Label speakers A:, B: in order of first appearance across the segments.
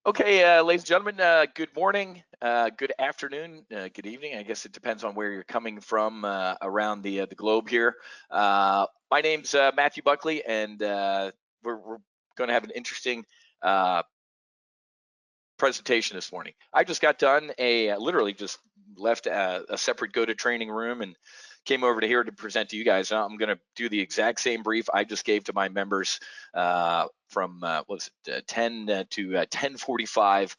A: Okay, ladies and gentlemen, good morning, good afternoon, good evening. I guess it depends on where you're coming from around the globe here. My name's Matthew Buckley, and we're going to have an interesting uh, presentation this morning. I just got done literally just left a separate go to training room and came over to here to present to you guys. I'm going to do the exact same brief I just gave to my members from 10 to 10:45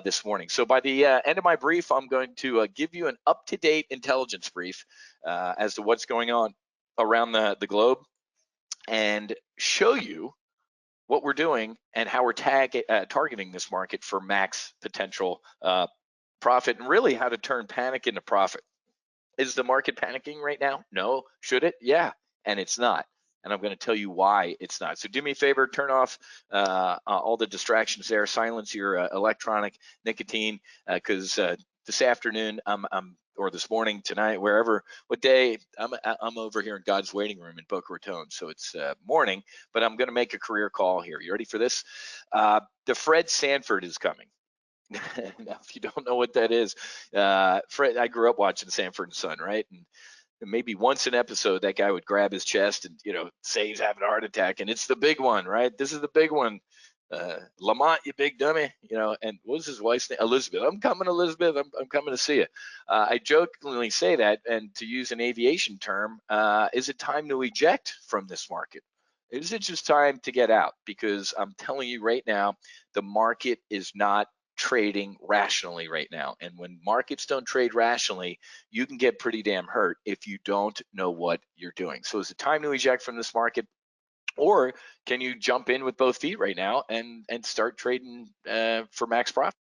A: this morning. So by the end of my brief, I'm going to give you an up-to-date intelligence brief as to what's going on around the globe and show you what we're doing and how we're targeting this market for max potential profit, and really how to turn panic into profit. Is the market panicking right now? No. Should it? Yeah, and it's not. And I'm going to tell you why it's not. So do me a favor, turn off all the distractions there, silence your electronic nicotine, because this afternoon or this morning, tonight, wherever, what day, I'm over here in God's waiting room in Boca Raton. So it's morning, but I'm going to make a career call here. You ready for this? The Fred Sanford is coming. Now, if you don't know what that is, Fred, I grew up watching Sanford and Son, right? And maybe once an episode, that guy would grab his chest and, say he's having a heart attack, and it's the big one, right? This is the big one. Lamont, you big dummy, and what was his wife's name? Elizabeth. I'm coming, Elizabeth. I'm coming to see you. I jokingly say that, and to use an aviation term, is it time to eject from this market? Is it just time to get out? Because I'm telling you right now, the market is not trading rationally right now. And when markets don't trade rationally, you can get pretty damn hurt if you don't know what you're doing. So is it time to eject from this market? Or can you jump in with both feet right now and start trading for max profit?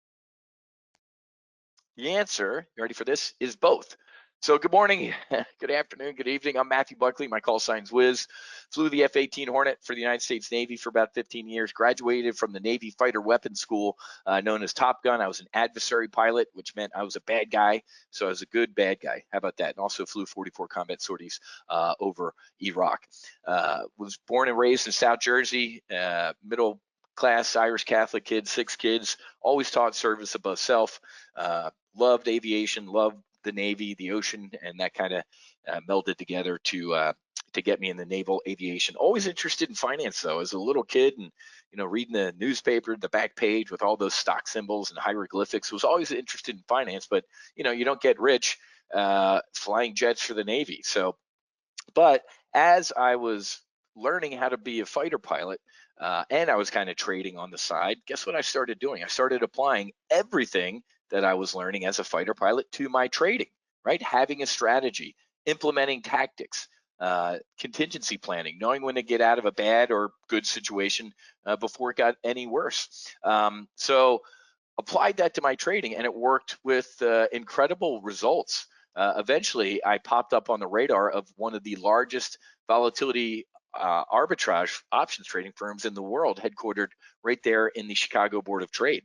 A: The answer, you ready for this, is both. So good morning, good afternoon, good evening. I'm Matthew Buckley. My call sign's Wiz. Flew the F-18 Hornet for the United States Navy for about 15 years. Graduated from the Navy Fighter Weapons School, known as Top Gun. I was an adversary pilot, which meant I was a bad guy. So I was a good bad guy. How about that? And also flew 44 combat sorties over Iraq. Was born and raised in South Jersey, middle class Irish Catholic kid, 6 kids. Always taught service above self. Loved aviation, loved the Navy, the ocean, and that kind of melded together to get me in the naval aviation. Always interested in finance, though, as a little kid, and reading the newspaper, the back page with all those stock symbols and hieroglyphics. Was always interested in finance, but you don't get rich flying jets for the Navy. So, but as I was learning how to be a fighter pilot, and I was kind of trading on the side, guess what I started doing? I started applying everything that I was learning as a fighter pilot to my trading, right? Having a strategy, implementing tactics, contingency planning, knowing when to get out of a bad or good situation before it got any worse. So applied that to my trading, and it worked with incredible results. Eventually, I popped up on the radar of one of the largest volatility arbitrage options trading firms in the world, headquartered right there in the Chicago Board of Trade.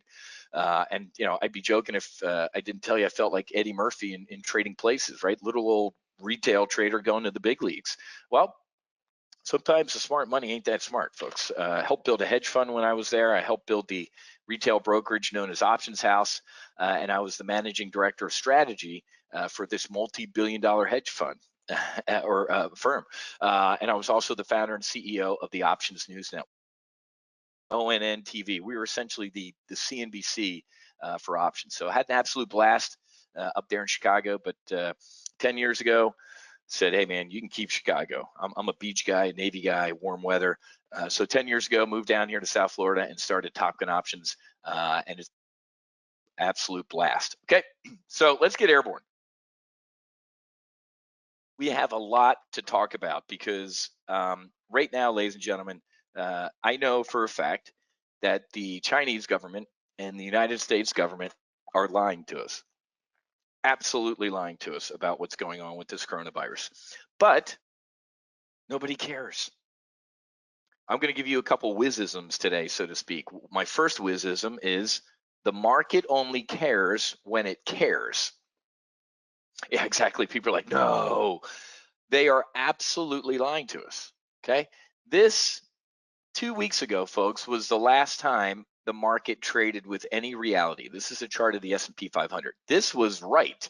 A: And I'd be joking if I didn't tell you I felt like Eddie Murphy in trading places, right? Little old retail trader going to the big leagues. Well, sometimes the smart money ain't that smart, folks. I helped build a hedge fund when I was there. I helped build the retail brokerage known as Options House, and I was the managing director of strategy for this multi-billion-dollar hedge fund or firm. And I was also the founder and CEO of the Options News Network, ONN TV. We were essentially the CNBC for options. So I had an absolute blast up there in Chicago. But 10 years ago, said, hey, man, you can keep Chicago. I'm a beach guy, a Navy guy, warm weather. So 10 years ago, moved down here to South Florida and started Top Gun Options. And it's absolute blast. Okay, so let's get airborne. We have a lot to talk about because right now, ladies and gentlemen, I know for a fact that the Chinese government and the United States government are lying to us, absolutely lying to us about what's going on with this coronavirus. But nobody cares. I'm going to give you a couple whizisms today, so to speak. My first whizism is the market only cares when it cares. Yeah, exactly. People are like, no, they are absolutely lying to us. Okay. This 2 weeks ago, folks, was the last time the market traded with any reality. This is a chart of the S&P 500. This was right.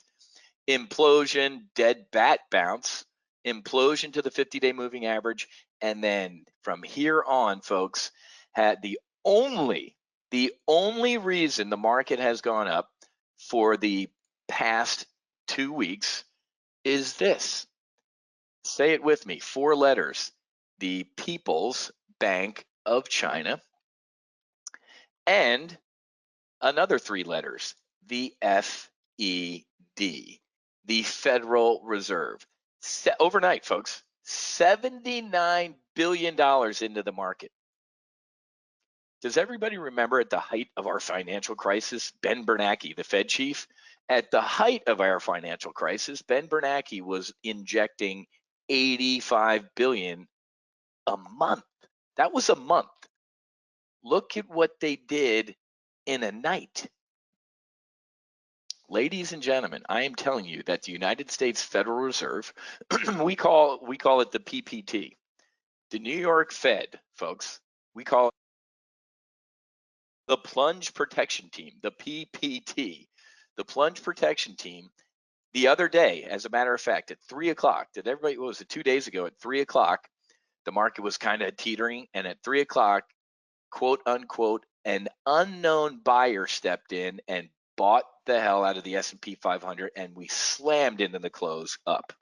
A: Implosion, dead bat bounce, implosion to the 50-day moving average, and then from here on, folks, had the only reason the market has gone up for the past 2 weeks is this. Say it with me, 4 letters. The People's Bank of China, and another 3 letters, the FED, the Federal Reserve. Overnight, folks, $79 billion into the market. Does everybody remember at the height of our financial crisis, Ben Bernanke, the Fed chief? At the height of our financial crisis, Ben Bernanke was injecting $85 billion a month. That was a month. Look at what they did in a night. Ladies and gentlemen, I am telling you that the United States Federal Reserve, we call it the PPT, the New York Fed, folks, we call it the Plunge Protection Team, the PPT, the Plunge Protection Team. The other day, as a matter of fact, at 3 o'clock, what was it, 2 days ago at 3 o'clock, the market was kind of teetering, and at 3 o'clock, quote unquote, an unknown buyer stepped in and bought the hell out of the S&P 500, and we slammed into the close up.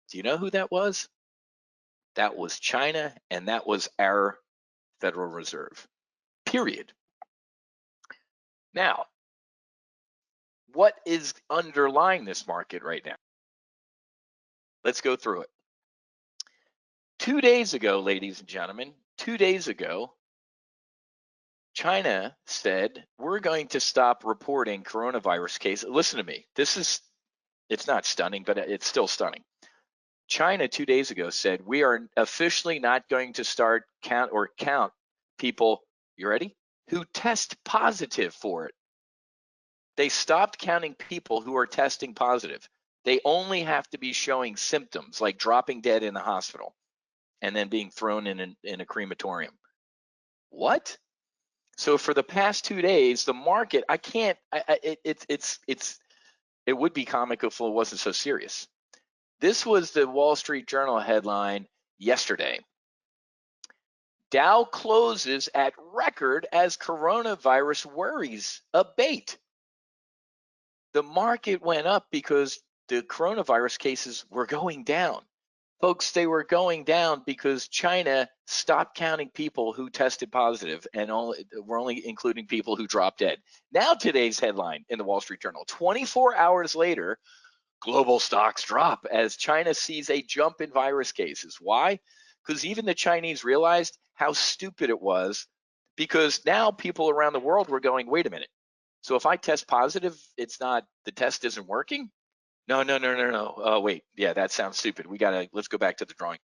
A: Do you know who that was? That was China, and that was our Federal Reserve, period. Now, what is underlying this market right now? Let's go through it. 2 days ago, ladies and gentlemen, 2 days ago, China said, we're going to stop reporting coronavirus cases. Listen to me. It's not stunning, but it's still stunning. China 2 days ago said, we are officially not going to start count people, you ready, who test positive for it. They stopped counting people who are testing positive. They only have to be showing symptoms like dropping dead in the hospital and then being thrown in a crematorium. What? So for the past 2 days, the market, it would be comical if it wasn't so serious. This was the Wall Street Journal headline yesterday. Dow closes at record as coronavirus worries abate. The market went up because the coronavirus cases were going down. Folks, they were going down because China stopped counting people who tested positive and we're only including people who dropped dead. Now today's headline in the Wall Street Journal, 24 hours later, global stocks drop as China sees a jump in virus cases. Why? Because even the Chinese realized how stupid it was, because now people around the world were going, wait a minute. So if I test positive, the test isn't working? No. Wait, yeah, that sounds stupid. Let's go back to the drawing.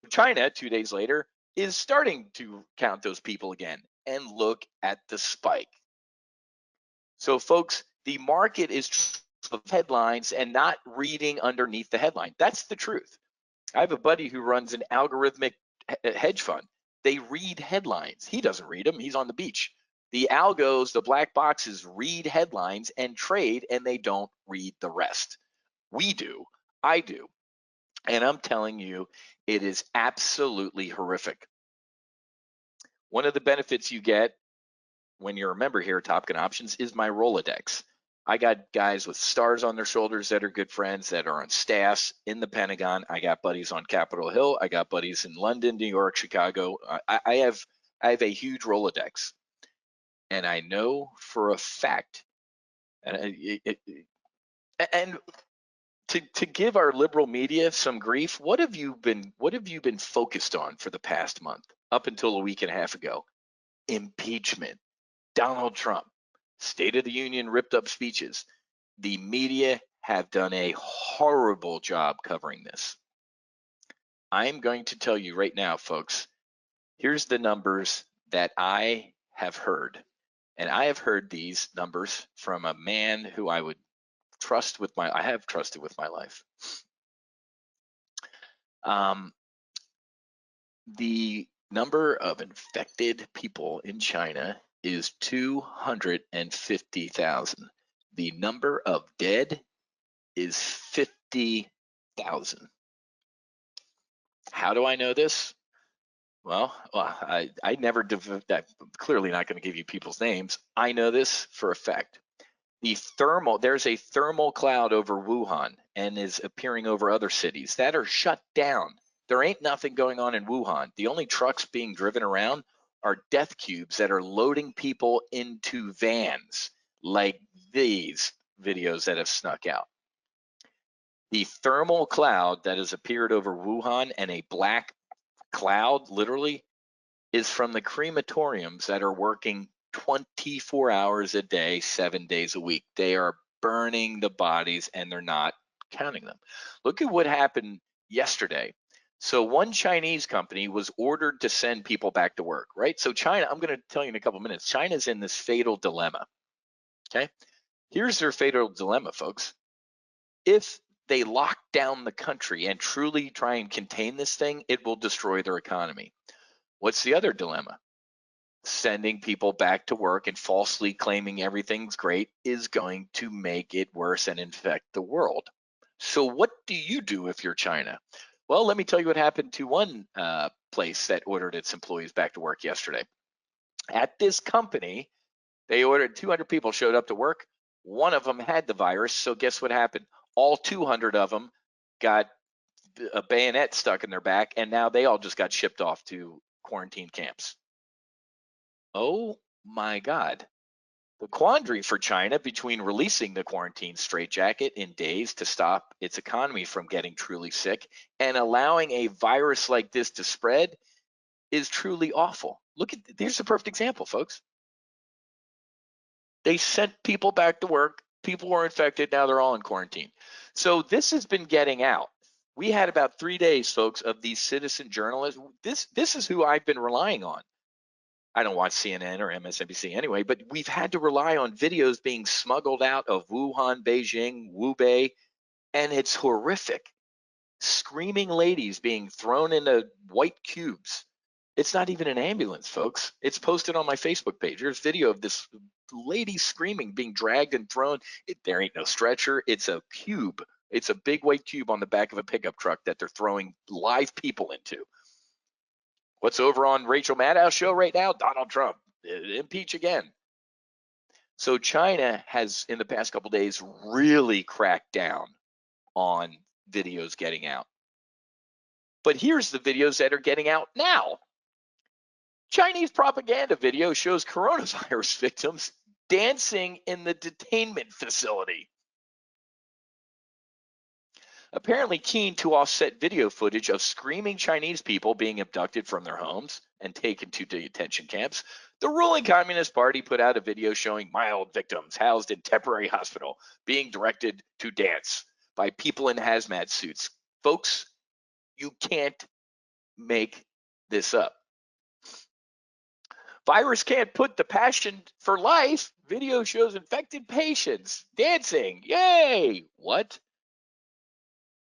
A: China, 2 days later, is starting to count those people again, and look at the spike. So folks, the market is of headlines and not reading underneath the headline. That's the truth. I have a buddy who runs an algorithmic hedge fund. They read headlines. He doesn't read them. He's on the beach. The algos, the black boxes, read headlines and trade, and they don't read the rest. We do. I do. And I'm telling you, it is absolutely horrific. One of the benefits you get when you're a member here at Topkin Options is my Rolodex. I got guys with stars on their shoulders that are good friends, that are on staffs in the Pentagon. I got buddies on Capitol Hill. I got buddies in London, New York, Chicago. I have a huge Rolodex. And I know for a fact, and to give our liberal media some grief, what have you been focused on for the past month, up until a week and a half ago? Impeachment, Donald Trump, State of the Union ripped up speeches. The media have done a horrible job covering this. I'm going to tell you right now, folks, here's the numbers that I have heard. And I have heard these numbers from a man who I have trusted with my life. The Number of infected people in China is 250,000. The number of dead is 50,000. How do I know this? Well, I never, I'm clearly not going to give you people's names. I know this for a fact. There's a thermal cloud over Wuhan and is appearing over other cities that are shut down. There ain't nothing going on in Wuhan. The only trucks being driven around are death cubes that are loading people into vans, like these videos that have snuck out. The thermal cloud that has appeared over Wuhan, and a black cloud literally, is from the crematoriums that are working 24 hours a day, 7 days a week. They are burning the bodies and they're not counting them. Look at what happened yesterday. So one Chinese company was ordered to send people back to work, right? So China, I'm going to tell you in a couple minutes, China's in this fatal dilemma, okay? Here's their fatal dilemma, folks. If they lock down the country and truly try and contain this thing, it will destroy their economy. What's the other dilemma? Sending people back to work and falsely claiming everything's great is going to make it worse and infect the world. So what do you do if you're China? Well, let me tell you what happened to one place that ordered its employees back to work yesterday. At this company, they ordered 200 people showed up to work. One of them had the virus. So guess what happened? All 200 of them got a bayonet stuck in their back, and now they all just got shipped off to quarantine camps. Oh my God. The quandary for China between releasing the quarantine straitjacket in days to stop its economy from getting truly sick and allowing a virus like this to spread is truly awful. Look at, here's a perfect example, folks. They sent people back to work. People were infected. Now they're all in quarantine. So this has been getting out. We had about 3 days, folks, of these citizen journalists. This is who I've been relying on. I don't watch CNN or MSNBC anyway, but we've had to rely on videos being smuggled out of Wuhan, Beijing, Hubei, and it's horrific. Screaming ladies being thrown into white cubes. It's not even an ambulance, folks. It's posted on my Facebook page. There's video of this lady screaming, being dragged and thrown. There ain't no stretcher. It's a cube. It's a big white cube on the back of a pickup truck that they're throwing live people into. What's over on Rachel Maddow's show right now? Donald Trump, impeach again. So China has, in the past couple of days, really cracked down on videos getting out. But here's the videos that are getting out now. Chinese propaganda video shows coronavirus victims dancing in the detainment facility. Apparently keen to offset video footage of screaming Chinese people being abducted from their homes and taken to detention camps, the ruling Communist Party put out a video showing mild victims housed in temporary hospital being directed to dance by people in hazmat suits. Folks, you can't make this up. Virus can't put the passion for life. Video shows infected patients dancing. Yay! What?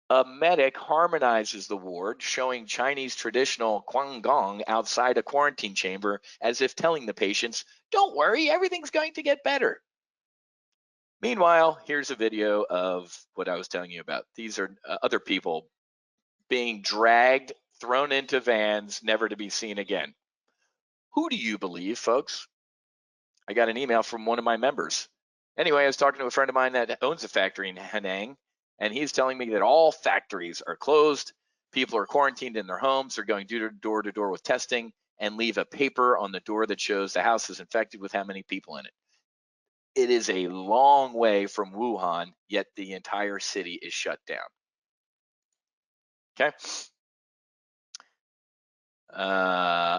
A: A medic harmonizes the ward, showing Chinese traditional Guangdong outside a quarantine chamber as if telling the patients, don't worry, everything's going to get better. Meanwhile, here's a video of what I was telling you about. These are other people being dragged, thrown into vans, never to be seen again. Who do you believe, folks? I got an email from one of my members. Anyway, I was talking to a friend of mine that owns a factory in Hanang, and he's telling me that all factories are closed. People are quarantined in their homes. They're going door to door with testing and leave a paper on the door that shows the house is infected with how many people in it. It is a long way from Wuhan, yet the entire city is shut down. Okay.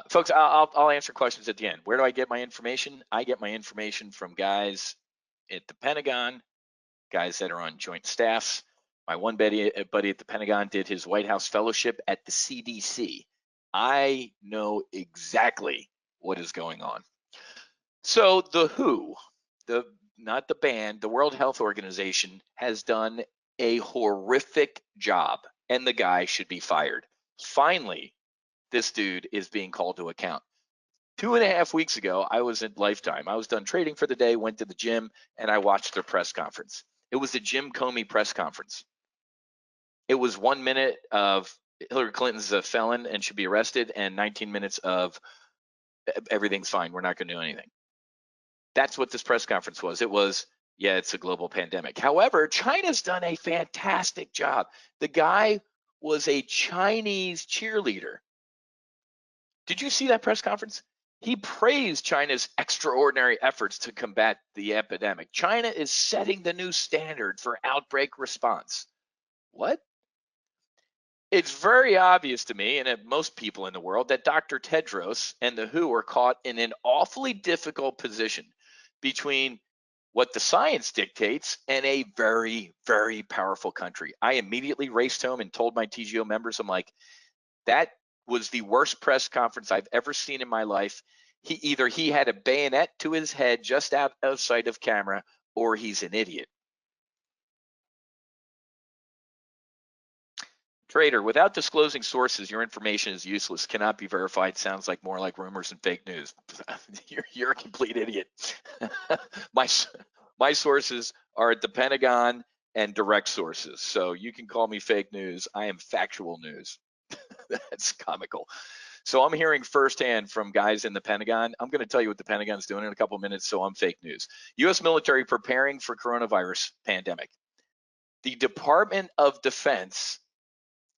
A: Folks, I'll answer questions at the end. Where do I get my information? I get my information from guys at the Pentagon, guys that are on joint staffs. My one buddy at the Pentagon did his White House fellowship at the CDC. I know exactly what is going on. So the WHO, not the band, the World Health Organization has done a horrific job, and the guy should be fired. Finally, this dude is being called to account. 2.5 weeks ago, I was at Lifetime. I was done trading for the day, went to the gym, and I watched their press conference. It was the Jim Comey press conference. It was 1 minute of Hillary Clinton's a felon and should be arrested, and 19 minutes of everything's fine, we're not going to do anything. That's what this press conference was. It was, yeah, it's a global pandemic. However, China's done a fantastic job. The guy was a Chinese cheerleader. Did you see that press conference? He praised China's extraordinary efforts to combat the epidemic. China is setting the new standard for outbreak response. What? It's very obvious to me and most people in the world that Dr. Tedros and the WHO are caught in an awfully difficult position between what the science dictates and a very, very powerful country. I immediately raced home and told my TGO members, I'm like, that was the worst press conference I've ever seen in my life. He had a bayonet to his head just out of sight of camera, or he's an idiot. Trader, without disclosing sources, your information is useless, cannot be verified. Sounds like more like rumors and fake news. You're a complete idiot. My sources are at the Pentagon and direct sources. So you can call me fake news. I am factual news. That's comical. So I'm hearing firsthand from guys in the Pentagon. I'm going to tell you what the Pentagon's doing in a couple minutes, so I'm fake news. U.S. military preparing for coronavirus pandemic. The Department of Defense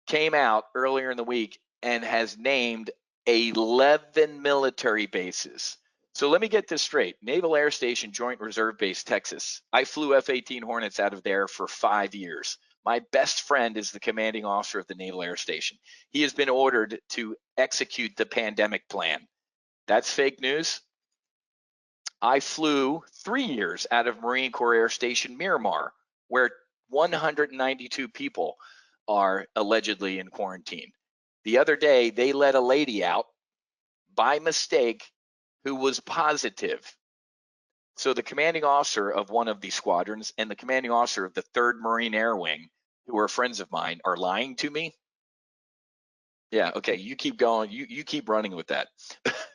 A: came out earlier in the week and has named 11 military bases. So let me get this straight. Naval Air Station, Joint Reserve Base, Texas. I flew F-18 Hornets out of there for 5 years. My best friend is the commanding officer of the Naval Air Station. He has been ordered to execute the pandemic plan. That's fake news. I flew 3 years out of Marine Corps Air Station Miramar, where 192 people are allegedly in quarantine. The other day, they let a lady out by mistake who was positive. So the commanding officer of one of these squadrons and the commanding officer of the 3rd Marine Air Wing, who are friends of mine, are lying to me. Yeah, okay, you keep going. You keep running with that.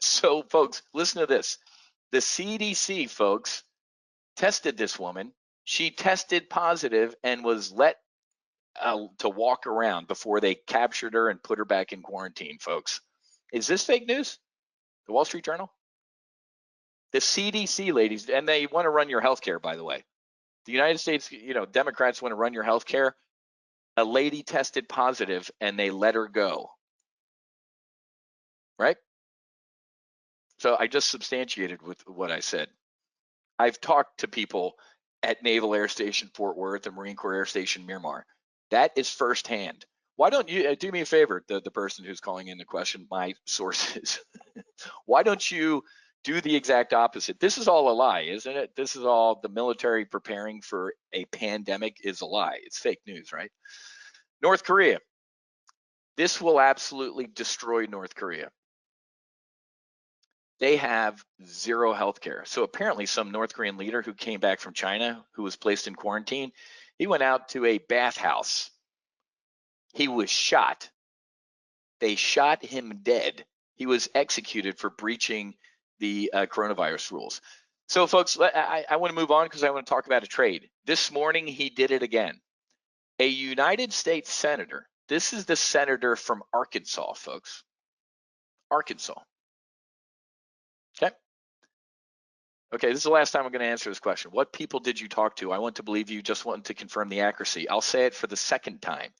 A: So, folks, listen to this. The CDC, folks, tested this woman. She tested positive and was let to walk around before they captured her and put her back in quarantine, folks. Is this fake news? The Wall Street Journal? The CDC, ladies, and they want to run your health care, by the way. The United States, Democrats want to run your health care. A lady tested positive and they let her go. Right? So I just substantiated with what I said. I've talked to people at Naval Air Station Fort Worth and Marine Corps Air Station Miramar. That is firsthand. Why don't you do me a favor, the person who's calling in the question, my sources. Why don't you do the exact opposite? This is all a lie, isn't it? This is all the military preparing for a pandemic is a lie. It's fake news, right? North Korea. This will absolutely destroy North Korea. They have zero health care. So apparently some North Korean leader who came back from China, who was placed in quarantine, he went out to a bathhouse. He was shot. They shot him dead. He was executed for breaching the coronavirus rules. So folks, I want to move on because I want to talk about a trade. This morning, he did it again. A United States senator. This is the senator from Arkansas, folks. Arkansas. Okay, this is the last time I'm going to answer this question. What people did you talk to? I want to believe you just want to confirm the accuracy. I'll say it for the second time,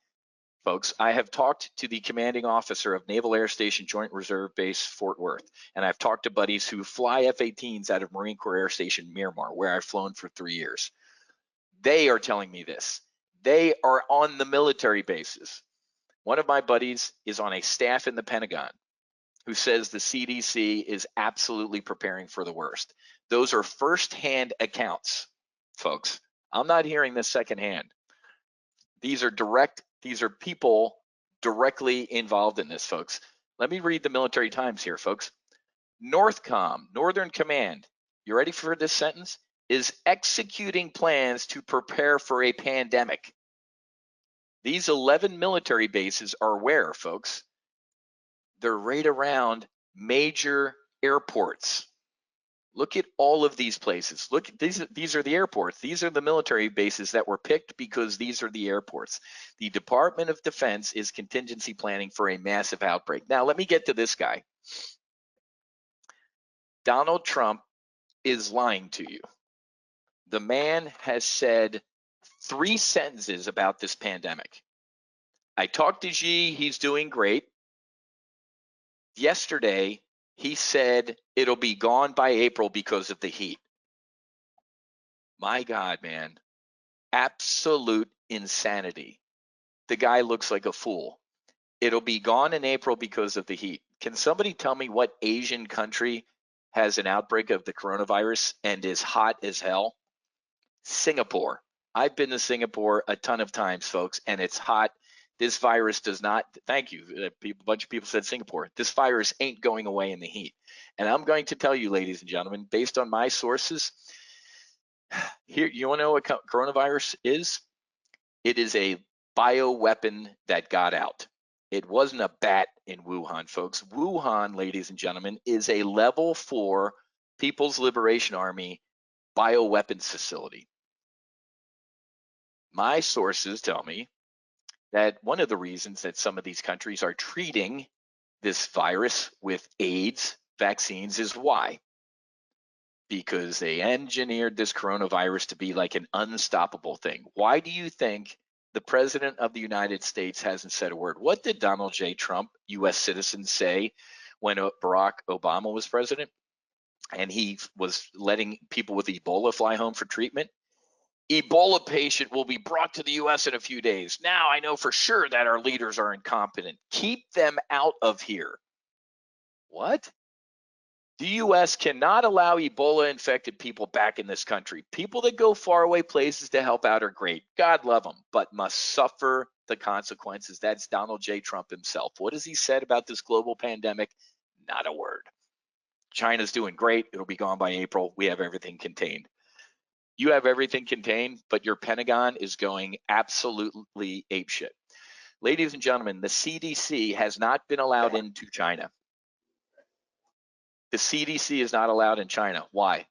A: folks. I have talked to the commanding officer of Naval Air Station Joint Reserve Base Fort Worth, and I've talked to buddies who fly F-18s out of Marine Corps Air Station Miramar, where I've flown for 3 years. They are telling me this. They are on the military bases. One of my buddies is on a staff in the Pentagon who says the CDC is absolutely preparing for the worst. Those are firsthand accounts, folks. I'm not hearing this secondhand. These are people directly involved in this, folks. Let me read the Military Times here, folks. Northcom, Northern Command, you ready for this sentence? Is executing plans to prepare for a pandemic. These 11 military bases are where, folks? They're right around major airports. Look at all of these places. Look, these are the airports. These are the military bases that were picked because these are the airports. The Department of Defense is contingency planning for a massive outbreak. Now, let me get to this guy. Donald Trump is lying to you. The man has said 3 sentences about this pandemic. I talked to Xi, he's doing great. Yesterday, he said it'll be gone by April because of the heat. My God, man. Absolute insanity. The guy looks like a fool. It'll be gone in April because of the heat. Can somebody tell me what Asian country has an outbreak of the coronavirus and is hot as hell? Singapore. I've been to Singapore a ton of times, folks, and it's hot. This virus does not, thank you, a bunch of people said Singapore. This virus ain't going away in the heat. And I'm going to tell you, ladies and gentlemen, based on my sources, here, you want to know what coronavirus is? It is a bioweapon that got out. It wasn't a bat in Wuhan, folks. Wuhan, ladies and gentlemen, is a level 4 People's Liberation Army bioweapons facility. My sources tell me that one of the reasons that some of these countries are treating this virus with AIDS vaccines is why? Because they engineered this coronavirus to be like an unstoppable thing. Why do you think the president of the United States hasn't said a word? What did Donald J. Trump, U.S. citizen, say when Barack Obama was president and he was letting people with Ebola fly home for treatment? Ebola patient will be brought to the U.S. in a few days. Now I know for sure that our leaders are incompetent. Keep them out of here. What? The U.S. cannot allow Ebola-infected people back in this country. People that go faraway places to help out are great. God love them, but must suffer the consequences. That's Donald J. Trump himself. What has he said about this global pandemic? Not a word. China's doing great. It'll be gone by April. We have everything contained. You have everything contained, but your Pentagon is going absolutely apeshit. Ladies and gentlemen, the CDC has not been allowed into China. The CDC is not allowed in China. Why?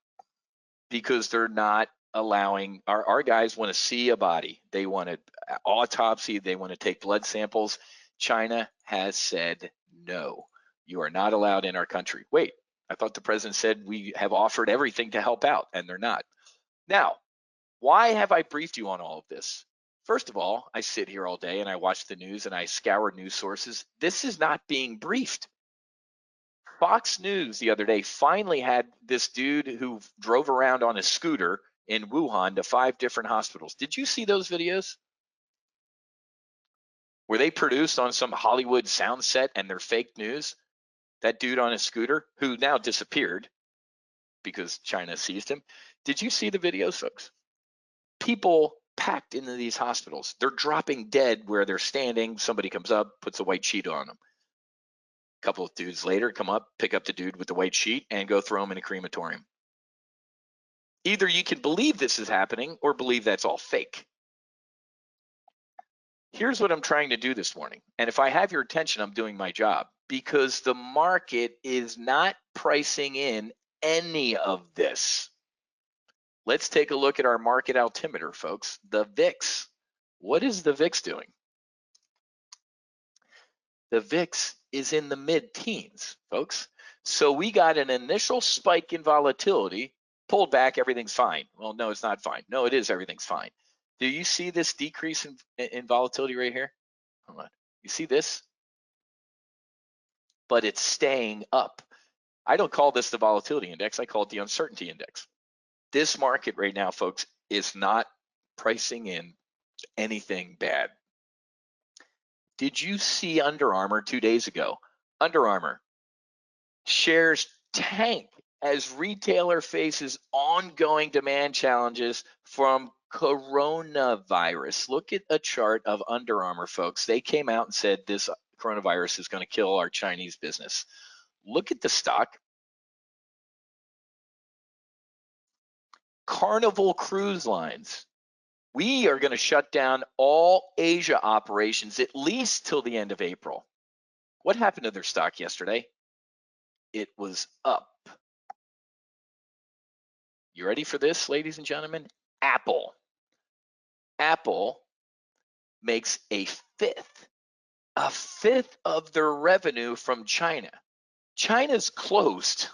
A: Because they're not allowing, our guys want to see a body. They want to autopsy. They want to take blood samples. China has said no. You are not allowed in our country. Wait, I thought the president said we have offered everything to help out, and they're not. Now, why have I briefed you on all of this? First of all, I sit here all day and I watch the news and I scour news sources. This is not being briefed. Fox News the other day finally had this dude who drove around on a scooter in Wuhan to 5 different hospitals. Did you see those videos? Were they produced on some Hollywood sound set and they're fake news? That dude on a scooter who now disappeared because China seized him. Did you see the videos, folks? People packed into these hospitals. They're dropping dead where they're standing. Somebody comes up, puts a white sheet on them. A couple of dudes later come up, pick up the dude with the white sheet and go throw him in a crematorium. Either you can believe this is happening or believe that's all fake. Here's what I'm trying to do this morning. And if I have your attention, I'm doing my job, because the market is not pricing in any of this. Let's take a look at our market altimeter, folks. The VIX. What is the VIX doing? The VIX is in the mid-teens, folks. So we got an initial spike in volatility, pulled back, everything's fine. Well, no, it's not fine. No, it is, everything's fine. Do you see this decrease in volatility right here? Hold on. You see this? But it's staying up. I don't call this the volatility index. I call it the uncertainty index. This market right now, folks, is not pricing in anything bad. Did you see Under Armour 2 days ago? Under Armour shares tank as retailer faces ongoing demand challenges from coronavirus. Look at a chart of Under Armour, folks. They came out and said this coronavirus is going to kill our Chinese business. Look at the stock. Carnival Cruise Lines. We are going to shut down all Asia operations at least till the end of April. What happened to their stock yesterday? It was up. You ready for this, ladies and gentlemen? Apple. Apple makes a fifth of their revenue from China. China's closed.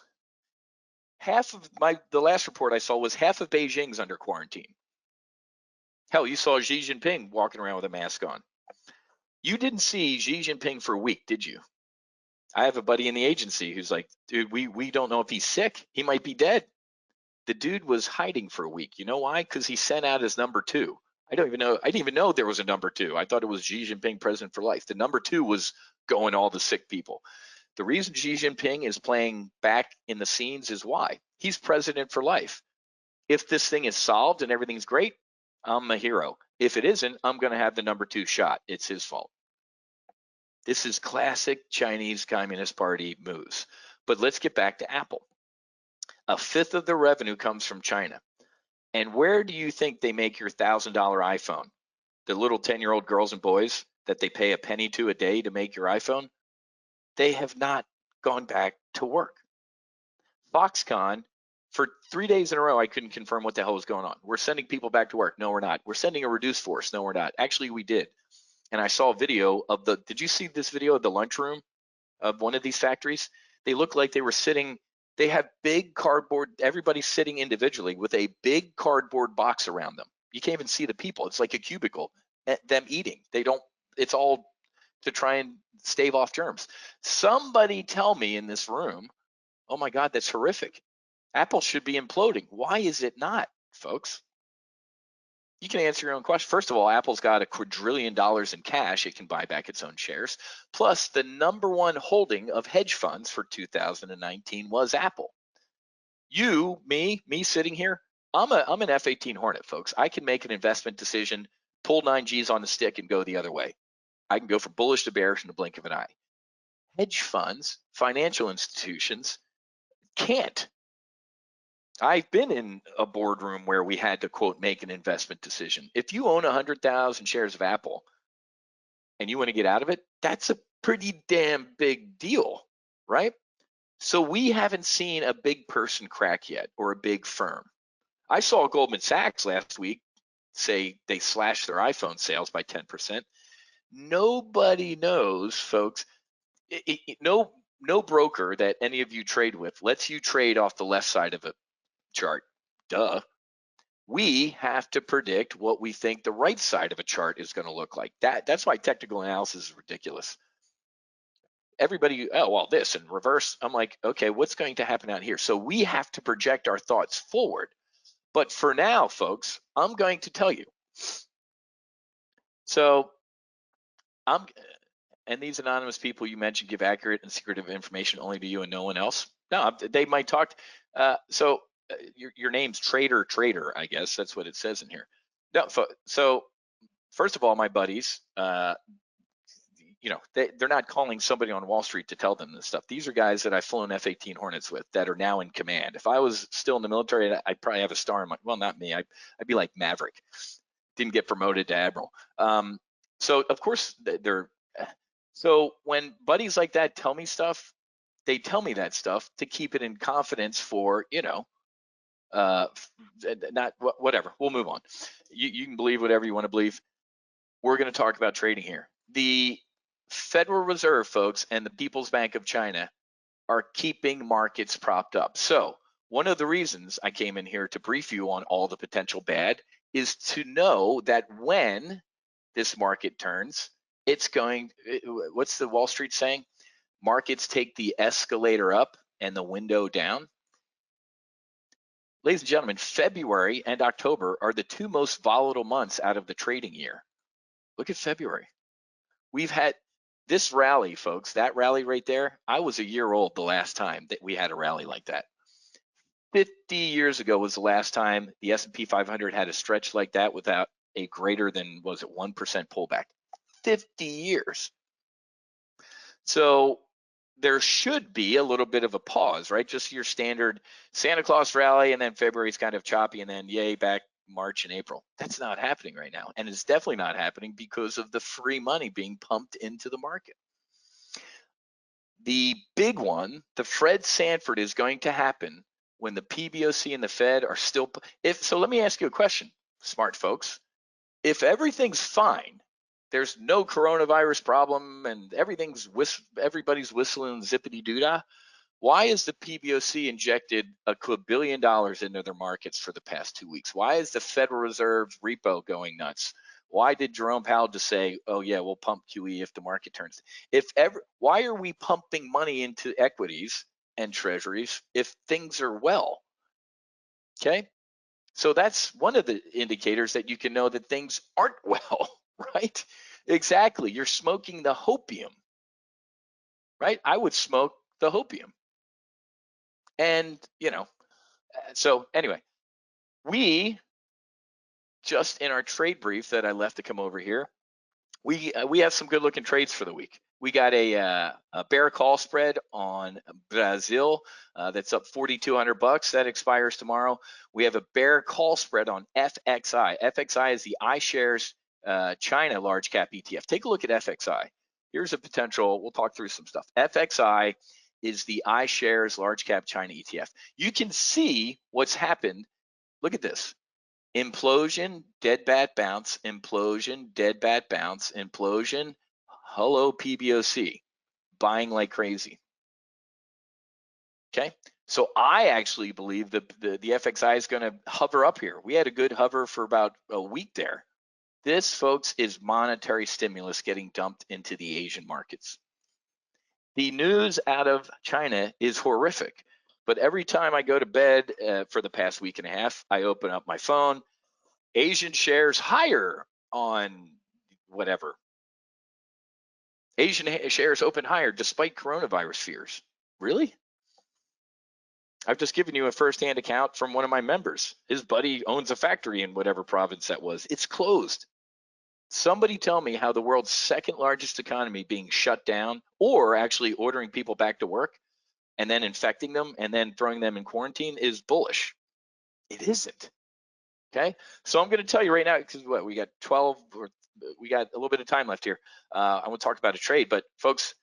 A: Half of the last report I saw was half of Beijing's under quarantine. Hell, you saw Xi Jinping walking around with a mask on. You didn't see Xi Jinping for a week, did you? I have a buddy in the agency who's like, dude, we don't know if he's sick. He might be dead. The dude was hiding for a week. You know why? Because he sent out his number 2. I didn't even know there was a number 2. I thought it was Xi Jinping president for life. The number 2 was going all the sick people. The reason Xi Jinping is playing back in the scenes is why. He's president for life. If this thing is solved and everything's great, I'm a hero. If it isn't, I'm going to have the number 2 shot. It's his fault. This is classic Chinese Communist Party moves. But let's get back to Apple. A fifth of their revenue comes from China. And where do you think they make your $1,000 iPhone? The little 10-year-old girls and boys that they pay a penny to a day to make your iPhone? They have not gone back to work. Foxconn, for 3 days in a row, I couldn't confirm what the hell was going on. We're sending people back to work. No, we're not. We're sending a reduced force. No, we're not. Actually, we did. And I saw a video of did you see this video of the lunchroom of one of these factories? They look like they were sitting, they have big cardboard, everybody's sitting individually with a big cardboard box around them. You can't even see the people. It's like a cubicle, them eating. It's all to try and stave off germs. Somebody tell me in this room, oh my God, that's horrific. Apple should be imploding. Why is it not, folks? You can answer your own question. First of all, Apple's got $1 quadrillion in cash. It can buy back its own shares. Plus, the number 1 holding of hedge funds for 2019 was Apple. Me sitting here, I'm an F-18 Hornet, folks. I can make an investment decision, pull 9 Gs on the stick and go the other way. I can go from bullish to bearish in the blink of an eye. Hedge funds, financial institutions can't. I've been in a boardroom where we had to, quote, make an investment decision. If you own 100,000 shares of Apple and you want to get out of it, that's a pretty damn big deal, right? So we haven't seen a big person crack yet, or a big firm. I saw Goldman Sachs last week say they slashed their iPhone sales by 10%. Nobody knows, folks. No broker that any of you trade with lets you trade off the left side of a chart. Duh. We have to predict what we think the right side of a chart is going to look like. That's why technical analysis is ridiculous. Everybody, oh, well, this and reverse. I'm like, okay, what's going to happen out here? So we have to project our thoughts forward. But for now, folks, I'm going to tell you. So and these anonymous people you mentioned give accurate and secretive information only to you and no one else. No, they might talk. Your name's Trader, I guess that's what it says in here. No, so first of all, my buddies, they're not calling somebody on Wall Street to tell them this stuff. These are guys that I've flown F-18 Hornets with that are now in command. If I was still in the military, I'd probably have a star in my, well, not me. I'd be like Maverick. Didn't get promoted to Admiral. So of course so when buddies like that tell me stuff, they tell me that stuff to keep it in confidence for, not whatever. We'll move on. You can believe whatever you want to believe. We're going to talk about trading here. The Federal Reserve, folks, and the People's Bank of China are keeping markets propped up. So one of the reasons I came in here to brief you on all the potential bad is to know that when this market turns, what's the Wall Street saying? Markets take the escalator up and the window down. Ladies and gentlemen, February and October are the 2 most volatile months out of the trading year. Look at February. We've had this rally, folks, that rally right there. I was a year old the last time that we had a rally like that. 50 years ago was the last time the S&P 500 had a stretch like that without a greater than, was it 1% pullback? 50 years. So there should be a little bit of a pause, right? Just your standard Santa Claus rally, and then February's kind of choppy, and then yay, back March and April. That's not happening right now. And it's definitely not happening because of the free money being pumped into the market. The big one, the Fred Sanford, is going to happen when the PBOC and the Fed are still. So let me ask you a question, smart folks. If everything's fine, there's no coronavirus problem, and everybody's whistling zippity doo-dah, why has the PBOC injected a quadrillion dollars into their markets for the past 2 weeks? Why is the Federal Reserve repo going nuts? Why did Jerome Powell just say, oh yeah, we'll pump QE if the market turns? Why are we pumping money into equities and treasuries if things are well? Okay, so that's one of the indicators that you can know that things aren't well, right? Exactly, you're smoking the hopium, right? I would smoke the hopium. And, so anyway, we just in our trade brief that I left to come over here, we have some good looking trades for the week. We got a bear call spread on Brazil that's up $4,200. That expires tomorrow. We have a bear call spread on FXI. FXI is the iShares China large cap ETF. Take a look at FXI. Here's a potential. We'll talk through some stuff. FXI is the iShares large cap China ETF. You can see what's happened. Look at this. Implosion, dead bat bounce, implosion, dead bat bounce, implosion. Hello, PBOC, buying like crazy. Okay, so I actually believe the FXI is going to hover up here. We had a good hover for about a week there. This, folks, is monetary stimulus getting dumped into the Asian markets. The news out of China is horrific, but every time I go to bed for the past week and a half, I open up my phone. Asian shares higher on whatever. Asian shares open higher despite coronavirus fears. Really? I've just given you a firsthand account from one of my members. His buddy owns a factory in whatever province that was. It's closed. Somebody tell me how the world's second largest economy being shut down, or actually ordering people back to work and then infecting them and then throwing them in quarantine, is bullish. It isn't. Okay, so I'm going to tell you right now, because we got 12, or we got a little bit of time left here. I want to talk about a trade, but folks,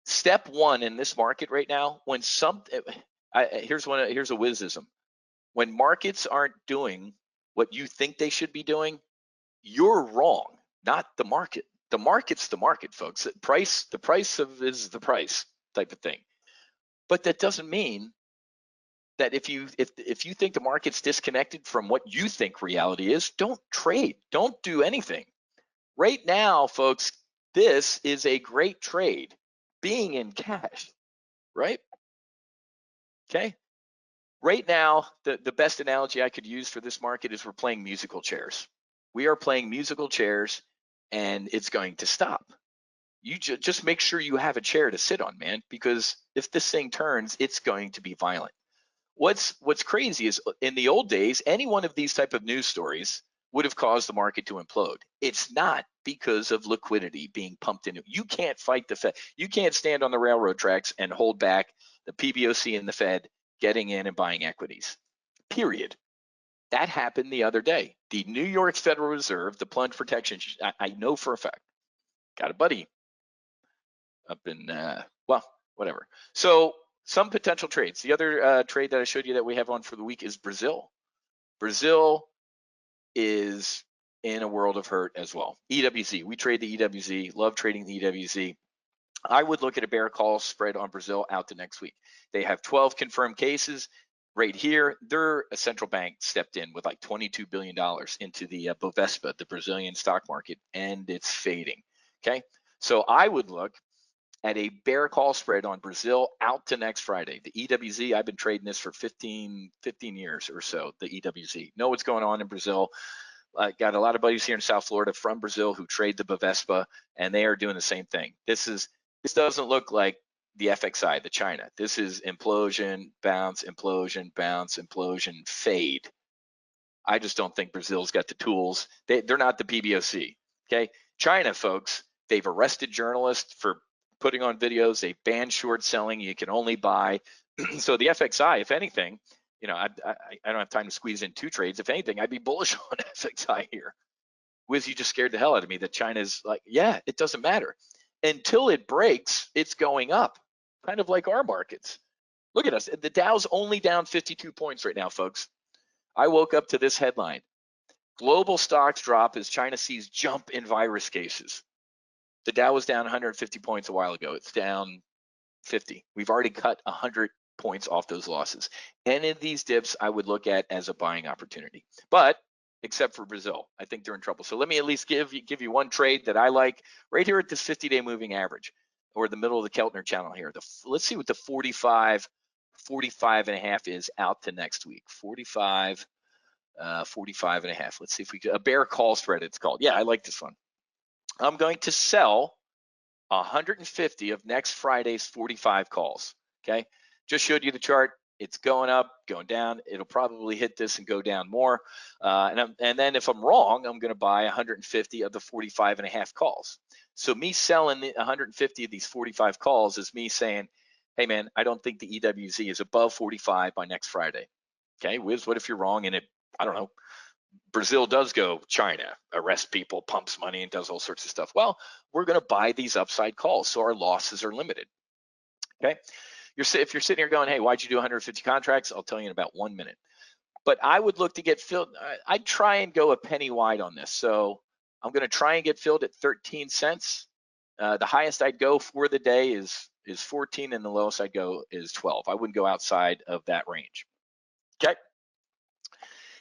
A: step one in this market right now, when here's a wizism. When markets aren't doing what you think they should be doing, you're wrong, not the market. The market's the market, folks. The price is the price type of thing. But that doesn't mean that if you think the market's disconnected from what you think reality is, don't trade, don't do anything. Right now, folks, this is a great trade, being in cash, right? Okay. Right now, the best analogy I could use for this market is we're playing musical chairs. We are playing musical chairs, and it's going to stop. You just make sure you have a chair to sit on, man, because if this thing turns, it's going to be violent. What's crazy is in the old days, any one of these type of news stories would have caused the market to implode. It's not because of liquidity being pumped into. You can't fight the Fed. You can't stand on the railroad tracks and hold back the PBOC and the Fed getting in and buying equities, period. That happened the other day. The New York Federal Reserve, the plunge protection, I know for a fact, got a buddy up in, well, whatever. So some potential trades. The other trade that I showed you that we have on for the week is Brazil. Brazil is in a world of hurt as well. EWZ, we trade the EWZ, love trading the EWZ. I would look at a bear call spread on Brazil out to next week. They have 12 confirmed cases right here. Their central bank stepped in with like $22 billion into the Bovespa, the Brazilian stock market, and it's fading. Okay, so I would look at a bear call spread on Brazil out to next Friday. The EWZ, I've been trading this for 15 years or so, the EWZ. Know what's going on in Brazil. I got a lot of buddies here in South Florida from Brazil who trade the Bovespa, and they are doing the same thing. This doesn't look like the FXI, the China. This is implosion, bounce, implosion, bounce, implosion, fade. I just don't think Brazil's got the tools. They're not the PBOC, okay? China, folks, they've arrested journalists for putting on videos. They banned short selling. You can only buy. So the FXI, if anything, I don't have time to squeeze in two trades. If anything, I'd be bullish on FXI here. Wiz, you just scared the hell out of me that China's like, yeah, it doesn't matter. until it breaks, it's going up, kind of like our markets. Look at us. The Dow's only down 52 points right now, folks. I woke up to this headline. Global stocks drop as China sees jump in virus cases. The Dow was down 150 points a while ago. It's down 50. We've already cut 100 points off those losses. Any of these dips I would look at as a buying opportunity. But except for Brazil, I think they're in trouble. So let me at least give you one trade that I like right here at this 50-day moving average, or the middle of the Keltner channel here. Let's see what the 45 and a half is out to next week. 45 and a half. Let's see if we get a bear call spread, it's called. Yeah, I like this one. I'm going to sell 150 of next Friday's 45 calls. Okay, just showed you the chart. It's going up, going down. It'll probably hit this and go down more. And then if I'm wrong, I'm going to buy 150 of the 45 and a half calls. So me selling 150 of these 45 calls is me saying, hey man, I don't think the EWZ is above 45 by next Friday. Okay, Wiz, what if you're wrong and it, I don't know, Brazil does go China, arrest people, pumps money, and does all sorts of stuff? Well, we're going to buy these upside calls, so our losses are limited. Okay, if you're sitting here going, hey, why'd you do 150 contracts? I'll tell you in about 1 minute. But I would look to get filled. I'd try and go a penny wide on this. So I'm going to try and get filled at 13 cents. The highest I'd go for the day is 14, and the lowest I'd go is 12. I wouldn't go outside of that range. Okay.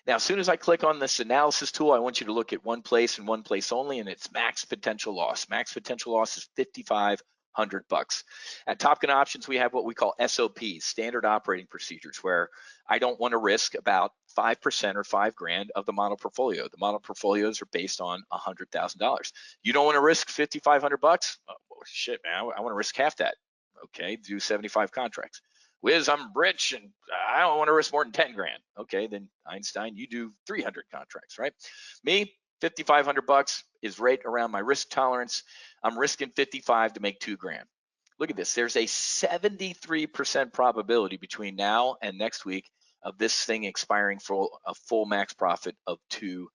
A: Now, as soon as I click on this analysis tool, I want you to look at one place and one place only, and it's max potential loss. Max potential loss is $5,500. At Top Gun Options, we have what we call SOPs, standard operating procedures, where I don't want to risk about 5% or $5,000 of the model portfolio. The model portfolios are based on $100,000. You don't want to risk $5,500? Oh, shit, man, I want to risk half that. Okay, do 75 contracts. Wiz, I'm rich and I don't want to risk more than 10 grand. Okay, then Einstein, you do 300 contracts, right? Me, $5,500 is right around my risk tolerance. I'm risking 55 to make 2 grand. Look at this. There's a 73% probability between now and next week of this thing expiring for a full max profit of $2,000.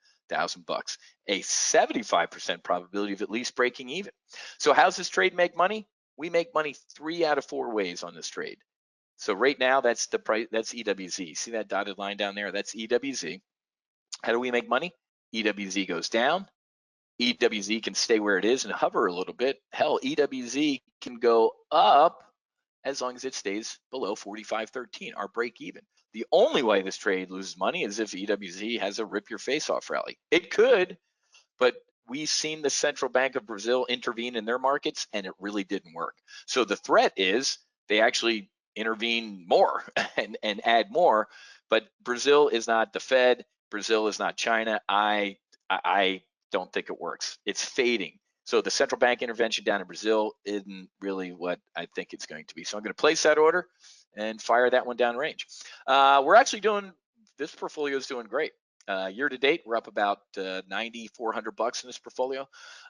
A: A 75% probability of at least breaking even. So how's this trade make money? We make money 3 out of 4 ways on this trade. So right now, that's the price. That's EWZ. See that dotted line down there? That's EWZ. How do we make money? EWZ goes down. EWZ can stay where it is and hover a little bit. Hell, EWZ can go up as long as it stays below 45.13, our break even. The only way this trade loses money is if EWZ has a rip your face off rally. It could, but we've seen the Central Bank of Brazil intervene in their markets and it really didn't work. So the threat is they actually intervene more and add more, but Brazil is not the Fed. Brazil is not China. I don't think it works. It's fading. So the central bank intervention down in Brazil isn't really what I think it's going to be. So I'm going to place that order and fire that one down range. We're actually doing, this portfolio is doing great. Year to date, we're up about $9,400 in this portfolio.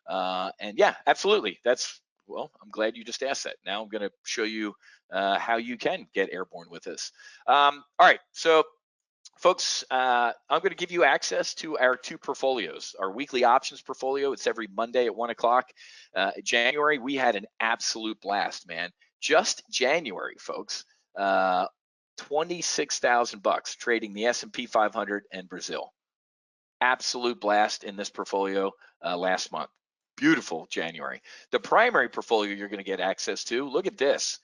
A: And yeah, absolutely. Well, I'm glad you just asked that. Now I'm going to show you how you can get airborne with this. All right, so folks, I'm going to give you access to our 2 portfolios. Our weekly options portfolio, it's every Monday at 1 o'clock. January, we had an absolute blast, man. Just January, folks, $26,000 trading the S&P 500 and Brazil. Absolute blast in this portfolio last month. Beautiful January. The primary portfolio you're going to get access to, look at this,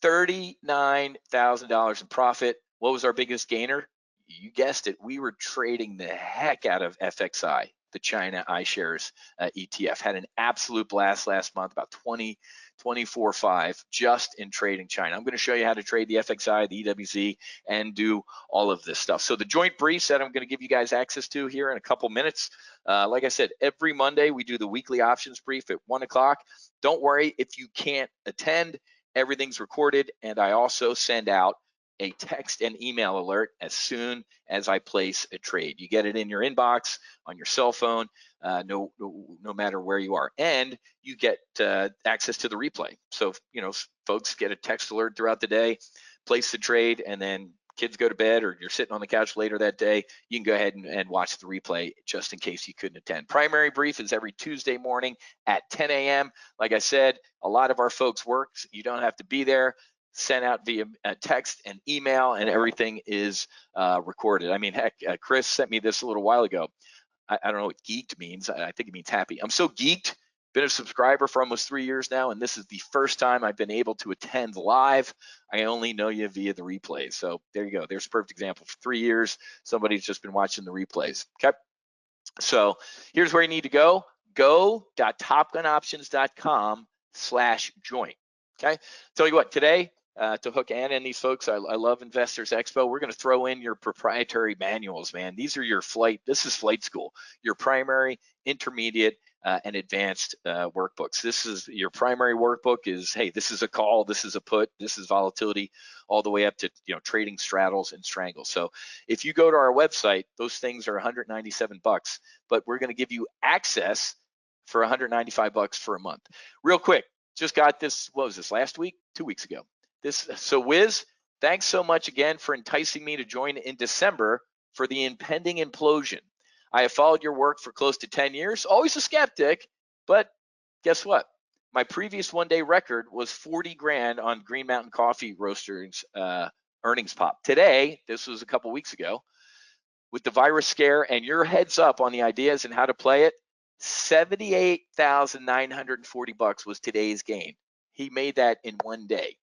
A: $39,000 in profit. What was our biggest gainer? You guessed it. We were trading the heck out of FXI, the China iShares ETF. Had an absolute blast last month, about 24.5 just in trading China. I'm going to show you how to trade the FXI, the EWZ, and do all of this stuff. So the joint briefs that I'm going to give you guys access to here in a couple minutes. Like I said, every Monday we do the weekly options brief at 1 o'clock. Don't worry if you can't attend. Everything's recorded, and I also send out a text and email alert as soon as I place a trade. You get it in your inbox, on your cell phone, no matter where you are. And you get access to the replay. So, folks get a text alert throughout the day, place the trade, and then kids go to bed or you're sitting on the couch later that day, you can go ahead and watch the replay just in case you couldn't attend. Primary brief is every Tuesday morning at 10 a.m. Like I said, a lot of our folks work. You don't have to be there. Sent out via text and email, and everything is recorded. I mean, heck, Chris sent me this a little while ago. I don't know what geeked means. I think it means happy. I'm so geeked. Been a subscriber for almost 3 years now, and this is the first time I've been able to attend live. I only know you via the replays. So there you go. There's a perfect example. For 3 years, somebody's just been watching the replays. Okay. So here's where you need to go. Go.topgunoptions.com/join. Okay. Tell you what, today, to hook Anna and these folks, I love Investors Expo. We're going to throw in your proprietary manuals, man. These are your this is flight school, your primary, intermediate, and advanced workbooks. This is your primary workbook is, hey, this is a call, this is a put, this is volatility, all the way up to, trading straddles and strangles. So if you go to our website, those things are $197, but we're going to give you access for $195 for a month. Real quick, just got this, what was this, last week? 2 weeks ago. So Wiz, thanks so much again for enticing me to join in December for the impending implosion. I have followed your work for close to 10 years, always a skeptic, but guess what? My previous one-day record was 40 grand on Green Mountain Coffee Roasters earnings pop. Today, this was a couple weeks ago, with the virus scare and your heads up on the ideas and how to play it, $78,940 was today's gain. He made that in 1 day.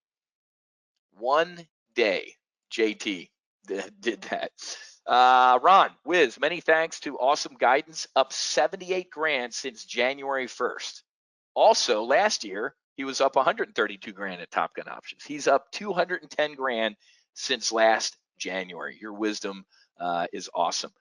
A: 1 day, JT did that. Ron, Wiz, many thanks to awesome guidance, up 78 grand since January 1st. Also, last year, he was up 132 grand at Top Gun Options. He's up 210 grand since last January. Your wisdom is awesome.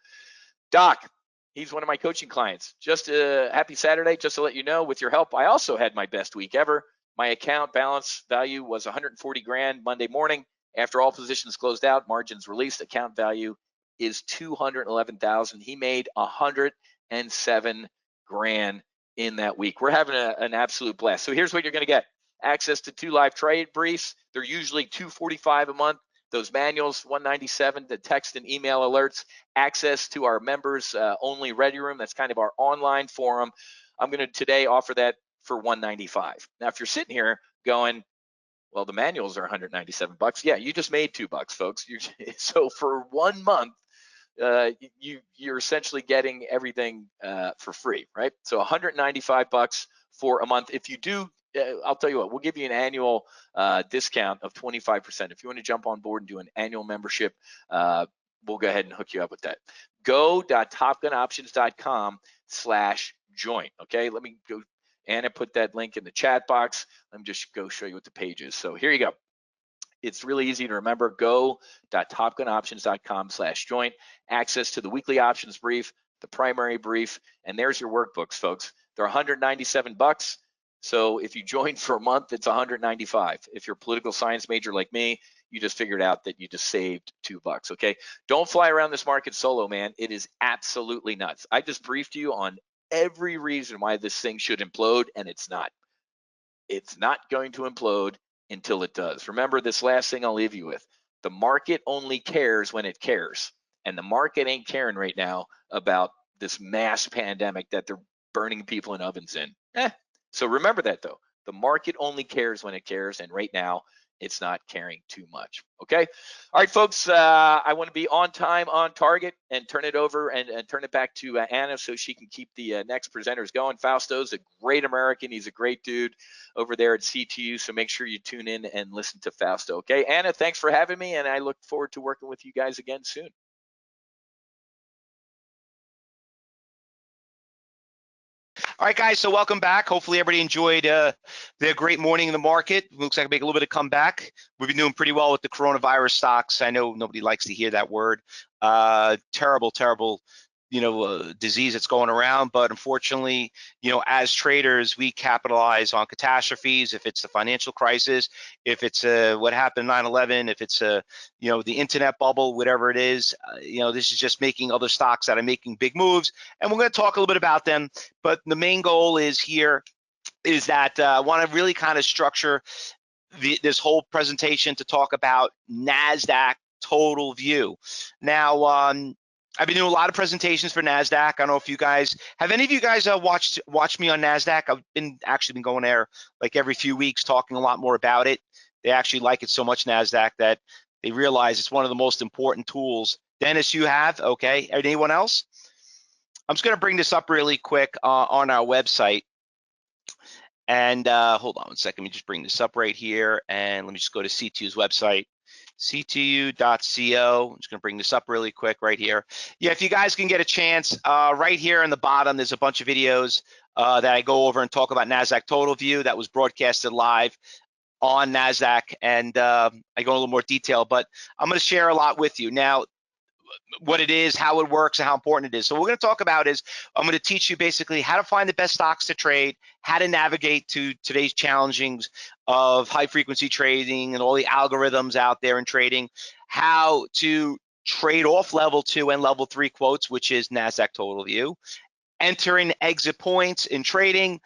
A: Doc, he's one of my coaching clients. Just happy Saturday, just to let you know, with your help, I also had my best week ever. My account balance value was 140 grand Monday morning. After all positions closed out, margins released, account value is 211,000. He made 107 grand in that week. We're having an absolute blast. So here's what you're going to get. Access to 2 live trade briefs. They're usually $245 a month. Those manuals, $197, the text and email alerts, access to our members only Ready Room. That's kind of our online forum. I'm going to today offer that for $195. Now, if you're sitting here going, well, the manuals are $197. Yeah, you just made $2, folks. So for 1 month, you're essentially getting everything for free, right? So $195 for a month. If you do, I'll tell you what, we'll give you an annual discount of 25%. If you want to jump on board and do an annual membership, we'll go ahead and hook you up with that. Go.topgunoptions.com/join. Okay, let me go. Anna put that link in the chat box. Let me just go show you what the page is. So here you go. It's really easy to remember. Go.topgunoptions.com/join. Access to the weekly options brief, the primary brief, and there's your workbooks, folks. They're $197. So if you join for a month, it's $195. If you're a political science major like me, you just figured out that you just saved $2. Okay, don't fly around this market solo, man. It is absolutely nuts. I just briefed you on every reason why this thing should implode, and it's not. It's not going to implode until it does. Remember this last thing I'll leave you with. The market only cares when it cares. And the market ain't caring right now about this mass pandemic that they're burning people in ovens in. So remember that though. The market only cares when it cares, and right now it's not caring too much. Okay. All right, folks. I want to be on time, on target, and turn it over and turn it back to Anna so she can keep the next presenters going. Fausto's a great American. He's a great dude over there at CTU. So make sure you tune in and listen to Fausto. Okay, Anna, thanks for having me, and I look forward to working with you guys again soon.
B: All right, guys, so welcome back. Hopefully everybody enjoyed their great morning in the market. Looks like I make a little bit of comeback. We've been doing pretty well with the coronavirus stocks. I know nobody likes to hear that word. Terrible, terrible, disease that's going around. But unfortunately, as traders, we capitalize on catastrophes. If it's the financial crisis, if it's what happened 9/11, if it's the internet bubble, whatever it is, this is just making other stocks that are making big moves. And we're going to talk a little bit about them. But the main goal is that I want to really kind of structure this whole presentation to talk about NASDAQ total view. Now, I've been doing a lot of presentations for NASDAQ. I don't know if you guys, have any of you guys watched me on NASDAQ? I've actually been going there like every few weeks talking a lot more about it. They actually like it so much, NASDAQ, that they realize it's one of the most important tools. Dennis, you have, okay. Anyone else? I'm just gonna bring this up really quick on our website. And hold on one second, let me just bring this up right here. And let me just go to CTU's website, ctu.co. I'm just gonna bring this up really quick right here. Yeah, if you guys can get a chance, right here in the bottom, there's a bunch of videos that I go over and talk about NASDAQ Total View that was broadcasted live on NASDAQ. And I go in a little more detail, but I'm gonna share a lot with you. Now, what it is, how it works, and how important it is. So what we're going to talk about is I'm going to teach you basically how to find the best stocks to trade, how to navigate to today's challengings of high frequency trading and all the algorithms out there in trading, how to trade off level 2 and level 3 quotes, which is NASDAQ Total View, enter and exit points in trading,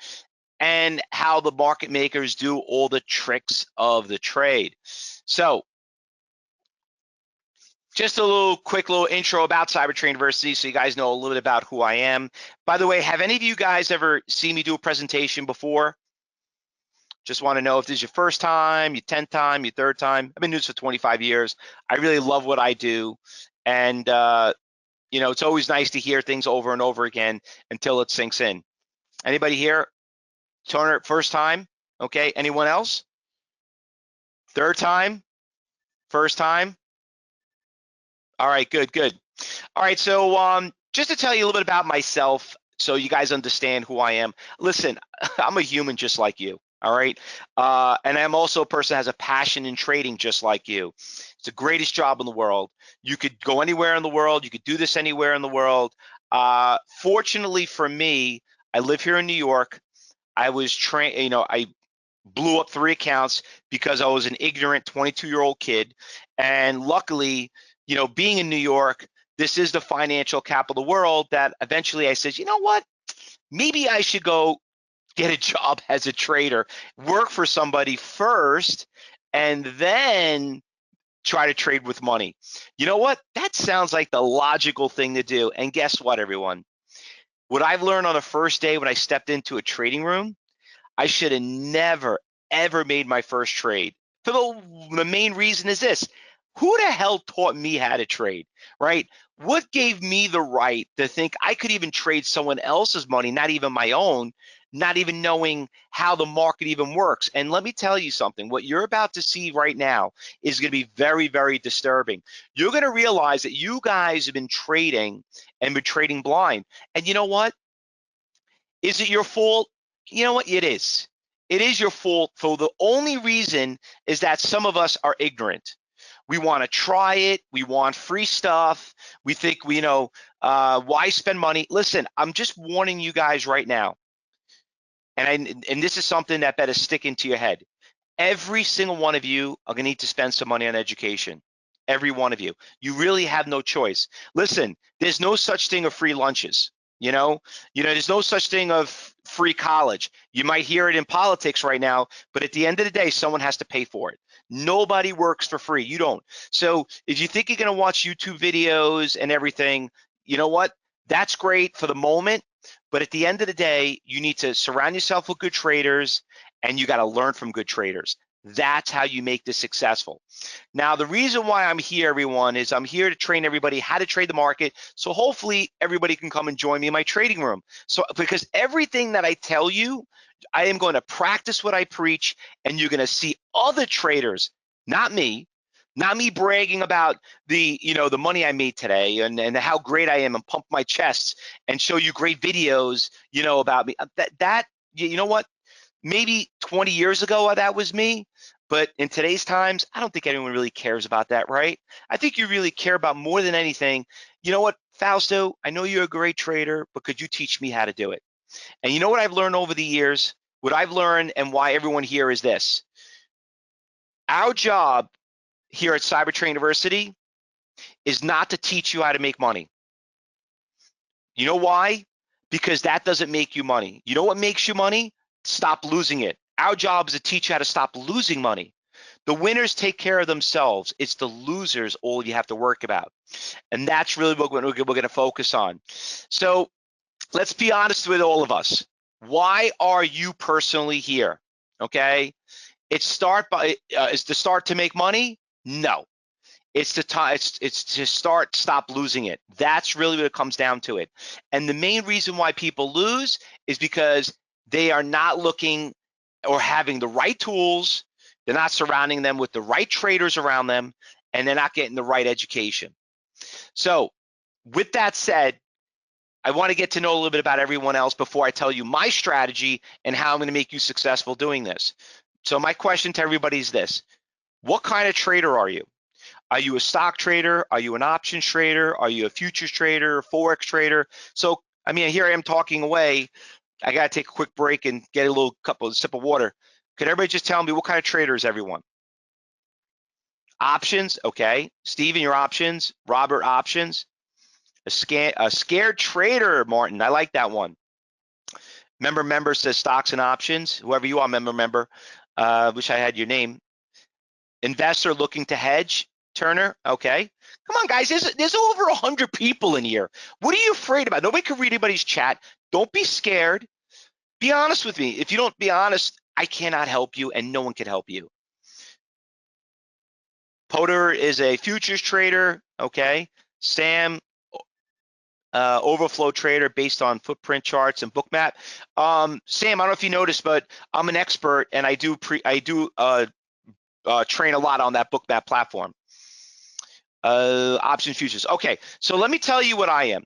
B: and how the market makers do all the tricks of the trade. So just a quick little intro about Cybertrain University so you guys know a little bit about who I am. By the way, have any of you guys ever seen me do a presentation before? Just want to know if this is your first time, your 10th time, your third time. I've been doing this for 25 years. I really love what I do. And, you know, it's always nice to hear things over and over again until it sinks in. Anybody here? Turner, first time? Okay, anyone else? Third time? First time? All right, good, good. All right, so just to tell you a little bit about myself so you guys understand who I am. Listen, I'm a human just like you, all right? And I'm also a person that has a passion in trading just like you. It's the greatest job in the world. You could go anywhere in the world. You could do this anywhere in the world. Fortunately for me, I live here in New York. I was trained, you know, I blew up 3 accounts because I was an ignorant 22-year-old kid. And luckily, you know, being in New York, this is the financial capital of the world, that eventually I said, you know what, maybe I should go get a job as a trader, work for somebody first, and then try to trade with money. You know what? That sounds like the logical thing to do. And guess what, everyone? What I've learned on the first day when I stepped into a trading room, I should have never, ever made my first trade. For the main reason is this: who the hell taught me how to trade, right? What gave me the right to think I could even trade someone else's money, not even my own, not even knowing how the market even works? And let me tell you something, what you're about to see right now is going to be very, very disturbing. You're going to realize that you guys have been trading and been trading blind. And you know what? Is it your fault? You know what? It is. It is your fault. For the only reason is that some of us are ignorant. We want to try it. We want free stuff. We think, you know, why spend money? Listen, I'm just warning you guys right now. And this is something that better stick into your head. Every single one of you are going to need to spend some money on education. Every one of you. You really have no choice. Listen, there's no such thing of free lunches. You know, there's no such thing of free college. You might hear it in politics right now, but at the end of the day, someone has to pay for it. Nobody works for free. You don't. So if you think you're going to watch YouTube videos and everything, you know what? That's great for the moment. But at the end of the day, you need to surround yourself with good traders, and you got to learn from good traders. That's how you make this successful. Now, the reason why I'm here, everyone, is I'm here to train everybody how to trade the market. So hopefully everybody can come and join me in my trading room. So because everything that I tell you, I am going to practice what I preach, and you're going to see other traders, not me bragging about the, you know, the money I made today and how great I am and pump my chest and show you great videos, you know, about me. You know what? Maybe 20 years ago that was me, but in today's times, I don't think anyone really cares about that, right? I think you really care about more than anything. You know what, Fausto, I know you're a great trader, but could you teach me how to do it? And you know what I've learned over the years? What I've learned and why everyone here is this. Our job here at Cybertrain University is not to teach you how to make money. You know why? Because that doesn't make you money. You know what makes you money? Stop losing it. Our job is to teach you how to stop losing money. The winners take care of themselves. It's the losers all you have to work about. And that's really what we're going to focus on. So let's be honest with all of us. Why are you personally here? Okay. Is the start to make money? No. It's to stop losing it. That's really what it comes down to it. And the main reason why people lose is because they are not looking or having the right tools. They're not surrounding them with the right traders around them, and they're not getting the right education. So with that said, I want to get to know a little bit about everyone else before I tell you my strategy and how I'm going to make you successful doing this. So my question to everybody is this: what kind of trader are you? Are you a stock trader? Are you an options trader? Are you a futures trader, forex trader? So, I mean, here I am talking away. I got to take a quick break and get a little sip of water. Could everybody just tell me what kind of trader is everyone? Options, okay. Steven, your options. Robert, options. A scared trader, Martin. I like that one. Member says stocks and options. Whoever you are, member. Wish I had your name. Investor looking to hedge. Turner, okay. Come on, guys. There's over 100 people in here. What are you afraid about? Nobody can read anybody's chat. Don't be scared. Be honest with me. If you don't be honest, I cannot help you, and no one can help you. Potter is a futures trader, okay. Sam, overflow trader based on footprint charts and bookmap. Sam, I don't know if you noticed, but I'm an expert, and I do train a lot on that bookmap platform. Option futures. Okay, so let me tell you what I am.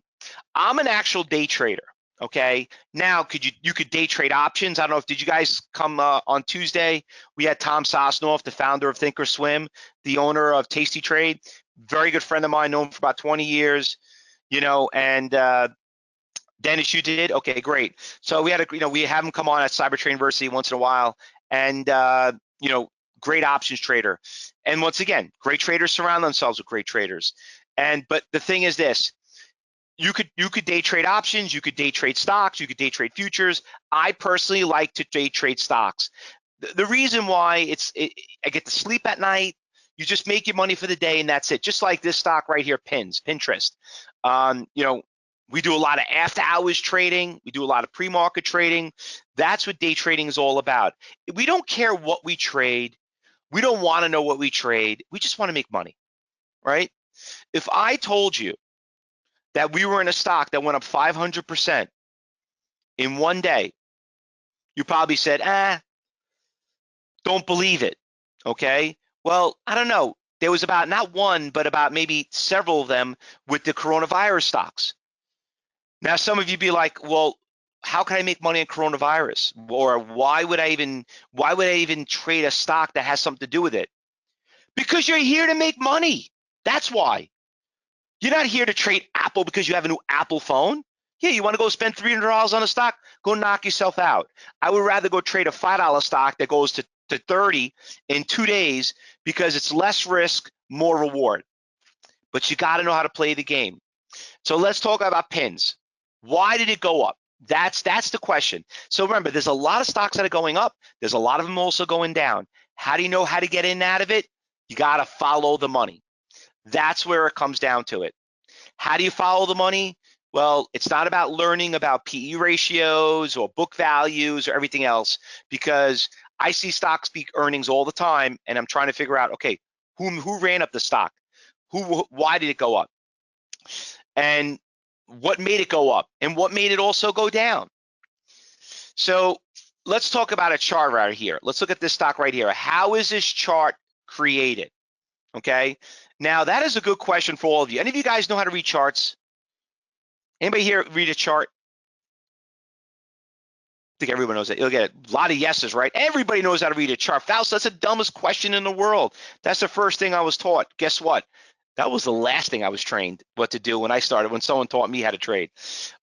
B: I'm an actual day trader. Okay, now you could day trade options. I don't know if did you guys come on Tuesday? We had Tom Sosnoff, the founder of Thinkorswim, the owner of Tasty Trade, very good friend of mine, known him for about 20 years. You know, and Dennis, you did? Okay, great. So we had we have him come on at Cybertrain University once in a while, and great options trader. And once again, great traders surround themselves with great traders. But the thing is this: you could day trade options, you could day trade stocks, you could day trade futures. I personally like to day trade stocks. The reason why I get to sleep at night. You just make your money for the day, and that's it. Just like this stock right here, Pinterest. We do a lot of after hours trading. We do a lot of pre-market trading. That's what day trading is all about. We don't care what we trade. We don't want to know what we trade. We just want to make money, right? If I told you that we were in a stock that went up 500% in one day, you probably said, don't believe it, okay? Well, I don't know. There was about not one, but about maybe several of them with the coronavirus stocks. Now, some of you be like, well, how can I make money in coronavirus? Or why would I even trade a stock that has something to do with it? Because you're here to make money. That's why. You're not here to trade Apple because you have a new Apple phone. Yeah, you want to go spend $300 on a stock? Go knock yourself out. I would rather go trade a $5 stock that goes to 30 in 2 days because it's less risk, more reward. But you got to know how to play the game. So let's talk about pins. Why did it go up? That's the question. So remember, there's a lot of stocks that are going up. There's a lot of them also going down. How do you know how to get in and out of it? You got to follow the money. That's where it comes down to it. How do you follow the money? Well, it's not about learning about PE ratios or book values or everything else, because I see stock speak earnings all the time, and I'm trying to figure out, okay, who ran up the stock? Why did it go up? And what made it go up? And what made it also go down? So let's talk about a chart right here. Let's look at this stock right here. How is this chart created? Okay. Now that is a good question for all of you. Any of you guys know how to read charts? Anybody here read a chart? I think everyone knows that. You'll get a lot of yeses, right? Everybody knows how to read a chart. Fausto, that's the dumbest question in the world. That's the first thing I was taught. Guess what? That was the last thing I was trained what to do when I started, when someone taught me how to trade.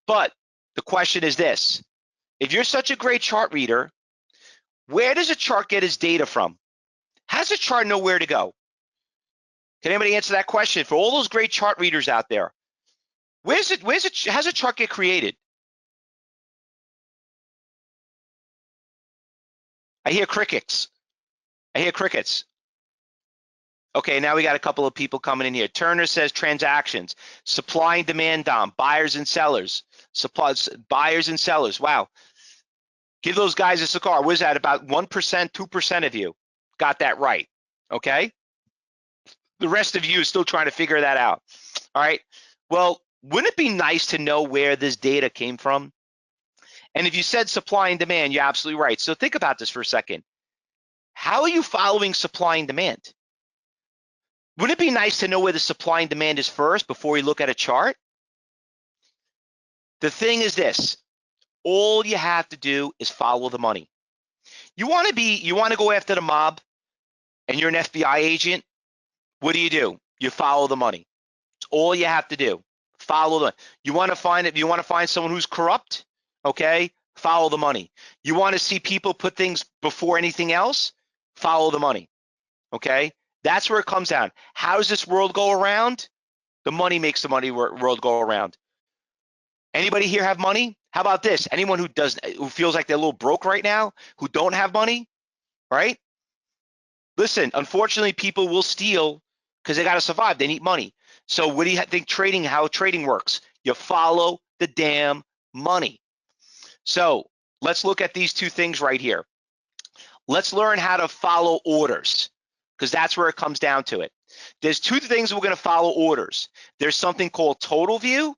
B: But the question is this: if you're such a great chart reader, where does a chart get its data from? How does a chart know where to go? Can anybody answer that question? For all those great chart readers out there, how's a chart get created? I hear crickets. Okay, now we got a couple of people coming in here. Turner says transactions, supply and demand, Dom, buyers and sellers, supplies, buyers and sellers. Wow. Give those guys a cigar. What is that? About 1%, 2% of you got that right. Okay. The rest of you is still trying to figure that out. All right. Well, wouldn't it be nice to know where this data came from? And if you said supply and demand, you're absolutely right. So think about this for a second. How are you following supply and demand? Wouldn't it be nice to know where the supply and demand is first before you look at a chart? The thing is this, all you have to do is follow the money. You want to go after the mob and you're an FBI agent, what do? You follow the money. It's all you have to do. Follow the, you want to find someone who's corrupt, okay? Follow the money. You want to see people put things before anything else? Follow the money, okay? That's where it comes down. How does this world go around? The money makes the world go around. Anybody here have money? How about this? Anyone who feels like they're a little broke right now, who don't have money, right? Listen, unfortunately, people will steal because they got to survive. They need money. So what do you think how trading works? You follow the damn money. So let's look at these two things right here. Let's learn how to follow orders because that's where it comes down to it. There's two things we're going to follow orders. There's something called total view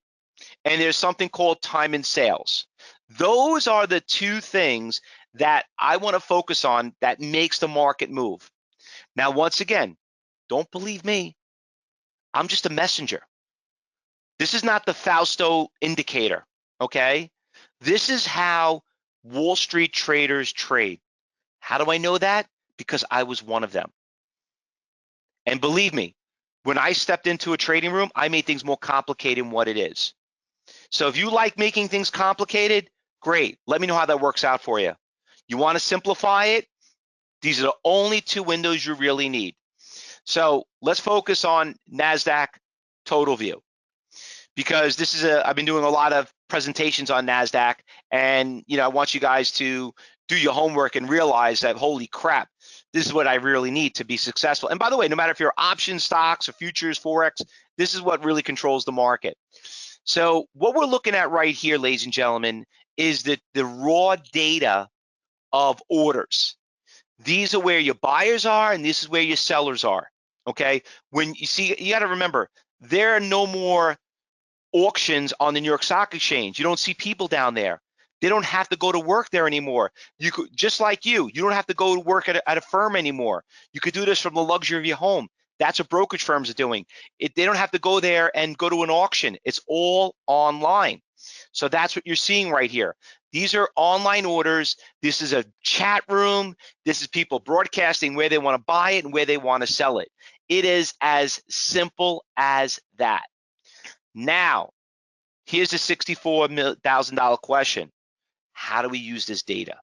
B: and there's something called time and sales. Those are the two things that I want to focus on that makes the market move. Now, once again, don't believe me. I'm just a messenger. This is not the Fausto indicator, okay? This is how Wall Street traders trade. How do I know that? Because I was one of them. And believe me, when I stepped into a trading room, I made things more complicated than what it is. So if you like making things complicated, great. Let me know how that works out for you. You want to simplify it? These are the only two windows you really need. So let's focus on NASDAQ total view because this is I've been doing a lot of presentations on NASDAQ and I want you guys to do your homework and realize that holy crap, this is what I really need to be successful. And by the way, no matter if you're option stocks or futures, Forex, this is what really controls the market. So what we're looking at right here, ladies and gentlemen, is the raw data of orders. These are where your buyers are and this is where your sellers are, okay? When you see, you gotta remember, there are no more auctions on the New York Stock Exchange. You don't see people down there. They don't have to go to work there anymore. You could, just like you don't have to go to work at a firm anymore. You could do this from the luxury of your home. That's what brokerage firms are doing. They don't have to go there and go to an auction. It's all online. So that's what you're seeing right here. These are online orders. This is a chat room. This is people broadcasting where they want to buy it and where they want to sell it. It is as simple as that. Now, here's the $64,000 question. How do we use this data?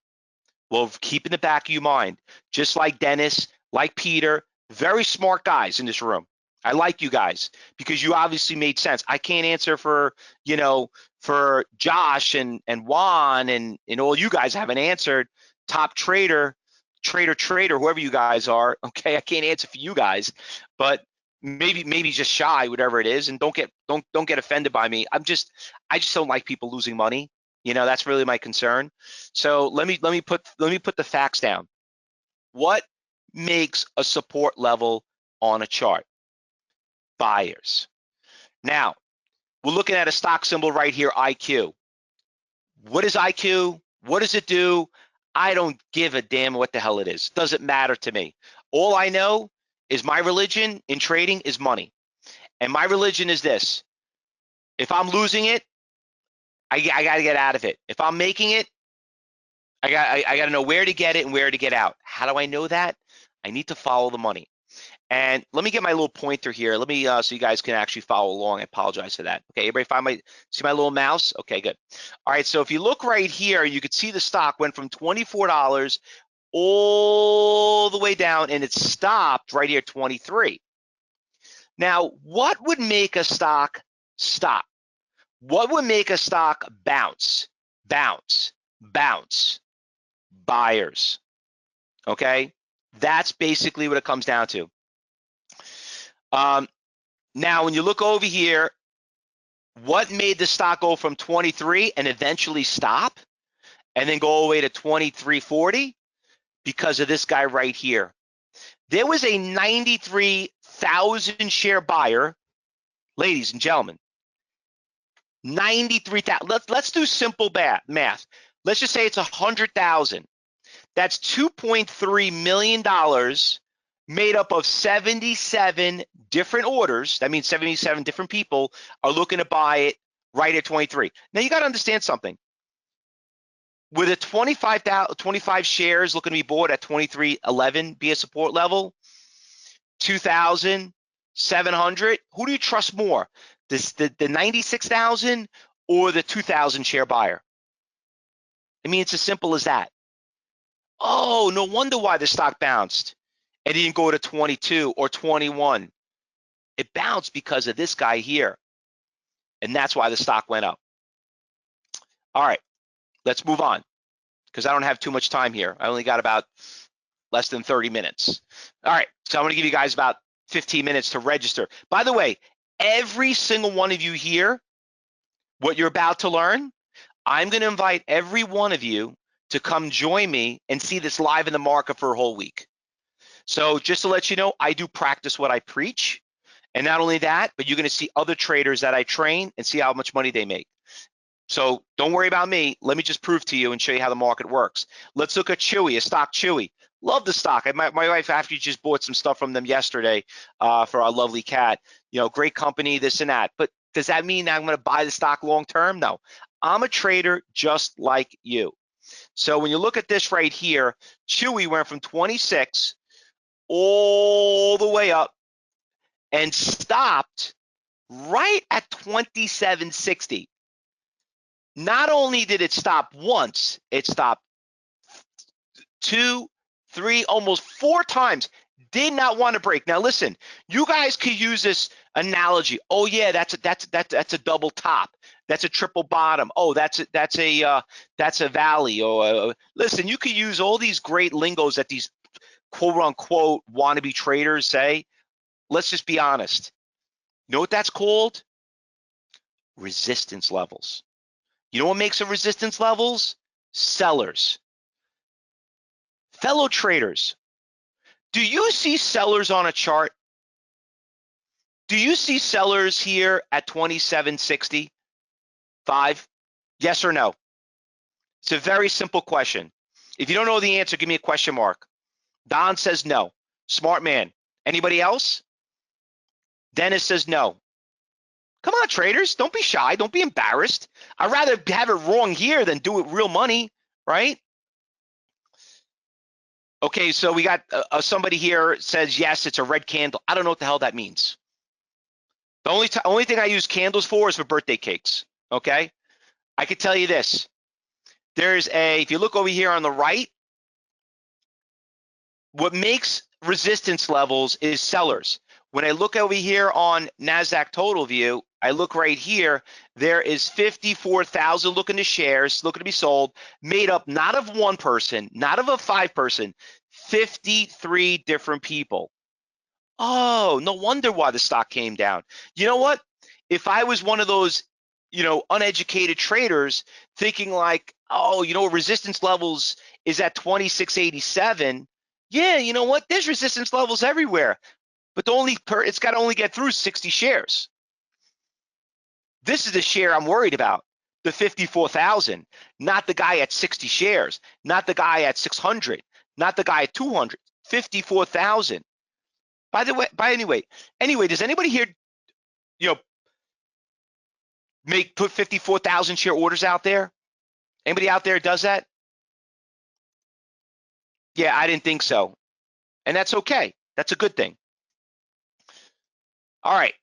B: Well, keep in the back of your mind, just like Dennis, like Peter, very smart guys in this room. I like you guys because you obviously made sense. I can't answer for, for Josh and Juan and all you guys haven't answered. Top trader, whoever you guys are. Okay, I can't answer for you guys, but maybe just shy, whatever it is, and don't get offended by me. I just don't like people losing money. That's really my concern. So let me put the facts down. What makes a support level on a chart? Buyers. Now, we're looking at a stock symbol right here, IQ. What is IQ? What does it do? I don't give a damn what the hell it is. Doesn't matter to me. All I know is my religion in trading is money. And my religion is this. If I'm losing it, I got to get out of it. If I'm making it, I got to know where to get it and where to get out. How do I know that? I need to follow the money. And let me get my little pointer here. Let me so you guys can actually follow along. I apologize for that. Okay, everybody see my little mouse? Okay, good. All right, so if you look right here, you could see the stock went from $24 all the way down and it stopped right here 23. Now, what would make a stock stop? What would make a stock bounce? Bounce, bounce. Buyers. Okay, that's basically what it comes down to. Now, when you look over here, what made the stock go from 23 and eventually stop and then go all the way to 23.40? Because of this guy right here. There was a 93,000 share buyer, ladies and gentlemen. 93,000. Let's do simple math. Let's just say it's 100,000. That's $2.3 million made up of 77 different orders. That means 77 different people are looking to buy it right at 23. Now you got to understand something. With a 25 shares looking to be bought at 23.11 be a support level, 2,700. Who do you trust more? The 96,000 or the 2,000 share buyer? I mean, it's as simple as that. Oh, no wonder why the stock bounced. It didn't go to 22 or 21. It bounced because of this guy here. And that's why the stock went up. All right, let's move on because I don't have too much time here. I only got about less than 30 minutes. All right, so I'm going to give you guys about 15 minutes to register. By the way, every single one of you here, what you're about to learn, I'm going to invite every one of you to come join me and see this live in the market for a whole week. So just to let you know, I do practice what I preach. And not only that, but you're going to see other traders that I train and see how much money they make. So don't worry about me. Let me just prove to you and show you how the market works. Let's look at Chewy, a stock Chewy. Love the stock. My wife actually just bought some stuff from them yesterday for our lovely cat. You know, great company, this and that. But does that mean I'm going to buy the stock long term? No. I'm a trader just like you. So when you look at this right here, Chewy went from 26 all the way up and stopped right at 27.60. Not only did it stop once, it stopped 2, 3, almost 4 times. Did not want to break. Now listen, you guys could use this analogy. Oh yeah, that's a double top. That's a triple bottom. Oh, that's a valley. Or listen, you could use all these great lingos that these quote unquote wannabe traders say. Let's just be honest. You know what that's called? Resistance levels. You know what makes a resistance levels? Sellers. Fellow traders, do you see sellers on a chart? Do you see sellers here at 27.65? Yes or no? It's a very simple question. If you don't know the answer, give me a question mark. Don says no. Smart man. Anybody else? Dennis says no. Come on, traders. Don't be shy. Don't be embarrassed. I'd rather have it wrong here than do it real money, right? Okay, so we got somebody here says, yes, it's a red candle. I don't know what the hell that means. The only thing I use candles for is for birthday cakes, okay? I could tell you this. If you look over here on the right, what makes resistance levels is sellers. When I look over here on NASDAQ Total View, I look right here, there is 54,000 looking to shares, looking to be sold, made up not of one person, not of a 5-person, 53 different people. Oh, no wonder why the stock came down. You know what? If I was one of those, uneducated traders thinking like, oh, resistance levels is at 26.87. Yeah, you know what? There's resistance levels everywhere, but it's got to only get through 60 shares. This is the share I'm worried about, the 54,000, not the guy at 60 shares, not the guy at 600, not the guy at 200, 54,000. Anyway, does anybody here, put 54,000 share orders out there? Anybody out there does that? Yeah, I didn't think so. And that's okay. That's a good thing. All right.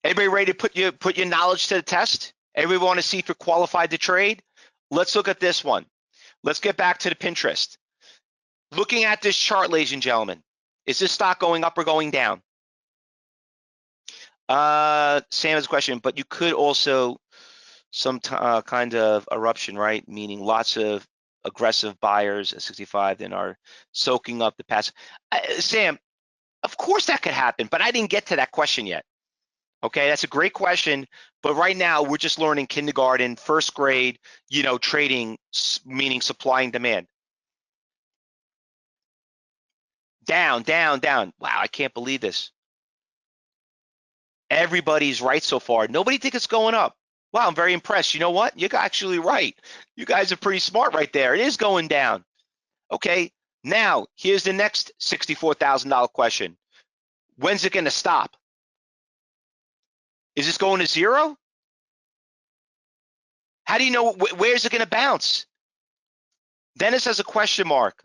B: Everybody ready to put your knowledge to the test? Everybody want to see if you're qualified to trade? Let's look at this one. Let's get back to the Pinterest. Looking at this chart, ladies and gentlemen, is this stock going up or going down? Sam has a question, but you could also some kind of eruption, right? Meaning lots of aggressive buyers at 65 then are soaking up the pass. Sam, Of course that could happen, but I didn't get to that question yet. Okay, that's a great question, but right now we're just learning kindergarten, first grade, trading, meaning supply and demand. Down, down, down. Wow, I can't believe this. Everybody's right so far. Nobody thinks it's going up. Wow, I'm very impressed. You know what? You're actually right. You guys are pretty smart right there. It is going down. Okay, now here's the next $64,000 question. When's it going to stop? Is this going to zero? How do you know where's it going to bounce? Dennis has a question mark.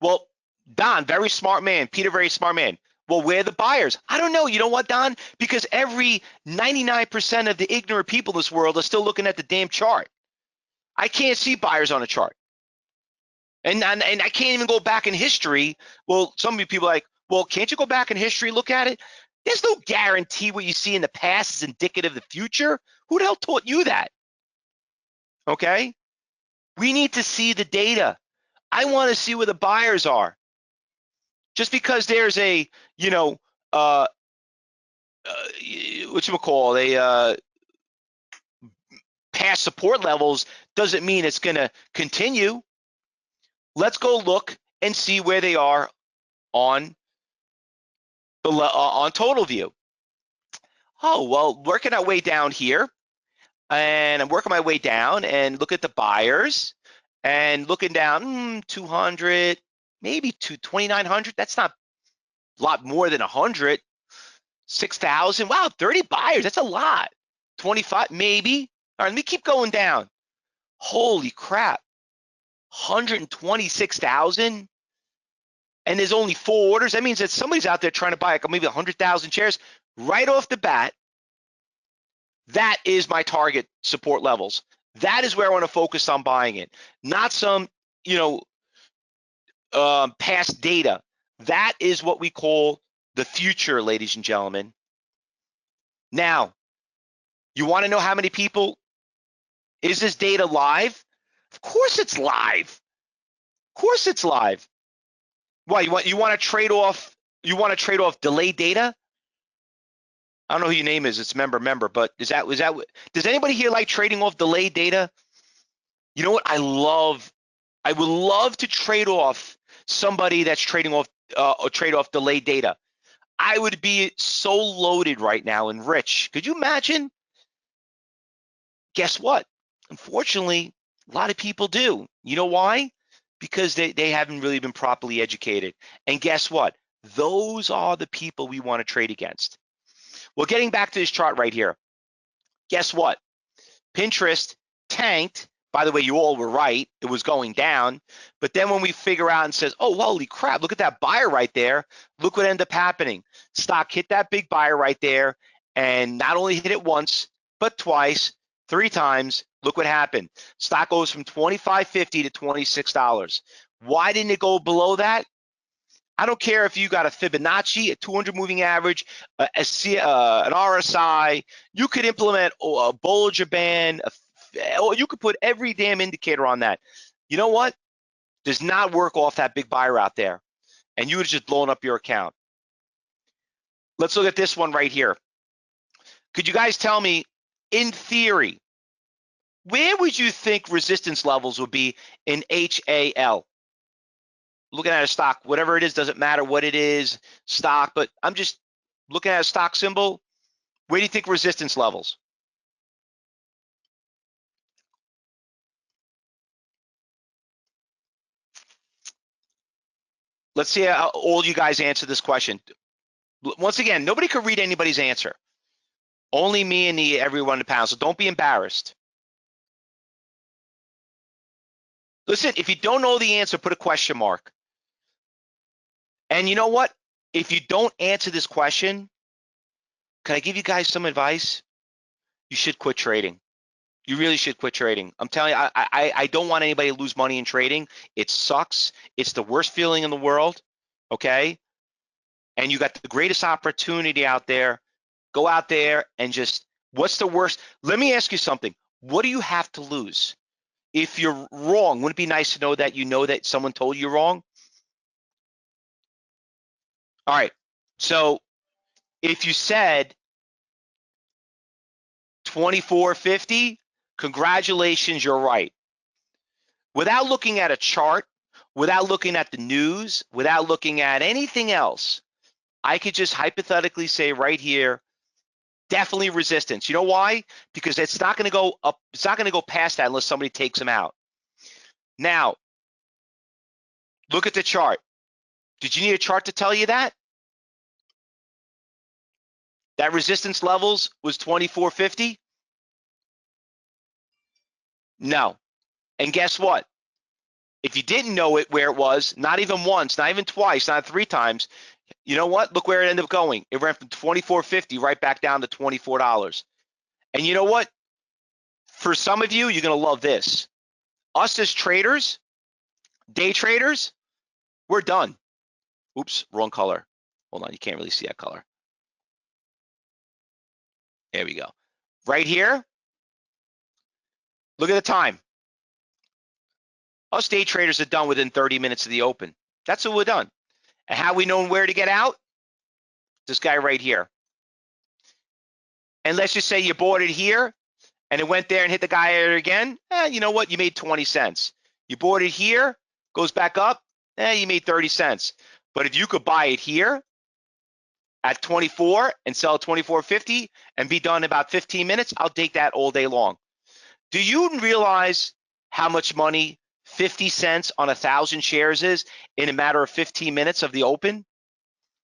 B: Well, Don, very smart man. Peter, very smart man. Well, where are the buyers? I don't know. You know what, Don? Because every 99% of the ignorant people in this world are still looking at the damn chart. I can't see buyers on a chart. And I can't even go back in history. Well, some of you people are like, well, can't you go back in history, look at it? There's no guarantee what you see in the past is indicative of the future. Who the hell taught you that? Okay? We need to see the data. I want to see where the buyers are. Just because there's a, past support levels doesn't mean it's going to continue. Let's go look and see where they are on total view. Oh, well, working our way down here, and I'm working my way down and look at the buyers and looking down 200, maybe 2,900. That's not a lot more than 100. 6,000. Wow, 30 buyers. That's a lot. 25, maybe. All right, let me keep going down. Holy crap. 126,000. And there's only 4 orders. That means that somebody's out there trying to buy like maybe 100,000 shares right off the bat. That is my target support levels. That is where I want to focus on buying it, not some, past data. That is what we call the future, ladies and gentlemen. Now, you want to know how many people? Is this data live? Of course it's live. Of course it's live. Why, you want to trade off? You want to trade off delayed data? I don't know who your name is. It's member, but does anybody here like trading off delayed data? You know what? I would love to trade off somebody that's trading off or trade off delayed data. I would be so loaded right now and rich. Could you imagine? Guess what? Unfortunately, a lot of people do. You know why? Because they haven't really been properly educated. And guess what? Those are the people we want to trade against. Well, getting back to this chart right here, guess what? Pinterest tanked. By the way, you all were right. It was going down. But then when we figure out and says, oh, holy crap, look at that buyer right there. Look what ended up happening. Stock hit that big buyer right there and not only hit it once, but twice, 3 times. Look what happened. Stock goes from $25.50 to $26. Why didn't it go below that? I don't care if you got a Fibonacci, a 200 moving average, an RSI. You could implement a Bollinger Band, or you could put every damn indicator on that. You know what? Does not work off that big buyer out there, and you would have just blown up your account. Let's look at this one right here. Could you guys tell me, in theory, where would you think resistance levels would be in HAL? Looking at a stock, whatever it is, doesn't matter what it is, stock, but I'm just looking at a stock symbol. Where do you think resistance levels? Let's see how all you guys answer this question. Once again, nobody could read anybody's answer. Only me and everyone in the panel, so don't be embarrassed. Listen, if you don't know the answer, put a question mark. And you know what? If you don't answer this question, can I give you guys some advice? You should quit trading. You really should quit trading. I'm telling you, I don't want anybody to lose money in trading. It sucks. It's the worst feeling in the world, okay? And you got the greatest opportunity out there. Go out there and just, what's the worst? Let me ask you something. What do you have to lose? If you're wrong, wouldn't it be nice to know that you know that someone told you wrong? All right. So if you said 24.50, congratulations, you're right. Without looking at a chart, without looking at the news, without looking at anything else, I could just hypothetically say right here, definitely resistance. You know why? Because it's not going to go up. It's not going to go past that unless somebody takes them out. Now, look at the chart. Did you need a chart to tell you that? That resistance levels was 24.50? No. And guess what? If you didn't know it where it was, not even once, not even twice, not 3 times, you know what? Look where it ended up going. It went from 24.50 right back down to $24. And you know what? For some of you, you're going to love this. Us as traders, day traders, we're done. Oops, wrong color. Hold on, you can't really see that color. There we go. Right here, look at the time. Us day traders are done within 30 minutes of the open. That's what we're done. And how we know where to get out? This guy right here. And let's just say you bought it here and it went there and hit the guy again. You know what? You made 20 cents. You bought it here, goes back up, you made 30 cents. But if you could buy it here at 24 and sell at 24.50 and be done in about 15 minutes, I'll take that all day long. Do you realize how much money 50 cents on 1,000 shares is in a matter of 15 minutes of the open?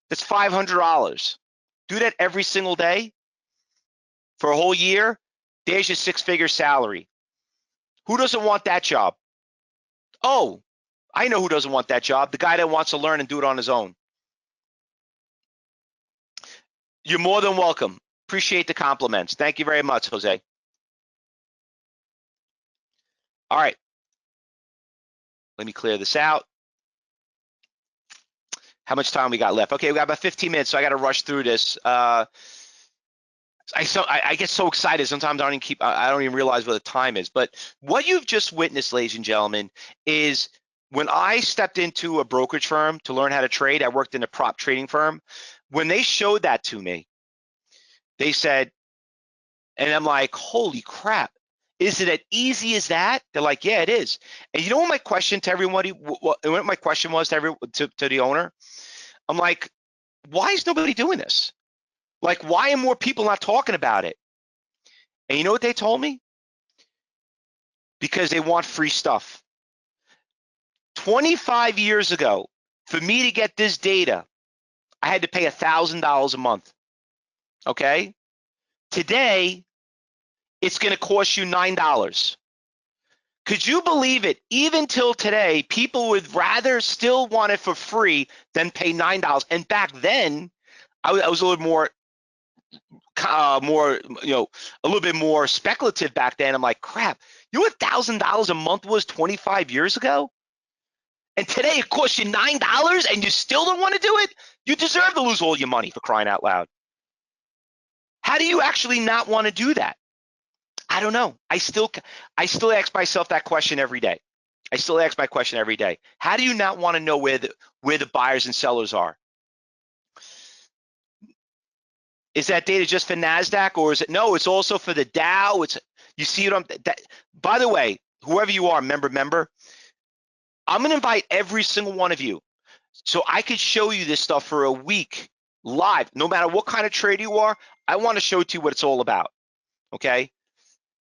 B: That's $500. Do that every single day for a whole year. There's your 6-figure salary. Who doesn't want that job? Oh, I know who doesn't want that job. The guy that wants to learn and do it on his own. You're more than welcome. Appreciate the compliments. Thank you very much, Jose. All right. Let me clear this out. How much time we got left? Okay, we got about 15 minutes, so I got to rush through this. I get so excited sometimes I don't even realize what the time is. But what you've just witnessed, ladies and gentlemen, is when I stepped into a brokerage firm to learn how to trade. I worked in a prop trading firm. When they showed that to me, they said, and I'm like, holy crap, is it as easy as that? They're like, yeah, it is. And you know what my question to everybody, what my question was to the owner? I'm like, why is nobody doing this? Like, why are more people not talking about it? And you know what they told me? Because they want free stuff. 25 years ago, for me to get this data, I had to pay $1,000 a month. Okay? Today, it's going to cost you $9. Could you believe it? Even till today, people would rather still want it for free than pay $9. And back then, I was a little more, a little bit more speculative back then. I'm like, crap, you know what $1,000 a month was 25 years ago? And today it costs you $9 and you still don't want to do it? You deserve to lose all your money, for crying out loud. How do you actually not want to do that? I don't know. I still ask myself that question every day. I still ask my question every day. How do you not want to know where the buyers and sellers are? Is that data just for NASDAQ, or is it? No, it's also for the Dow. You see what by the way, whoever you are, member, I'm going to invite every single one of you so I could show you this stuff for a week live. No matter what kind of trader you are, I want to show it to you what it's all about, okay?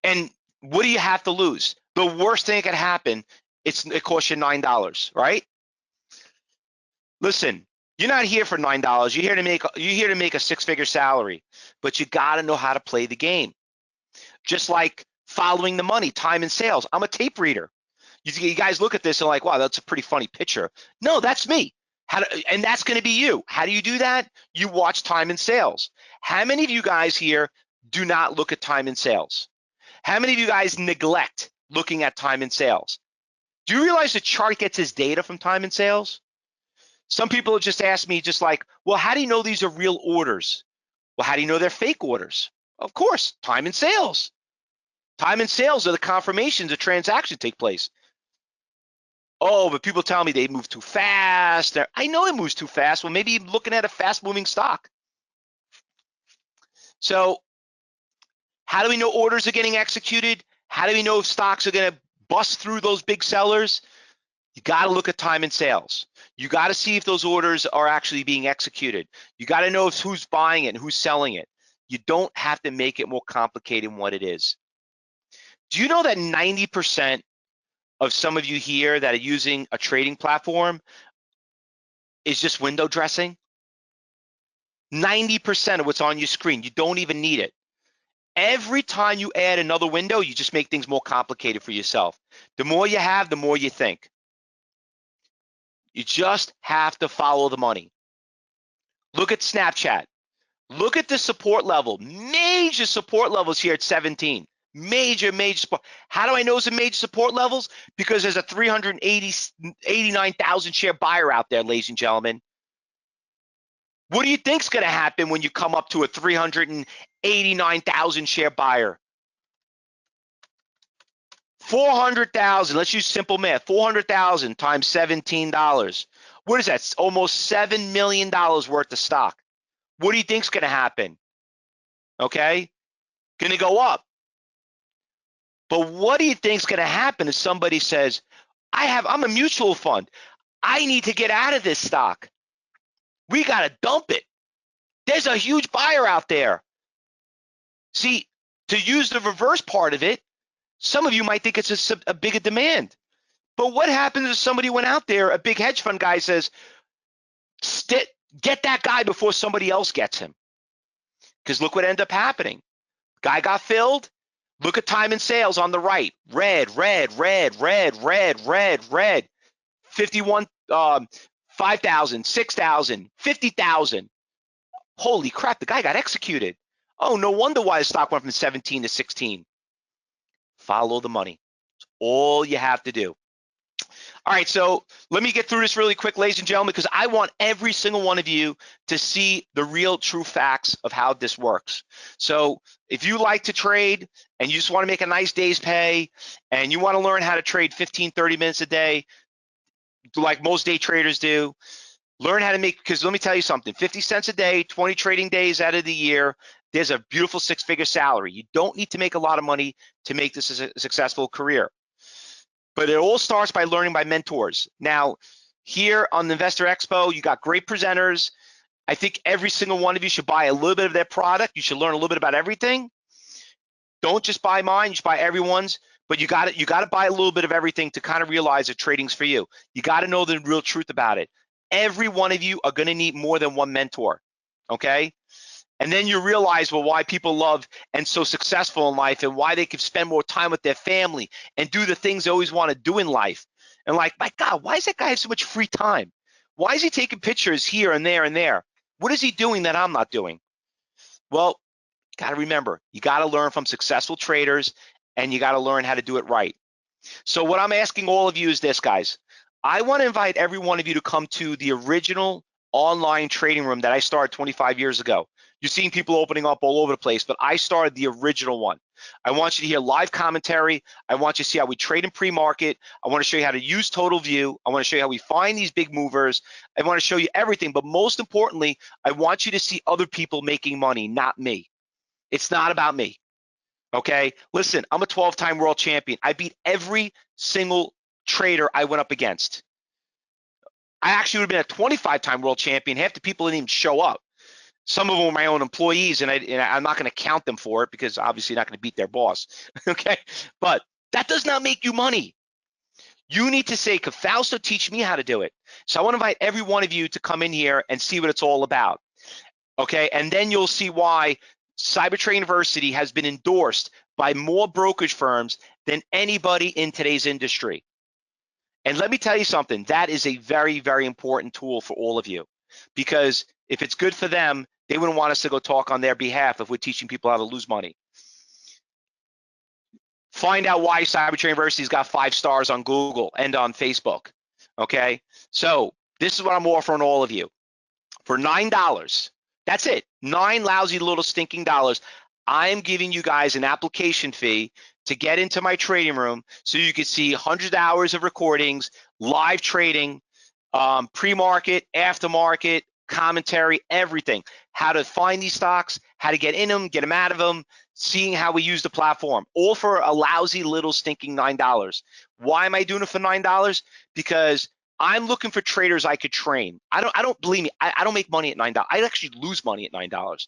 B: And what do you have to lose? The worst thing that could happen, it costs you $9, right? Listen, you're not here for $9. You're here to make a 6-figure salary, but you got to know how to play the game. Just like following the money, time and sales. I'm a tape reader. You guys look at this and like, wow, that's a pretty funny picture. No, that's me. And that's going to be you. How do you do that? You watch time and sales. How many of you guys here do not look at time and sales? How many of you guys neglect looking at time and sales? Do you realize the chart gets its data from time and sales? Some people just ask me just like, well, how do you know these are real orders? Well, how do you know they're fake orders? Of course, time and sales. Time and sales are the confirmations a transaction take place. Oh, but people tell me they move too fast. I know it moves too fast. Well, maybe you're looking at a fast-moving stock. So how do we know orders are getting executed? How do we know if stocks are going to bust through those big sellers? You got to look at time and sales. You got to see if those orders are actually being executed. You got to know who's buying it and who's selling it. You don't have to make it more complicated than what it is. Do you know that 90% of some of you here that are using a trading platform is just window dressing? 90% of what's on your screen, you don't even need it. Every time you add another window, you just make things more complicated for yourself. The more you have, the more you think. You just have to follow the money. Look at Snapchat. Look at the support level. Major support levels here at 17. Major support. How do I know it's a major support levels? Because there's a 389,000 share buyer out there, ladies and gentlemen. What do you think's going to happen when you come up to a 389,000 share buyer? 400,000. Let's use simple math. 400,000 times $17. What is that? It's almost $7 million worth of stock. What do you think's going to happen? Okay, going to go up. But what do you think's going to happen if somebody says, I'm a mutual fund. I need to get out of this stock. We got to dump it. There's a huge buyer out there. See, to use the reverse part of it, some of you might think it's a bigger demand. But what happens if somebody went out there, a big hedge fund guy says, get that guy before somebody else gets him? Because look what ended up happening. Guy got filled. Look at time and sales on the right. Red. 51, 5,000, 6,000, 50,000. Holy crap, the guy got executed. Oh, no wonder why the stock went from 17 to 16. Follow the money. It's all you have to do. All right, so let me get through this really quick, ladies and gentlemen, because I want every single one of you to see the real true facts of how this works. So if you like to trade and you just want to make a nice day's pay and you want to learn how to trade 15, 30 minutes a day, like most day traders do, learn how to make, because let me tell you something, 50 cents a day, 20 trading days out of the year, there's a beautiful six-figure salary. You don't need to make a lot of money to make this a successful career. But it all starts by learning by mentors. Now, here on the Investor Expo, you got great presenters. I think every single one of you should buy a little bit of their product. You should learn a little bit about everything. Don't just buy mine, you should buy everyone's, but you got to buy a little bit of everything to kind of realize that trading's for you. You got to know the real truth about it. Every one of you are going to need more than one mentor, okay? And then you realize, well, why people love and so successful in life and why they can spend more time with their family and do the things they always want to do in life. And like, my God, why does that guy have so much free time? Why is he taking pictures here and there and there? What is he doing that I'm not doing? Well, you got to remember, you got to learn from successful traders and you got to learn how to do it right. So what I'm asking all of you is this, guys. I want to invite every one of you to come to the original online trading room that I started 25 years ago. You're seeing people opening up all over the place, but I started the original one. I want you to hear live commentary. I want you to see how we trade in pre-market. I want to show you how to use total view. I want to show you how we find these big movers. I want to show you everything, but most importantly, I want you to see other people making money, not me. It's not about me, okay? Listen, I'm a 12-time world champion. I beat every single trader I went up against. I actually would have been a 25-time world champion. Half the people didn't even show up. Some of them were my own employees, and I'm not going to count them for it because obviously you're not going to beat their boss, okay? But that does not make you money. You need to say, could Fausto teach me how to do it? So I want to invite every one of you to come in here and see what it's all about, okay? And then you'll see why Cybertrade University has been endorsed by more brokerage firms than anybody in today's industry. And let me tell you something, that is a very, very important tool for all of you, because if it's good for them, they wouldn't want us to go talk on their behalf if we're teaching people how to lose money. Find out why Cybertrade University's got 5 stars on Google and on Facebook, okay? So this is what I'm offering all of you. For $9, that's it, 9 lousy little stinking dollars, I'm giving you guys an application fee to get into my trading room so you can see 100 hours of recordings, live trading, pre-market, after-market, commentary, everything. How to find these stocks, how to get in them, get them out of them, seeing how we use the platform, all for a lousy little stinking $9. Why am I doing it for $9? Because I'm looking for traders I could train. I don't believe me. I don't make money at $9. I actually lose money at $9.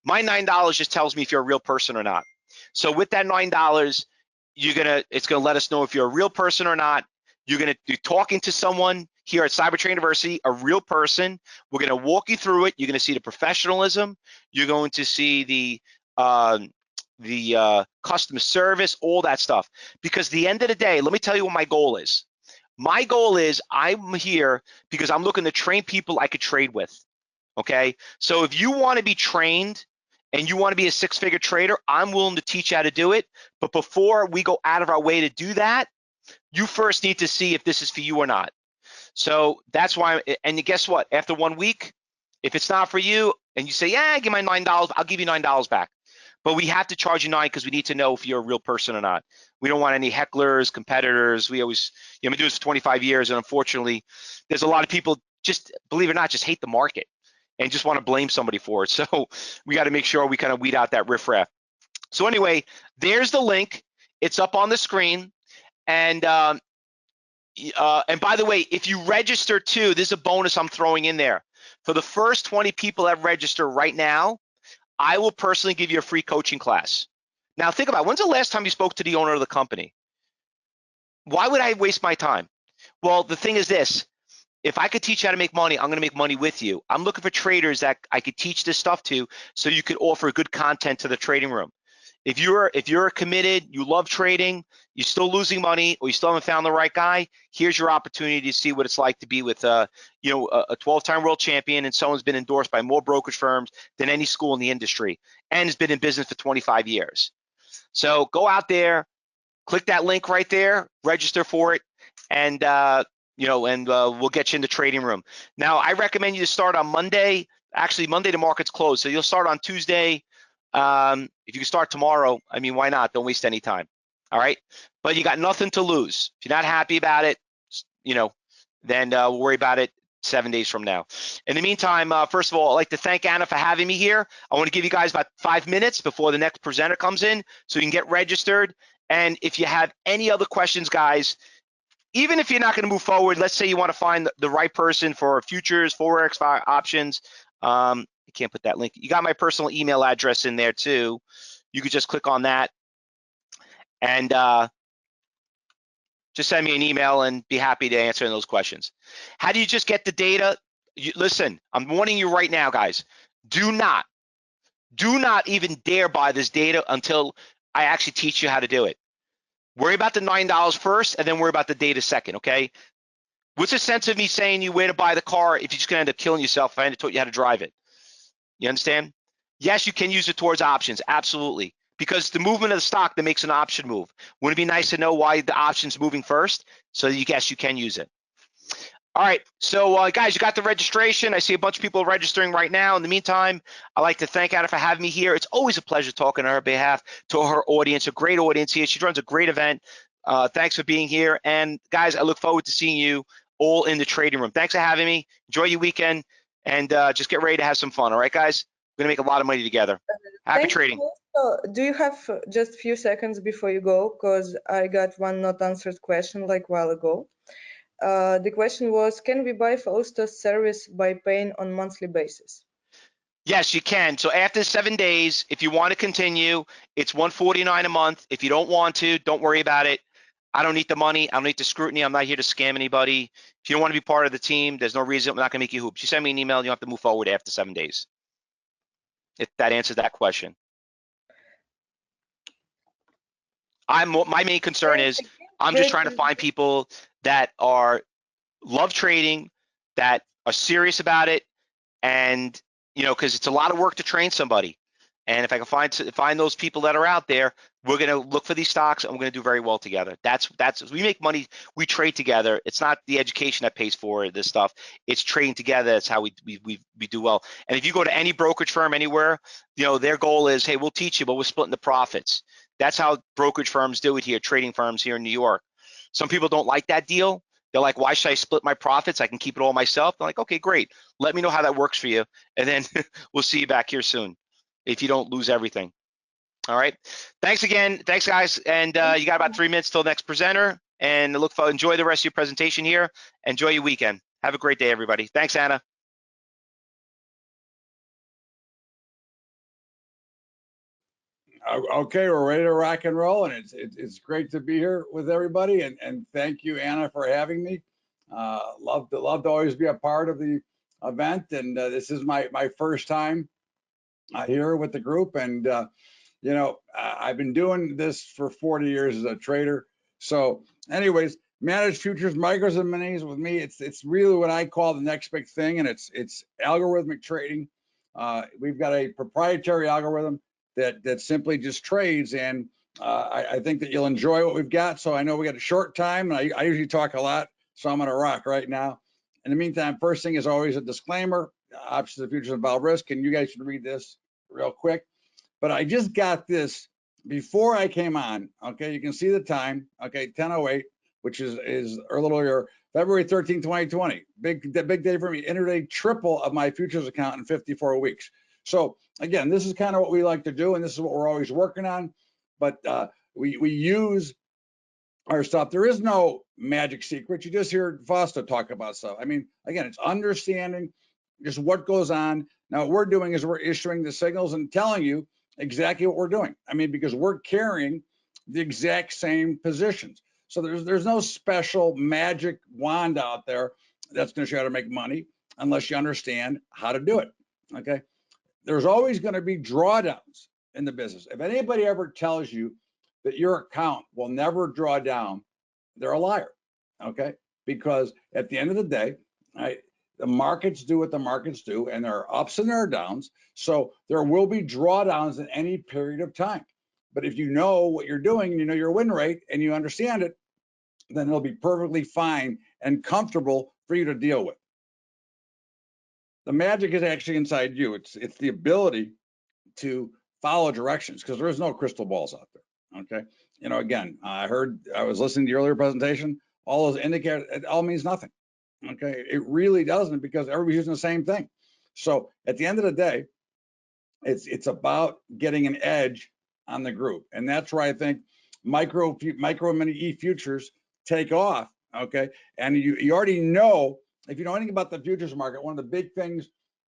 B: My $9 just tells me if you're a real person or not. So with that $9, it's gonna let us know if you're a real person or not. You're gonna be talking to someone here at Cybertrain University, a real person. We're gonna walk you through it. You're gonna see the professionalism. You're going to see the customer service, all that stuff. Because at the end of the day, let me tell you what my goal is. My goal is I'm here because I'm looking to train people I could trade with. Okay, so if you want to be trained and you want to be a six-figure trader, I'm willing to teach you how to do it. But before we go out of our way to do that, you first need to see if this is for you or not. So that's why, and guess what? After 1 week, if it's not for you and you say, yeah, give my $9, I'll give you $9 back. But we have to charge you $9 because we need to know if you're a real person or not. We don't want any hecklers, competitors. We always, I've been doing this for 25 years, and unfortunately, there's a lot of people just, believe it or not, just hate the market and just want to blame somebody for it. So we got to make sure we kind of weed out that riffraff. So anyway, there's the link. It's up on the screen. And by the way, if you register too, this is a bonus I'm throwing in there. For the first 20 people that register right now, I will personally give you a free coaching class. Now think about it. When's the last time you spoke to the owner of the company? Why would I waste my time? Well, the thing is this. If I could teach you how to make money, I'm going to make money with you. I'm looking for traders that I could teach this stuff to so you could offer good content to the trading room. If you're committed, you love trading, you're still losing money, or you still haven't found the right guy, here's your opportunity to see what it's like to be with a 12-time world champion and someone's been endorsed by more brokerage firms than any school in the industry and has been in business for 25 years. So go out there, click that link right there, register for it, and we'll get you in the trading room. Now, I recommend you to start on Monday. Actually, Monday the market's closed, so you'll start on Tuesday. If you can start tomorrow, I mean, why not? Don't waste any time. All right, but you got nothing to lose. If you're not happy about it, then we'll worry about it 7 days from now. In the meantime, first of all, I'd like to thank Anna for having me here. I want to give you guys about 5 minutes before the next presenter comes in so you can get registered. And if you have any other questions, guys, even if you're not going to move forward, let's say you want to find the right person for futures, forex options. You can't put that link. You got my personal email address in there too. You could just click on that and just send me an email and be happy to answer those questions. How do you just get the data? Listen, I'm warning you right now, guys. Do not even dare buy this data until I actually teach you how to do it. Worry about the $9 first and then worry about the data second, okay? What's the sense of me saying you where to buy the car if you're just gonna end up killing yourself if I hadn't taught you how to drive it? You understand? Yes, you can use it towards options, absolutely. Because the movement of the stock that makes an option move. Wouldn't it be nice to know why the option's moving first? So you guess you can use it. All right, so guys, you got the registration. I see a bunch of people registering right now. In the meantime, I'd like to thank Anna for having me here. It's always a pleasure talking on her behalf to her audience, a great audience here. She runs a great event. Thanks for being here. And guys, I look forward to seeing you all in the trading room. Thanks for having me. Enjoy your weekend and just get ready to have some fun. All right, guys? We're gonna make a lot of money together. Happy trading.
C: Do you have just a few seconds before you go? Because I got one not answered question like a while ago. The question was, can we buy Fausto's service by paying on monthly basis?
B: Yes, you can. So after 7 days, if you want to continue, it's $149 a month. If you don't want to, don't worry about it. I don't need the money. I don't need the scrutiny. I'm not here to scam anybody. If you don't want to be part of the team, there's no reason. I'm not going to make you hoops. You send me an email, you don't have to move forward after 7 days. If that answers that question. My main concern is I'm just trying to find people that love trading, that are serious about it, and because it's a lot of work to train somebody. And if I can find those people that are out there, We're going to look for these stocks and we're going to do very well together. That's we make money. We trade together. It's not the education that pays for this stuff. It's trading together. That's how we do well. And if you go to any brokerage firm anywhere, you know, their goal is, hey, we'll teach you, but we're splitting the profits. That's how brokerage firms do it here, trading firms here in New York. Some people don't like that deal. They're like, why should I split my profits? I can keep it all myself. They're like, okay, great. Let me know how that works for you. And then we'll see you back here soon if you don't lose everything. All right. Thanks again. Thanks, guys. And you got about 3 minutes till next presenter. And enjoy the rest of your presentation here. Enjoy your weekend. Have a great day, everybody. Thanks, Anna.
D: Okay, we're ready to rock and roll, and it's great to be here with everybody. And thank you, Anna, for having me. Love to always be a part of the event. And this is my first time here with the group. And you know, I've been doing this for 40 years as a trader. So anyways, managed futures, micros and minis with me, it's really what I call the next big thing, and it's algorithmic trading. We've got a proprietary algorithm that simply just trades, and I think that you'll enjoy what we've got. So I know we got a short time, and I usually talk a lot, so I'm gonna rock right now. In the meantime, first thing is always a disclaimer. Options and futures involve risk, and you guys should read this real quick. But I just got this before I came on. Okay, you can see the time. Okay, 10:08, which is a little earlier, February 13, 2020. Big day for me. Intraday triple of my futures account in 54 weeks. So again, this is kind of what we like to do, and this is what we're always working on. But we use our stuff. There is no magic secret. You just hear Fausto talk about stuff. I mean, again, it's understanding just what goes on. Now, what we're doing is we're issuing the signals and telling you exactly what we're doing. I mean, because we're carrying the exact same positions. So there's no special magic wand out there that's going to show you how to make money unless you understand how to do it. Okay. There's always going to be drawdowns in the business. If anybody ever tells you that your account will never draw down, they're a liar. Okay. Because at the end of the day, right, the markets do what the markets do, and there are ups and there are downs. So there will be drawdowns in any period of time. But if you know what you're doing, you know your win rate, and you understand it, then it'll be perfectly fine and comfortable for you to deal with. The magic is actually inside you. It's the ability to follow directions, because there's no crystal balls out there. Okay. You know, again, I was listening to the earlier presentation, all those indicators, it all means nothing. Okay, it really doesn't, because everybody's using the same thing. So at the end of the day, it's about getting an edge on the group, and that's where I think micro mini E futures take off. Okay, and you already know, if you know anything about the futures market, one of the big things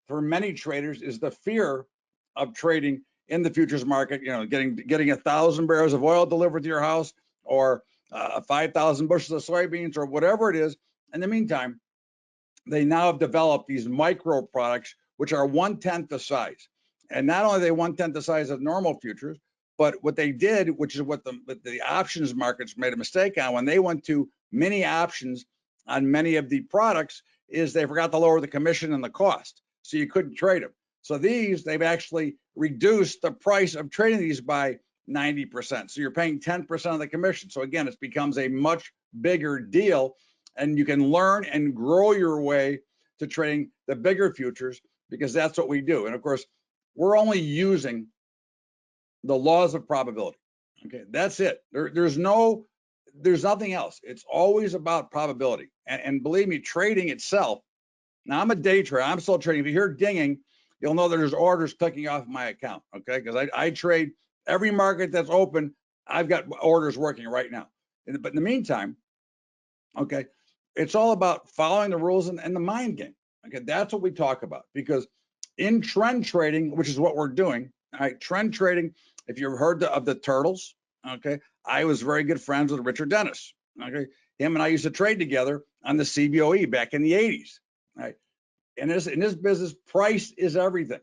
D: for many traders is the fear of trading in the futures market. You know, getting 1,000 barrels of oil delivered to your house, or 5,000 bushels of soybeans, or whatever it is. In the meantime, they now have developed these micro products, which are 1/10 the size. And not only are they 1/10 the size of normal futures, but what they did, which is what the options markets made a mistake on when they went to mini options on many of the products, is they forgot to lower the commission and the cost. So you couldn't trade them. So they've actually reduced the price of trading these by 90%. So you're paying 10% of the commission. So again, it becomes a much bigger deal, and you can learn and grow your way to trading the bigger futures, because that's what we do. And of course, we're only using the laws of probability. Okay, that's it. There's nothing else. It's always about probability. And believe me, trading itself. Now, I'm a day trader. I'm still trading. If you hear dinging, you'll know that there's orders clicking off my account. Okay, because I trade every market that's open. I've got orders working right now. But in the meantime, okay, it's all about following the rules and the mind game. Okay, that's what we talk about, because in trend trading, which is what we're doing, all right, trend trading, if you've heard of the turtles, okay, I was very good friends with Richard Dennis. Okay, him and I used to trade together on the CBOE back in the 80s. Right, in this business, price is everything.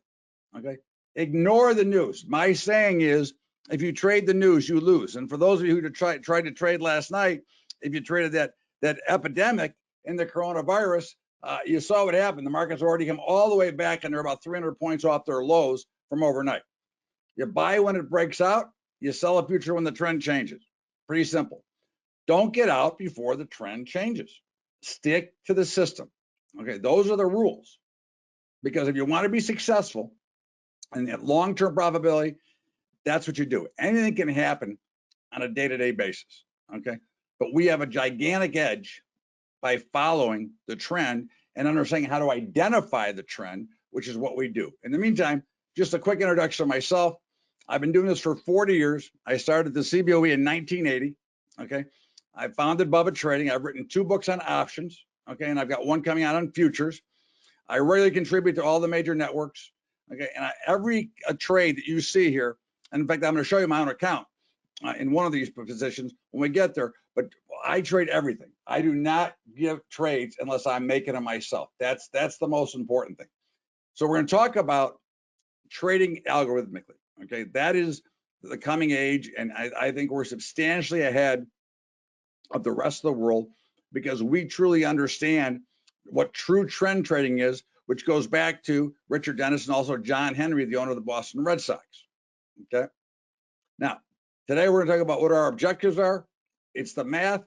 D: Okay, ignore the news. My saying is, if you trade the news, you lose. And for those of you who tried to trade last night, if you traded that epidemic in the coronavirus, you saw what happened. The market's already come all the way back, and they're about 300 points off their lows from overnight. You buy when it breaks out, You sell a future when the trend changes. Pretty simple. Don't get out before the trend changes. Stick to the system. Okay, those are the rules. Because if you want to be successful and have long-term profitability, that's what you do. Anything can happen on a day-to-day basis. Okay, but we have a gigantic edge by following the trend and understanding how to identify the trend, which is what we do. In the meantime, just a quick introduction of myself. I've been doing this for 40 years. I started the CBOE in 1980. Okay, I founded Bubba Trading. I've written 2 books on options. Okay, and I've got one coming out on futures. I regularly contribute to all the major networks. Okay, and every trade that you see here, and in fact, I'm going to show you my own account in one of these positions when we get there. But I trade everything. I do not give trades unless I'm making them myself. That's the most important thing. So we're going to talk about trading algorithmically. Okay, that is the coming age, and I think we're substantially ahead of the rest of the world because we truly understand what true trend trading is, which goes back to Richard Dennis and also John Henry, the owner of the Boston Red Sox. Okay, now today we're going to talk about what our objectives are. It's the math,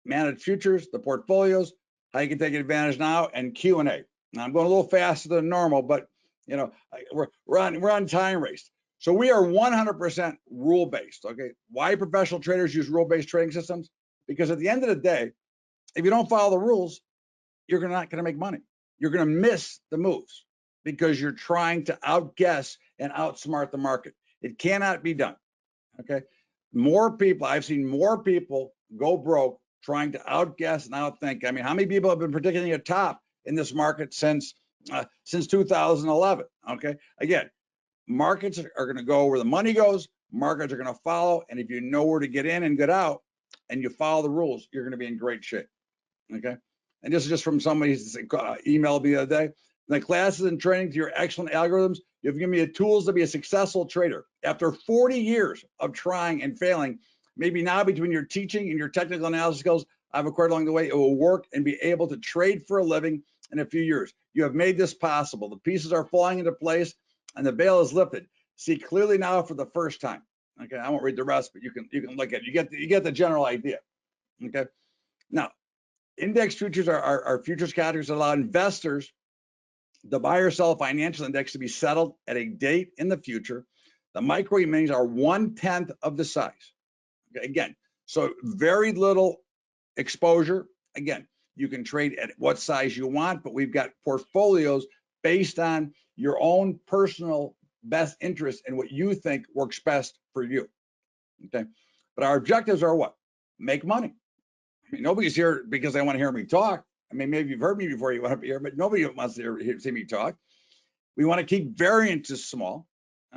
D: managed futures, the portfolios, how you can take advantage now, and Q&A. Now I'm going a little faster than normal, but you know we're on time race. So we are 100% rule-based. Okay, why professional traders use rule-based trading systems? Because at the end of the day, if you don't follow the rules, you're not going to make money. You're going to miss the moves because you're trying to outguess and outsmart the market. It cannot be done. Okay, I've seen more people go broke trying to outguess and outthink. I mean, how many people have been predicting a top in this market since 2011? Okay, again, markets are going to go where the money goes. Markets are going to follow, and if you know where to get in and get out, and you follow the rules, you're going to be in great shape. Okay, and this is just from somebody who emailed me the other day. The classes and training to your excellent algorithms, you've given me the tools to be a successful trader. After 40 years of trying and failing, maybe now between your teaching and your technical analysis skills I've acquired along the way, it will work and be able to trade for a living in a few years. You have made this possible. The pieces are falling into place and the veil is lifted. See clearly now for the first time. Okay, I won't read the rest, but you can look at it. You get the general idea. Okay, now index futures are futures categories that allow investors to buy or sell a financial index to be settled at a date in the future. The micro E-minis are 1/10 of the size. Okay, again, so very little exposure. Again, you can trade at what size you want, but we've got portfolios based on your own personal best interest and what you think works best for you. Okay, but our objectives are what? Make money. I mean, nobody's here because they want to hear me talk. I mean, maybe you've heard me before, you want to be here, but nobody wants to see me talk. We want to keep variances small.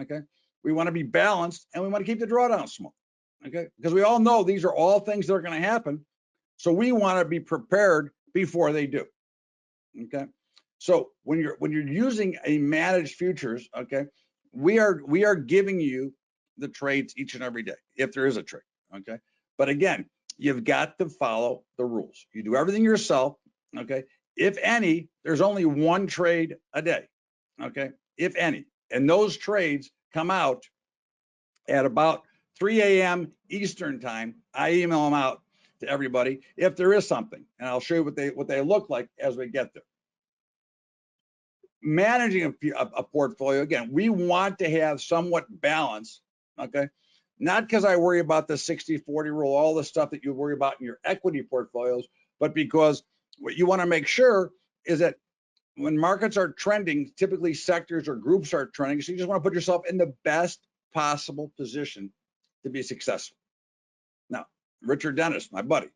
D: Okay, we want to be balanced, and we want to keep the drawdown small. Okay, because we all know these are all things that are going to happen, so we want to be prepared before they do. Okay, so when you're using a managed futures, okay, we are giving you the trades each and every day if there is a trade. Okay, but again, you've got to follow the rules. You do everything yourself. Okay, if any, there's only one trade a day. Okay, if any, and those trades come out at about 3 a.m. Eastern time. I email them out to everybody if there is something, and I'll show you what they look like as we get there. Managing a portfolio, again, we want to have somewhat balance. Okay, not because I worry about the 60-40 rule, all the stuff that you worry about in your equity portfolios, but because what you want to make sure is that when markets are trending, typically sectors or groups are trending, so you just want to put yourself in the best possible position to be successful. Now, Richard Dennis, my buddy,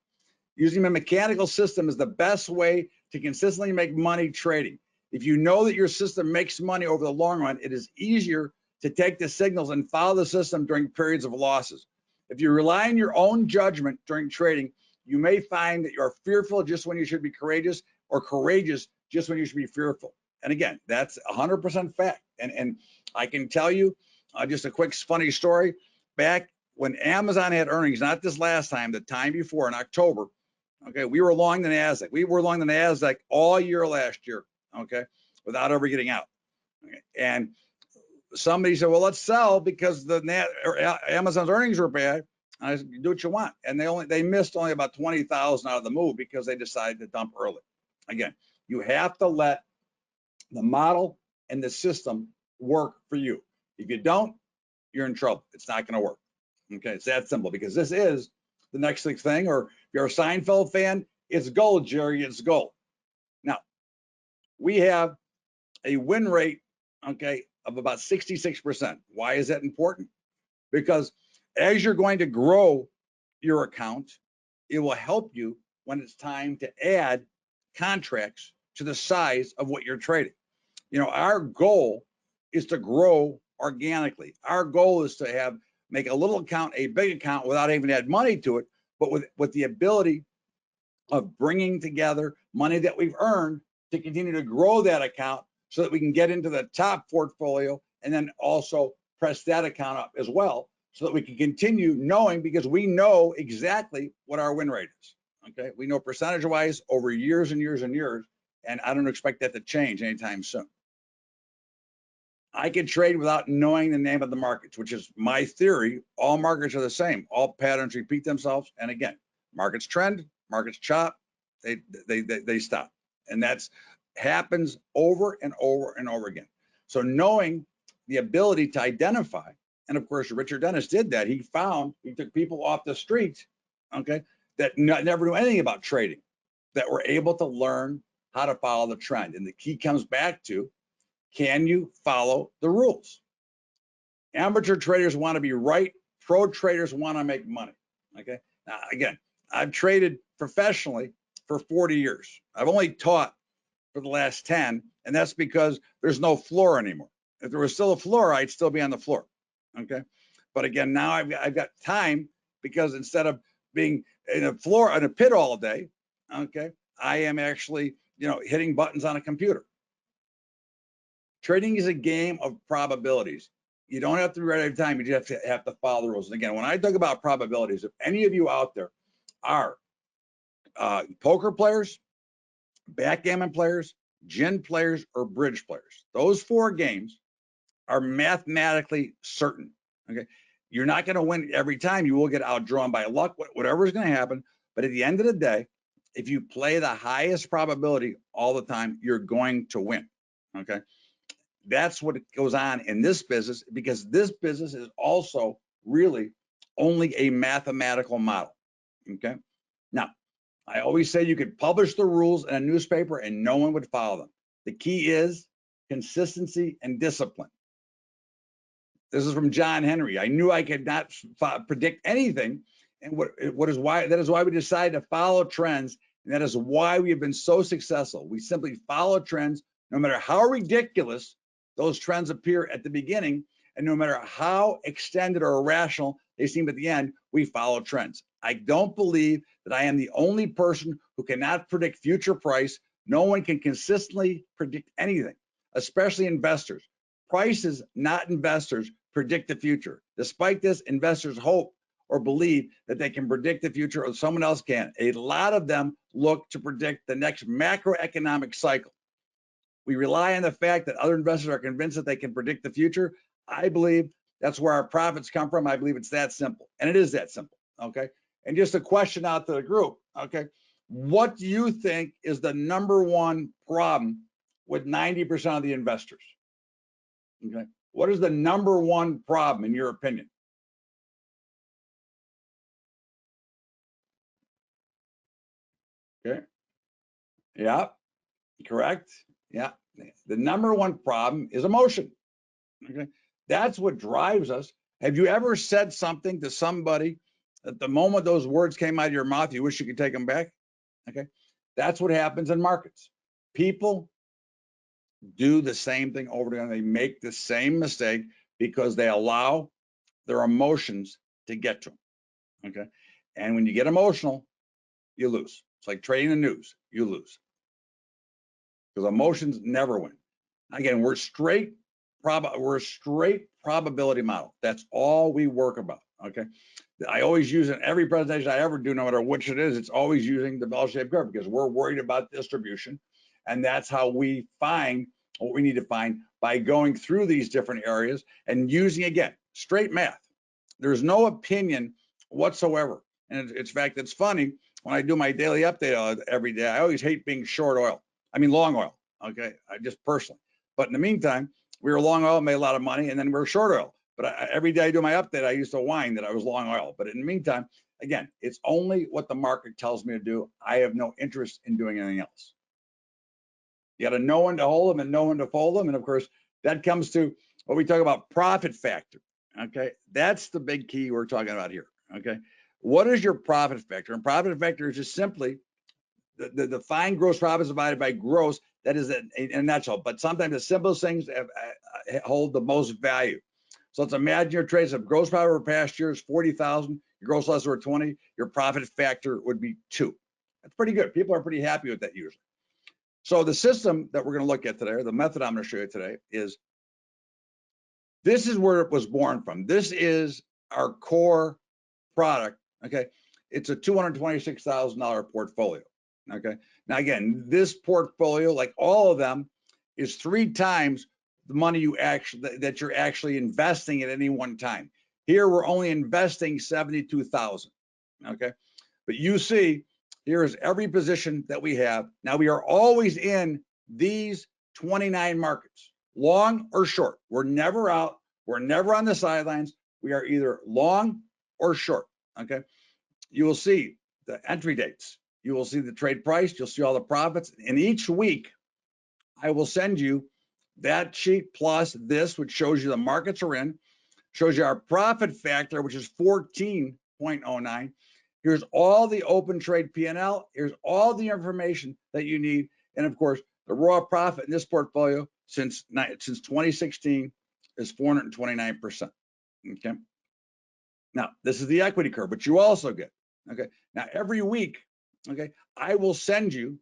D: using a mechanical system is the best way to consistently make money trading. If you know that your system makes money over the long run, it is easier to take the signals and follow the system during periods of losses. If you rely on your own judgment during trading, you may find that you're fearful just when you should be courageous, or courageous just when you should be fearful. And again, that's 100% fact. And I can tell you just a quick funny story. Back when Amazon had earnings, not this last time, the time before in October, okay, we were long the NASDAQ. We were long the NASDAQ all year last year, okay, without ever getting out. Okay. And somebody said, well, let's sell because Amazon's earnings were bad. And I said, do what you want. And they missed only about 20,000 out of the move because they decided to dump early. Again, you have to let the model and the system work for you. If you don't, you're in trouble. It's not going to work. Okay, it's that simple, because this is the next big thing. Or if you're a Seinfeld fan, it's gold, Jerry, it's gold. Now, we have a win rate, okay, of about 66%. Why is that important? Because as you're going to grow your account, it will help you when it's time to add contracts to the size of what you're trading. You know, our goal is to grow organically. Our goal is to make a little account a big account without even add money to it, but with the ability of bringing together money that we've earned to continue to grow that account so that we can get into the top portfolio and then also press that account up as well so that we can continue knowing, because we know exactly what our win rate is. Okay, we know percentage wise over years and years and years, and I don't expect that to change anytime soon. I can trade without knowing the name of the markets, which is my theory. All markets are the same. All patterns repeat themselves. And again, markets trend, markets chop, they stop. And that's happens over and over and over again. So knowing the ability to identify, and of course, Richard Dennis did that. He took people off the street, okay, that never knew anything about trading, that were able to learn how to follow the trend. And the key comes back to, can you follow the rules? Amateur traders want to be right. Pro traders want to make money. Okay. Now, again, I've traded professionally for 40 years. I've only taught for the last 10, and that's because there's no floor anymore. If there was still a floor, I'd still be on the floor. Okay. But again, now I've got time, because instead of being in a pit all day, okay, I am actually, hitting buttons on a computer. Trading is a game of probabilities. You don't have to be right every time. You just have to follow the rules. And again, when I talk about probabilities, if any of you out there are poker players, backgammon players, gin players, or bridge players, those 4 games are mathematically certain. Okay, you're not going to win every time. You will get outdrawn by luck, whatever is going to happen. But at the end of the day, if you play the highest probability all the time, you're going to win. Okay. That's what goes on in this business, because this business is also really only a mathematical model. Okay. Now, I always say you could publish the rules in a newspaper and no one would follow them. The key is consistency and discipline. This is from John Henry. I knew I could not predict anything, and that is why we decided to follow trends, and that is why we have been so successful. We simply follow trends, no matter how ridiculous those trends appear at the beginning, and no matter how extended or irrational they seem at the end, we follow trends. I don't believe that I am the only person who cannot predict future price. No one can consistently predict anything, especially investors. Prices, not investors, predict the future. Despite this, investors hope or believe that they can predict the future, or someone else can. A lot of them look to predict the next macroeconomic cycle. We rely on the fact that other investors are convinced that they can predict the future. I believe that's where our profits come from. I believe it's that simple, and it is that simple. Okay. And just a question out to the group. Okay. What do you think is the #1 problem with 90% of the investors? Okay. What is the #1 problem in your opinion? Okay. Yeah. Correct. Yeah. The #1 problem is emotion. Okay. That's what drives us. Have you ever said something to somebody at the moment those words came out of your mouth, you wish you could take them back? Okay. That's what happens in markets. People do the same thing over again. They make the same mistake because they allow their emotions to get to them. Okay. And when you get emotional, you lose. It's like trading the news, you lose. Because emotions never win. Again, we're a straight probability model. That's all we work about. Okay. I always use it in every presentation I ever do, no matter which it is, it's always using the bell-shaped curve, because we're worried about distribution. And that's how we find what we need to find by going through these different areas and using, again, straight math. There's no opinion whatsoever. And in fact, it's funny, when I do my daily update every day, I always hate being short oil. I mean, long oil, okay, just personally. But in the meantime, we were long oil, made a lot of money, and then we were short oil. But every day I do my update, I used to whine that I was long oil. But in the meantime, again, it's only what the market tells me to do. I have no interest in doing anything else. You got to know when to hold them and know when to fold them. And of course, that comes to what we talk about, profit factor. Okay, that's the big key we're talking about here. Okay, what is your profit factor? And profit factor is just simply the defined gross profits divided by gross. That is in a nutshell. But sometimes the simplest things hold the most value. So let's imagine your trades of gross profit over past year is 40,000. Your gross loss over 20. Your profit factor would be 2. That's pretty good. People are pretty happy with that usually. So the system that we're going to look at today, or the method I'm going to show you today, is this is where it was born from. This is our core product. Okay, it's a $226,000 portfolio. Okay, now again, this portfolio, like all of them, is 3 times the money that you're actually investing at any one time. Here we're only investing 72,000. Okay, but you see, here is every position that we have. Now we are always in these 29 markets, long or short. We're never out. We're never on the sidelines. We are either long or short. Okay, you will see the entry dates. You will see the trade price. You'll see all the profits. And each week, I will send you that sheet plus this, which shows you the markets are in, shows you our profit factor, which is 14.09. Here's all the open trade P&L. Here's all the information that you need. And of course, the raw profit in this portfolio since 2016 is 429%. Okay. Now, this is the equity curve, but you also get, okay. Now, every week, okay, I will send you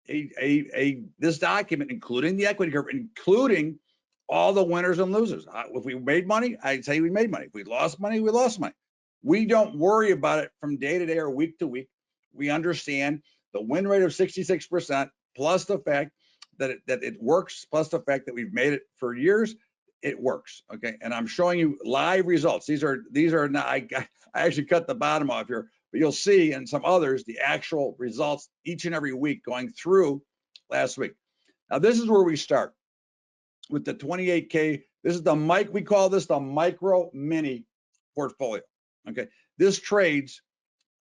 D: this document, including the equity curve, including all the winners and losers. If we made money, I'd say we made money. If we lost money, we lost money. We don't worry about it from day to day or week to week. We understand the win rate of 66% plus the fact that it works, plus the fact that we've made it for years. It works, okay? And I'm showing you live results. These are not, I actually cut the bottom off here, but you'll see in some others the actual results each and every week going through last week. Now this is where we start with the 28K. This is we call this the micro mini portfolio. Okay, this trades,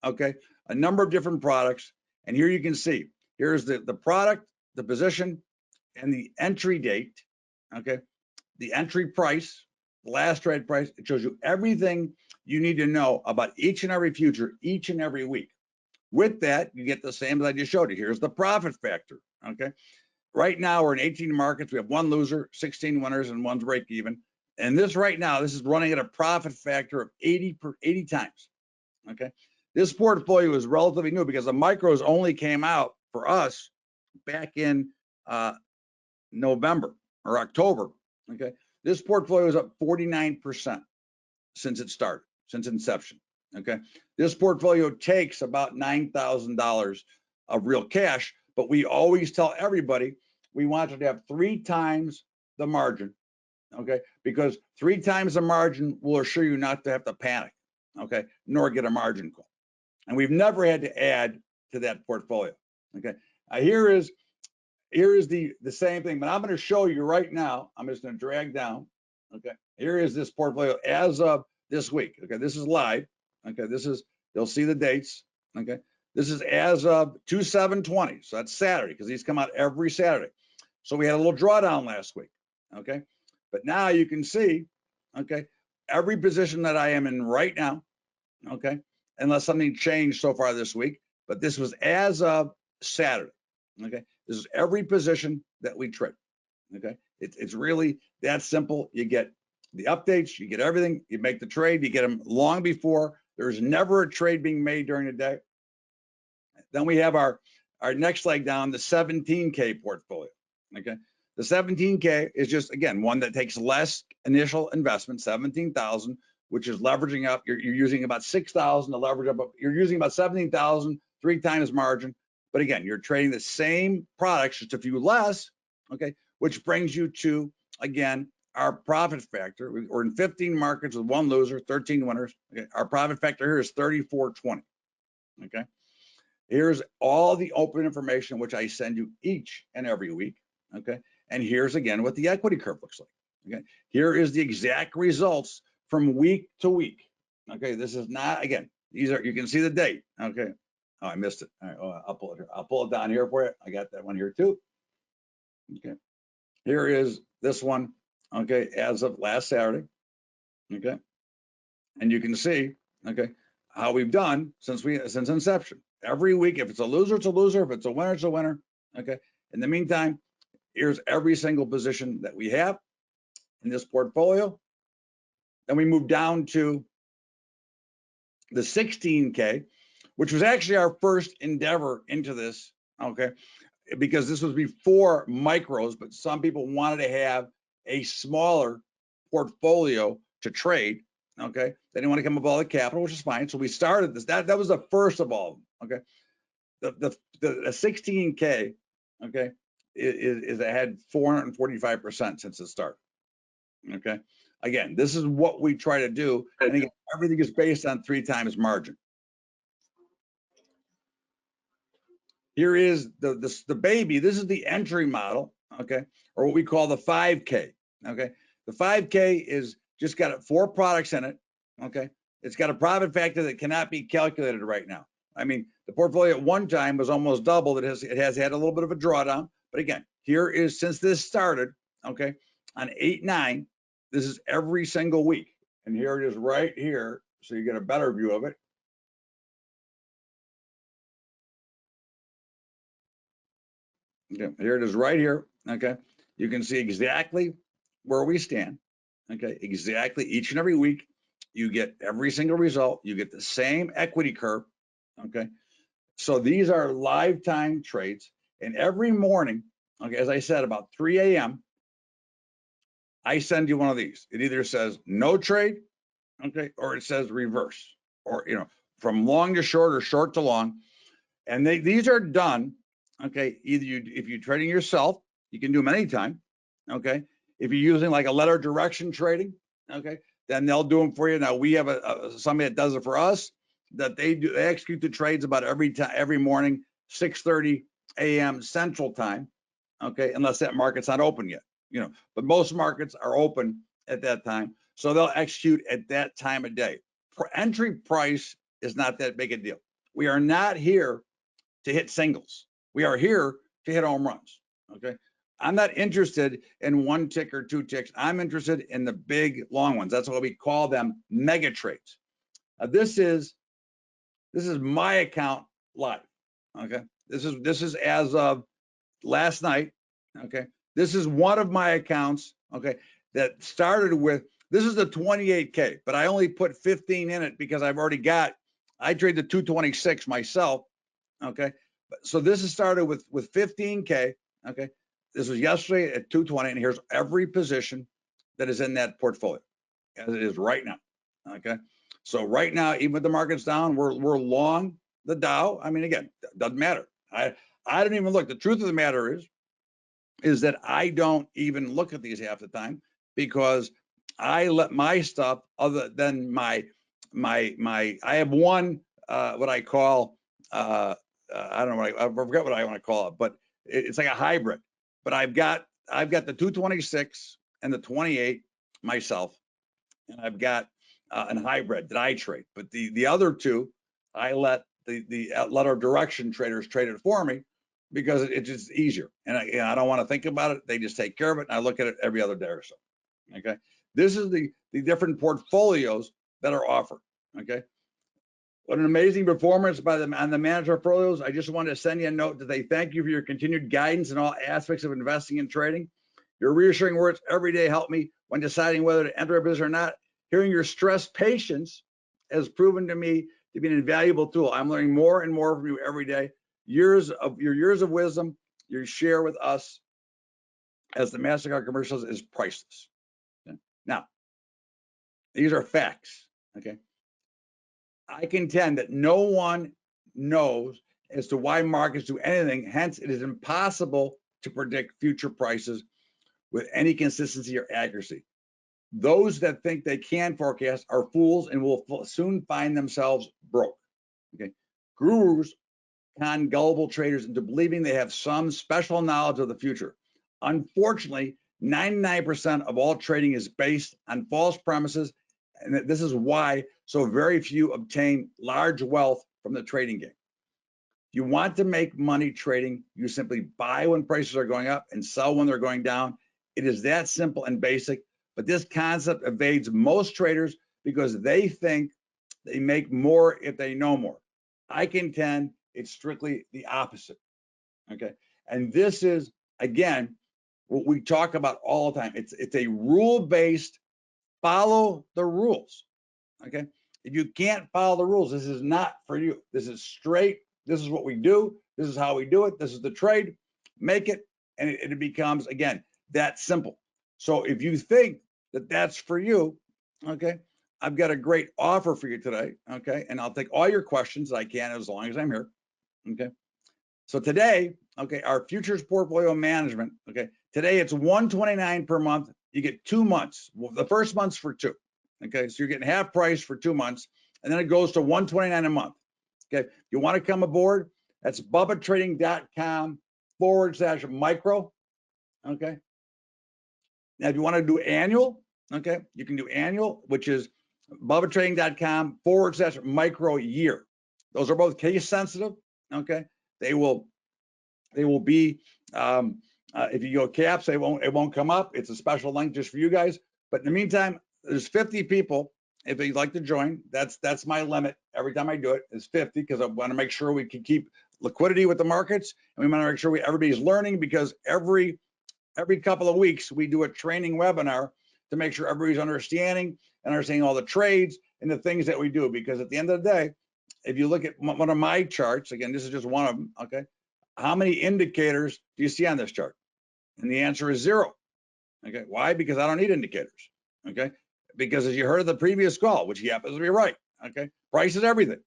D: okay, a number of different products, and here you can see here's the product, the position, and the entry date. Okay, the entry price, the last trade price. It shows you everything you need to know about each and every future, each and every week. With that, you get the same as I just showed you. Here's the profit factor. Okay, right now we're in 18 markets. We have 1 loser, 16 winners, and 1's break even. And this right now, this is running at a profit factor of 80 times. Okay, this portfolio is relatively new because the micros only came out for us back in November or October. Okay, this portfolio is up 49% since it started, since inception. Okay, this portfolio takes about $9,000 of real cash, but we always tell everybody we want to have 3 times the margin. Okay, because 3 times the margin will assure you not to have to panic, okay, nor get a margin call. And we've never had to add to that portfolio. Okay, here is the same thing, but I'm going to show you right now. I'm just going to drag down. Okay, here is this portfolio as of this week. Okay, this is live. Okay, you'll see the dates. Okay, this is as of 2/7/20, so that's Saturday because these come out every Saturday. So we had a little drawdown last week. Okay. But now you can see, okay, every position that I am in right now, okay, unless something changed so far this week, but this was as of Saturday, okay? This is every position that we trade, okay? It's really that simple. You get the updates, you get everything, you make the trade, you get them long before. There's never a trade being made during the day. Then we have our next leg down, the 17K portfolio, okay? The 17K is just, again, one that takes less initial investment, 17,000, which is leveraging up. You're using about 6,000 to leverage up. You're using about 17,000, 3 times margin. But again, you're trading the same products, just a few less, okay, which brings you to, again, our profit factor. We're in 15 markets with 1 loser, 13 winners. Okay. Our profit factor here is 34.20. Okay. Here's all the open information, which I send you each and every week. Okay. And here's again what the equity curve looks like. Okay. Here is the exact results from week to week. Okay. This is not, again, these are, you can see the date. Okay. Oh, I missed it. All right. Oh, I'll pull it here. I'll pull it down here for you. I got that one here too. Okay. Here is this one. Okay. As of last Saturday. Okay. And you can see, okay, how we've done since inception. Every week, if it's a loser, it's a loser. If it's a winner, it's a winner. Okay. In the meantime, here's every single position that we have in this portfolio. Then we move down to the 16K, which was actually our first endeavor into this. Okay. Because this was before micros, but some people wanted to have a smaller portfolio to trade. Okay. They didn't want to come up with all the capital, which is fine. So we started this. That was the first of all of them. Okay. The 16K, okay, is ahead 445% since the start. Okay. Again, this is what we try to do. And again, everything is based on 3 times margin. Here is the baby. This is the entry model, okay, or what we call the 5K. Okay. The 5K is just got 4 products in it. Okay. It's got a profit factor that cannot be calculated right now. I mean, the portfolio at one time was almost double. It has had a little bit of a drawdown. But again, here is, since this started, okay, on 8/9, this is every single week. And here it is right here. So you get a better view of it. Okay, here it is right here. Okay. You can see exactly where we stand. Okay. Exactly each and every week. You get every single result. You get the same equity curve. Okay. So these are live time trades. And every morning, okay, as I said, about 3 a.m., I send you one of these. It either says no trade, okay, or it says reverse, or, you know, from long to short or short to long. And these are done, okay, either if you're trading yourself, you can do them anytime, okay. If you're using like a letter direction trading, okay, then they'll do them for you. Now we have somebody that does it for us, that they execute the trades about every morning, 6:30 a.m. Central Time, okay, unless that market's not open yet, you know, but most markets are open at that time. So they'll execute at that time of day. For entry price is not that big a deal. We are not here to hit singles. We are here to hit home runs, okay? I'm not interested in 1 tick or 2 ticks. I'm interested in the big long ones. That's why we call them mega trades. This is my account live, okay? This is as of last night, okay? This is one of my accounts, okay, that started with, this is the 28K, but I only put 15 in it because I trade the 226 myself, okay? So this is started with 15K, okay? This was yesterday at 220, and here's every position that is in that portfolio as it is right now, okay? So right now, even with the market's down, we're long the Dow. I mean, again, doesn't matter. I don't even look. The truth of the matter is that I don't even look at these half the time, because I let my stuff, other than my I have one what I call I don't know, I forget what I want to call it, but it's like a hybrid. But I've got the 226 and the 28 myself, and I've got an hybrid that I trade. But the other two, I let the letter direction traders trade it for me, because it's just easier, and I don't want to think about it. They just take care of it, and I look at it every other day or so. Okay, this is the different portfolios that are offered. Okay, what an amazing performance on the manager portfolios. I just wanted to send you a note to say thank you for your continued guidance in all aspects of investing and trading. Your reassuring words every day help me when deciding whether to enter a business or not. Hearing your stressed patience has proven to me to be an invaluable tool. I'm learning more and more from you every day. Your years of wisdom you share with us as the MasterCard commercials is priceless. Okay? Now, these are facts. Okay, I contend that no one knows as to why markets do anything. Hence, it is impossible to predict future prices with any consistency or accuracy. Those that think they can forecast are fools and will soon find themselves broke. Okay, gurus con gullible traders into believing they have some special knowledge of the future. Unfortunately, 99% of all trading is based on false premises, and this is why so very few obtain large wealth from the trading game. If you want to make money trading, you simply buy when prices are going up and sell when they're going down. It is that simple and basic, but this concept evades most traders because they think they make more if they know more. I contend it's strictly the opposite, okay? And this is, again, what we talk about all the time. It's a rule-based, follow the rules, okay? If you can't follow the rules, this is not for you. This is straight. This is what we do. This is how we do it. This is the trade. Make it, and it becomes, again, that simple. So if you think that that's for you, okay, I've got a great offer for you today, okay? And I'll take all your questions that I can as long as I'm here, okay? So today, okay, our futures portfolio management, okay, today it's $129 per month. You get 2 months. Well, the first month's for 2, okay? So you're getting half price for 2 months, and then it goes to $129 a month, okay? If you want to come aboard, that's bubbatrading.com/micro, okay? Now, if you want to do annual, okay, you can do annual, which is bubbatrading.com/micro year. Those are both case sensitive, okay? They will be, if you go caps, it won't come up. It's a special link just for you guys. But in the meantime, there's 50 people. If you'd like to join, that's my limit. Every time I do it is 50 because I want to make sure we can keep liquidity with the markets, and we want to make sure everybody's learning, because every couple of weeks we do a training webinar to make sure everybody's understanding all the trades and the things that we do. Because at the end of the day, if you look at one of my charts, again, this is just one of them, okay? How many indicators do you see on this chart? And the answer is 0. Okay, why? Because I don't need indicators, okay? Because as you heard of the previous call, which happens to be right, okay? Price is everything,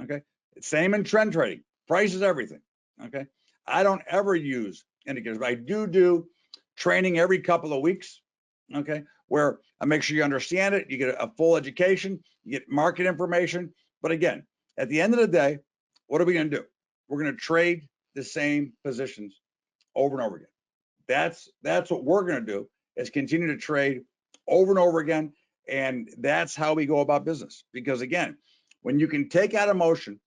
D: okay? Same in trend trading, price is everything, okay? I don't ever use indicators, but I do training every couple of weeks, okay? Where I make sure you understand it, you get a full education, you get market information. But again, at the end of the day, what are we gonna do? We're gonna trade the same positions over and over again. That's what we're gonna do, is continue to trade over and over again. And that's how we go about business. Because again, when you can take out emotion,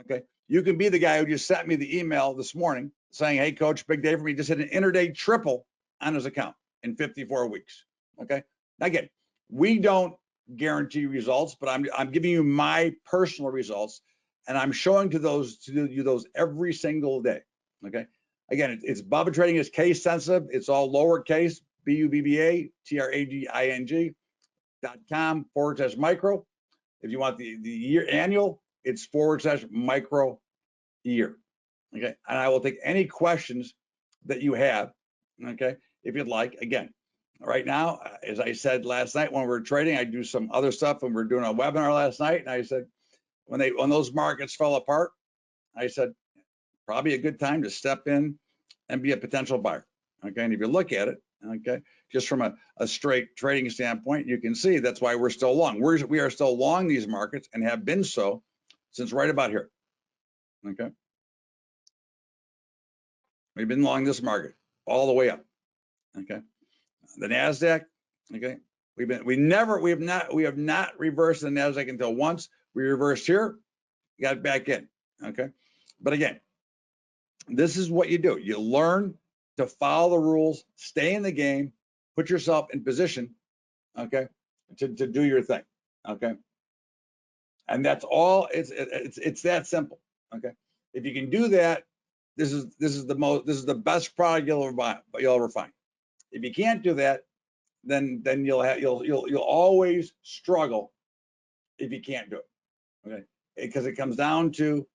D: okay, you can be the guy who just sent me the email this morning saying, hey coach, big day for me, just hit an intraday triple on his account in 54 weeks, okay? Now again, we don't guarantee results, but I'm giving you my personal results, and I'm showing you those every single day, okay? Again, it's Bubba Trading is case sensitive. It's all lowercase, BUBBATRADING.com/micro. If you want the year annual, it's /micro year, okay? And I will take any questions that you have, okay, if you'd like. Again, right now, as I said last night when we were trading, I do some other stuff, and we're doing a webinar last night, and I said, when those markets fell apart, I said, probably a good time to step in and be a potential buyer, okay? And if you look at it, okay, just from a straight trading standpoint, you can see that's why we're still long. We are still long these markets and have been so since right about here, okay? We've been long this market all the way up, okay? The NASDAQ, okay, we have not reversed the NASDAQ until once. We reversed here, got back in, okay? But again, this is what you do. You learn to follow the rules, stay in the game, put yourself in position, okay, to do your thing, okay? And that's all. It's that simple, okay? If you can do that, this is the best product you'll ever find. If you can't do that, then you'll always struggle if you can't do it, okay? Because it comes down to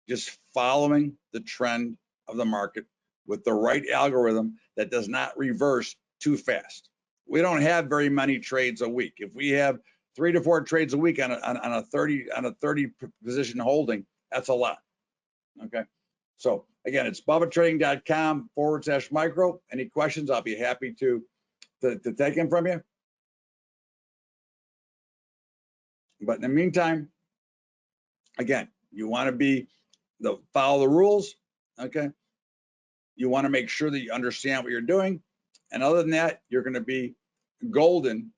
D: just following the trend of the market with the right algorithm that does not reverse too fast. We don't have very many trades a week. If we have 3 to 4 trades a week on a 30 position holding, that's a lot, okay? So again, it's bubbatrading.com/micro. Any questions? I'll be happy to take them from you. But in the meantime, again, you want to follow the rules, okay? You want to make sure that you understand what you're doing. And other than that, you're going to be golden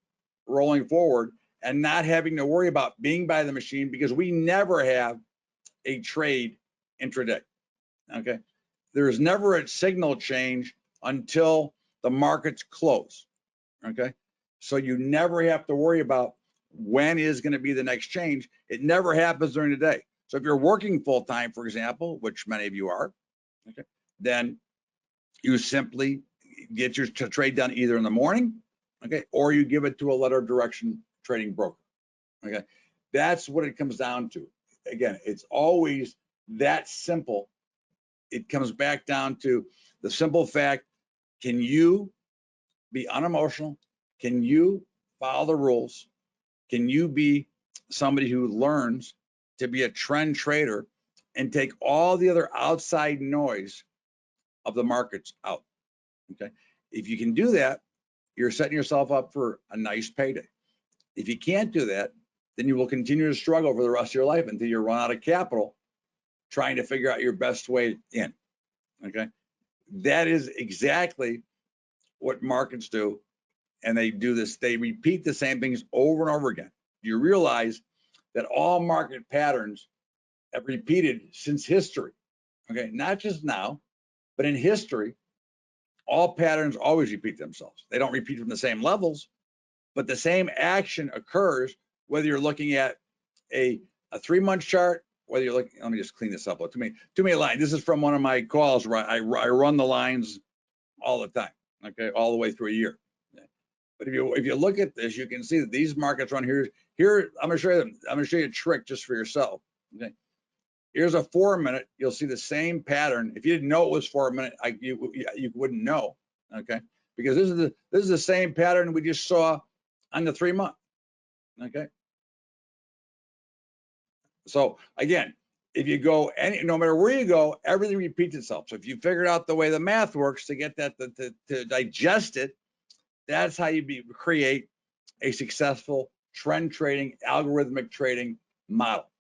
D: rolling forward and not having to worry about being by the machine, because we never have a trade intraday, okay? There's never a signal change until the markets close, okay? So you never have to worry about when is going to be the next change. It never happens during the day. So if you're working full time, for example, which many of you are, okay, then you simply get your trade done either in the morning, okay, or you give it to a letter of direction trading broker, okay? That's what it comes down to. Again, it's always that simple. It comes back down to the simple fact, can you be unemotional? Can you follow the rules? Can you be somebody who learns to be a trend trader and take all the other outside noise of the markets out, okay? If you can do that, you're setting yourself up for a nice payday. If you can't do that, then you will continue to struggle for the rest of your life until you run out of capital trying to figure out your best way in, okay? That is exactly what markets do, and they do this, they repeat the same things over and over again. You realize that all market patterns have repeated since history, okay? Not just now, but in history, all patterns always repeat themselves. They don't repeat from the same levels, but the same action occurs whether you're looking at a 3-month chart, whether you're looking, let me just clean this up. Too many lines. This is from one of my calls where I run the lines all the time, okay, all the way through a year. But if you look at this, you can see that these markets run here. I'm gonna show you a trick just for yourself. Okay. Here's a 4-minute. You'll see the same pattern. If you didn't know it was 4-minute, you wouldn't know, okay? Because this is the same pattern we just saw on the 3-month, okay? So again, if you go no matter where you go, everything repeats itself. So if you figured out the way the math works to get that to digest it, that's how you create a successful trend trading, algorithmic trading model,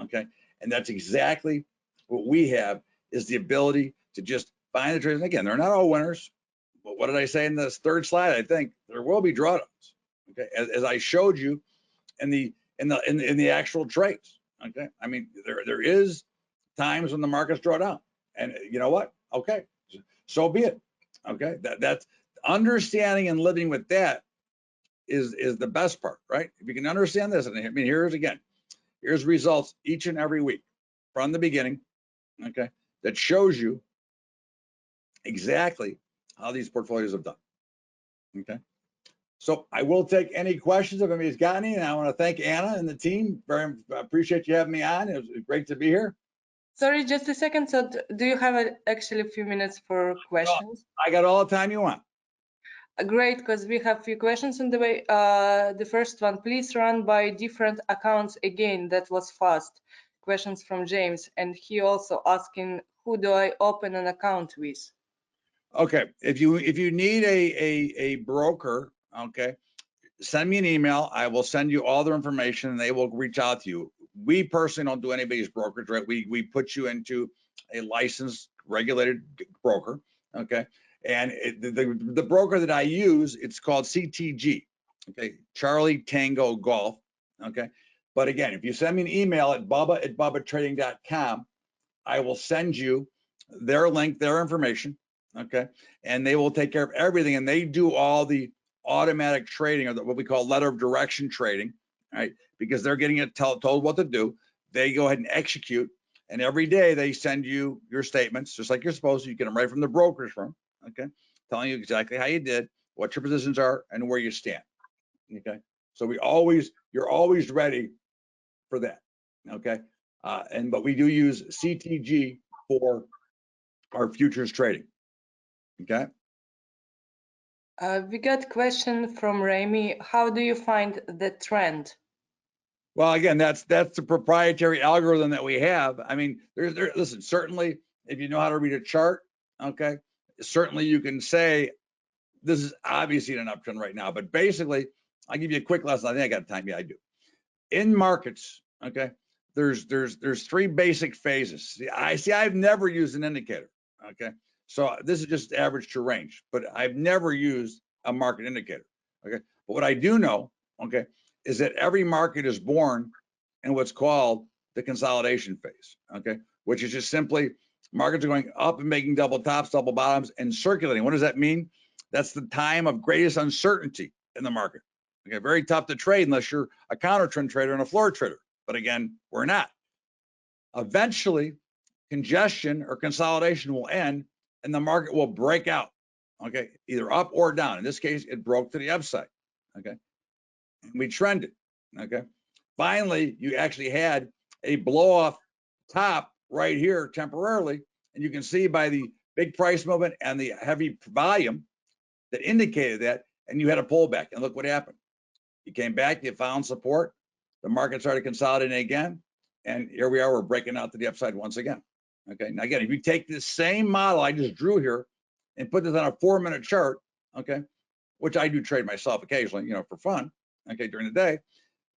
D: okay? And that's exactly what we have, is the ability to just find the trades. And again, they're not all winners, but what did I say in this third slide? I think there will be drawdowns, okay? As I showed you in the actual trades, okay? I mean, there is times when the markets draw down, and you know what? Okay, so be it, okay? That's understanding and living with that is the best part, right? If you can understand this, and I mean, here's results each and every week from the beginning, okay, that shows you exactly how these portfolios have done, okay? So I will take any questions if anybody's got any, and I want to thank Anna and the team. Very appreciate you having me on. It was great to be here.
C: Sorry, just a second. So do you have actually a few minutes for questions?
D: I got all the time you want.
C: Great, because we have a few questions on the way. The first one, please run by different accounts again. That was fast. Questions from James, and he also asking, who do I open an account with?
D: Okay, if you need a broker, okay, send me an email. I will send you all their information, and they will reach out to you. We personally don't do anybody's brokerage, right? We put you into a licensed, regulated broker, okay? And the broker that I use, it's called CTG, okay? Charlie Tango Golf, okay? But again, if you send me an email at bubba@bubbatrading.com, I will send you their link, their information, okay? And they will take care of everything, and they do all the automatic trading, or what we call letter of direction trading, right? Because they're getting it told what to do. They go ahead and execute, and every day they send you your statements, just like you're supposed to. You get them right from the brokerage firm, okay? Telling you exactly how you did, what your positions are, and where you stand, okay? So you're always ready for that, okay? But we do use CTG for our futures trading, okay?
C: We got a question from Remy. How do you find the trend?
D: Well, again, that's the proprietary algorithm that we have. I mean, listen, certainly if you know how to read a chart, okay, certainly you can say this is obviously an uptrend right now. But basically, I'll give you a quick lesson. I think I got time. Yeah, I do. In markets, okay, there's three basic phases. See, I've never used an indicator. Okay, so this is just average to range, but I've never used a market indicator. Okay, but what I do know, okay, is that every market is born in what's called the consolidation phase. Okay, which is just simply markets are going up and making double tops, double bottoms, and circulating. What does that mean? That's the time of greatest uncertainty in the market. Okay, very tough to trade unless you're a counter trend trader and a floor trader. But again, we're not. Eventually, congestion or consolidation will end and the market will break out. Okay, either up or down. In this case, it broke to the upside. Okay, and we trended. Okay, finally, you actually had a blow off top right here temporarily, and you can see by the big price movement and the heavy volume that indicated that, and you had a pullback. And look what happened. You came back, you found support, the market started consolidating again, and here we are, we're breaking out to the upside once again. Okay, now again, if you take this same model I just drew here and put this on a 4-minute chart, okay, which I do trade myself occasionally, for fun, okay, during the day,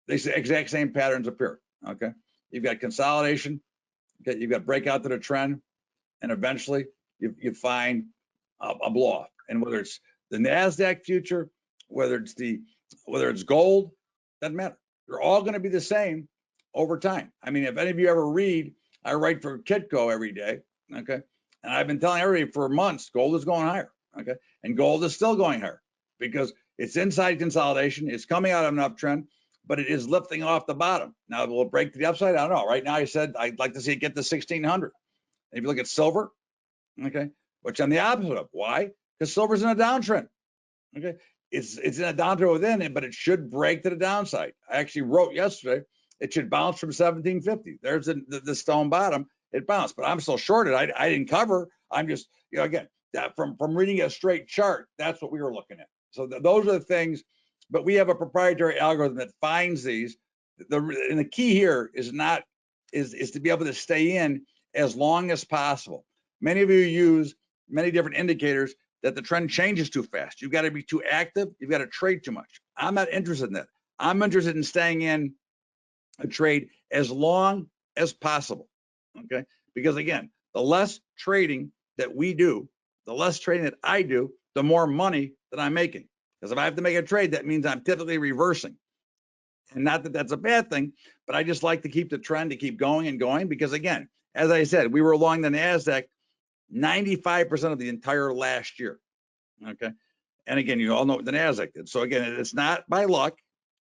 D: they say exact same patterns appear. Okay, you've got consolidation, okay, you've got breakout to the trend, and eventually you find a blow off. And whether it's the NASDAQ future, whether it's gold, doesn't matter. They're all going to be the same over time. I mean, if any of you ever read, I write for Kitco every day, okay? And I've been telling everybody for months, gold is going higher, okay? And gold is still going higher because it's inside consolidation. It's coming out of an uptrend, but it is lifting off the bottom. Now, will it break to the upside? I don't know. Right now, I said I'd like to see it get to 1,600. If you look at silver, okay, which I'm the opposite of. Why? Because silver's in a downtrend, okay? It's in a downtrend within it, but it should break to the downside. I actually wrote yesterday, it should bounce from 1750. There's the stone bottom, it bounced, but I'm still shorted. I didn't cover. I'm just, again, that from reading a straight chart, that's what we were looking at. So those are the things, but we have a proprietary algorithm that finds these. And the key here is to be able to stay in as long as possible. Many of you use many different indicators that the trend changes too fast. You've got to be too active. You've got to trade too much. I'm not interested in that. I'm interested in staying in a trade as long as possible, okay? Because again, the less trading that we do, the less trading that I do, the more money that I'm making. Because if I have to make a trade, that means I'm typically reversing. And not that that's a bad thing, but I just like to keep the trend to keep going and going because again, as I said, we were along the NASDAQ 95% of the entire last year, okay? And again, you all know what the NASDAQ did. So again, it's not by luck.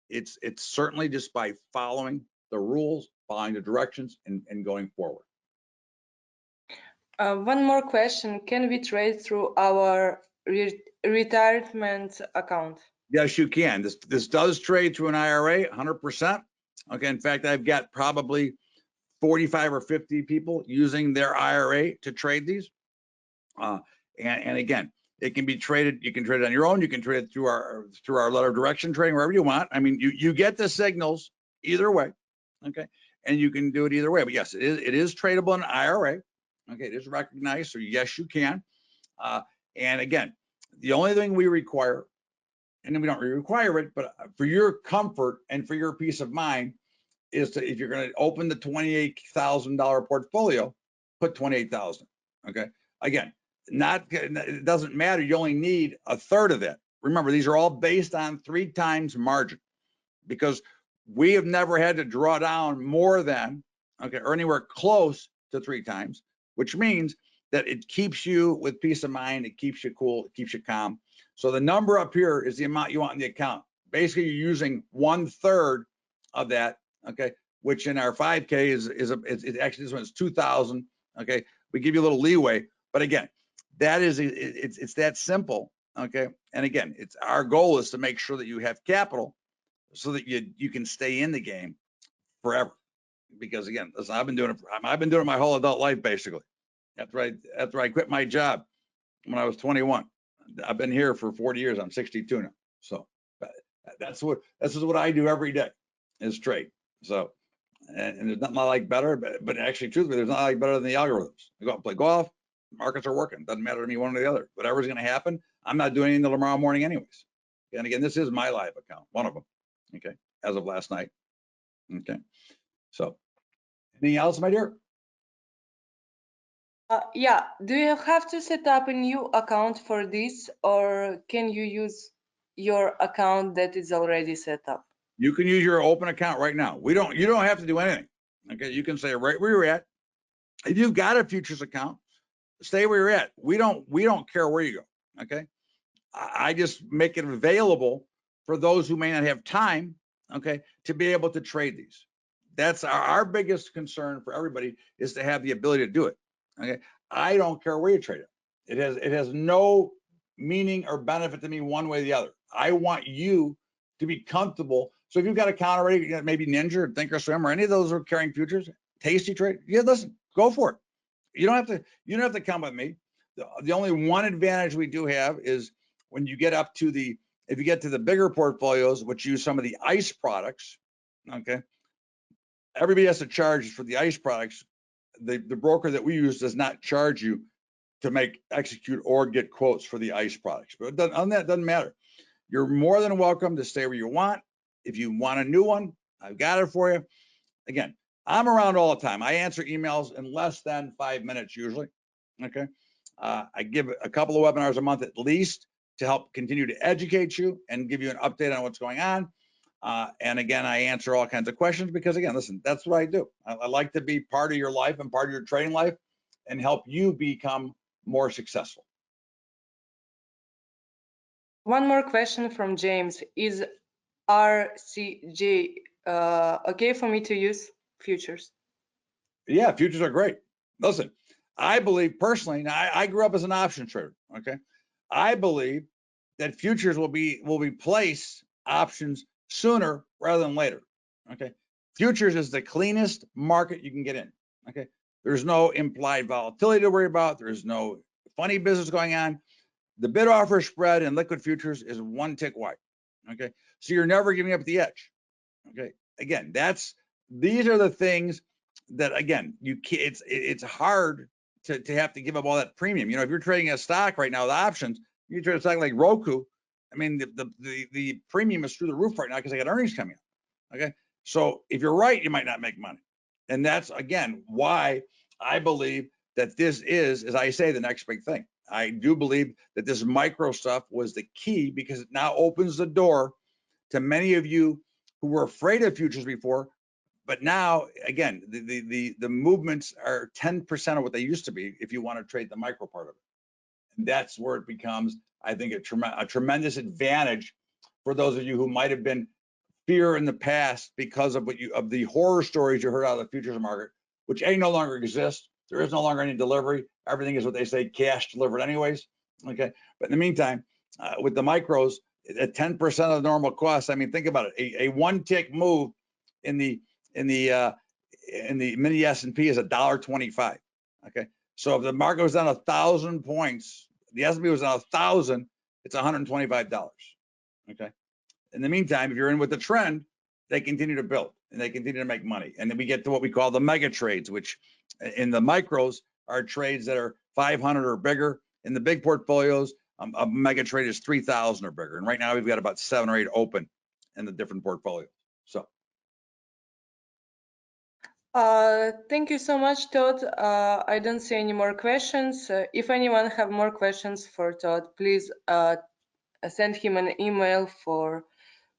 D: It's certainly just by following the rules, following the directions, and going forward.
C: One more question. Can we trade through our retirement account?
D: Yes, you can. This does trade through an IRA, 100%. Okay, in fact, I've got probably 45 or 50 people using their IRA to trade these. And again, it can be traded. You can trade it on your own. You can trade it through our letter of direction trading, wherever you want. I mean, you get the signals either way, okay? And you can do it either way. But yes, it is tradable in IRA. Okay, it is recognized. So yes, you can. And again, the only thing we require, and we don't require it, but for your comfort and for your peace of mind, is to, if you're going to open the $28,000 portfolio, put 28,000. Okay. Again, it doesn't matter. You only need a third of that. Remember, these are all based on 3 times margin because we have never had to draw down more than, okay, or anywhere close to 3 times, which means that it keeps you with peace of mind. It keeps you cool. It keeps you calm. So the number up here is the amount you want in the account. Basically, you're using 1/3 of that. Okay, which in our 5K is actually, this one's 2,000. Okay, we give you a little leeway, but again, that is it's that simple. Okay, and again, it's our goal is to make sure that you have capital so that you can stay in the game forever. Because again, listen, I've been doing it my whole adult life basically. After I quit my job when I was 21, I've been here for 40 years. I'm 62 now, so this is what I do every day is trade. So and there's nothing I like better, but actually, truthfully, there's nothing I like better than the algorithms. I go out and play golf, markets are working. Doesn't matter to me one or the other. Whatever's going to happen, I'm not doing anything until tomorrow morning anyways. And again, this is my live account, one of them, okay, as of last night. Okay, so anything else, my dear?
C: Yeah, do you have to set up a new account for this, or can you use your account that is already set up?
D: You can use your open account right now. You don't have to do anything. Okay, you can say right where you're at. If you've got a futures account, stay where you're at. We don't care where you go. Okay, I just make it available for those who may not have time, okay, to be able to trade these. That's our biggest concern for everybody, is to have the ability to do it. Okay, I don't care where you trade it. It has no meaning or benefit to me one way or the other. I want you to be comfortable. So if you've got an account already, maybe Ninja or Thinkorswim or any of those who are carrying futures, Tasty Trade, yeah, listen, go for it. You don't have to come with me. The only one advantage we do have is when you get up to if you get to the bigger portfolios, which use some of the ICE products, okay, everybody has to charge for the ICE products. The broker that we use does not charge you to execute or get quotes for the ICE products. But on that, doesn't matter. You're more than welcome to stay where you want. If you want a new one, I've got it for you. Again, I'm around all the time. I answer emails in less than 5 minutes usually. Okay. I give a couple of webinars a month at least to help continue to educate you and give you an update on what's going on. And again, I answer all kinds of questions because, again, listen, that's what I do. I like to be part of your life and part of your trading life and help you become more successful.
C: One more question from James. Is RCJ okay for me to use futures?
D: Yeah, futures are great. Listen, I believe personally, now I grew up as an option trader, okay? I believe that futures will replace options sooner rather than later, okay? Futures is the cleanest market you can get in, okay? There's no implied volatility to worry about. There's no funny business going on. The bid offer spread in liquid futures is one tick wide, okay? So you're never giving up the edge, okay? Again, these are the things that, again, it's hard to have to give up all that premium. You know, if you're trading a stock right now with options, you trade a stock like Roku. I mean, the premium is through the roof right now because they got earnings coming up. Okay, so if you're right, you might not make money, and that's again why I believe that this is, as I say, the next big thing. I do believe that this micro stuff was the key because it now opens the door to many of you who were afraid of futures before. But now, again, the movements are 10% of what they used to be if you want to trade the micro part of it. And that's where it becomes, I think, a tremendous advantage for those of you who might have been fear in the past because of the horror stories you heard out of the futures market, which no longer exist. There is no longer any delivery. Everything is what they say, cash delivered anyways. Okay, but in the meantime, with the micros at 10% of the normal cost, I mean, think about it. A one tick move in the mini S&P is $1.25. Okay, so if the market was down 1,000 points, the S&P was down 1,000, it's $125. Okay, in the meantime, if you're in with the trend, they continue to build and they continue to make money. And then we get to what we call the mega trades, which in the micros are trades that are 500 or bigger. In the big portfolios, a mega trade is 3,000 or bigger. And right now we've got about 7 or 8 open in the different portfolios. So.
C: Thank you so much, Todd. I don't see any more questions. If anyone have more questions for Todd, please send him an email for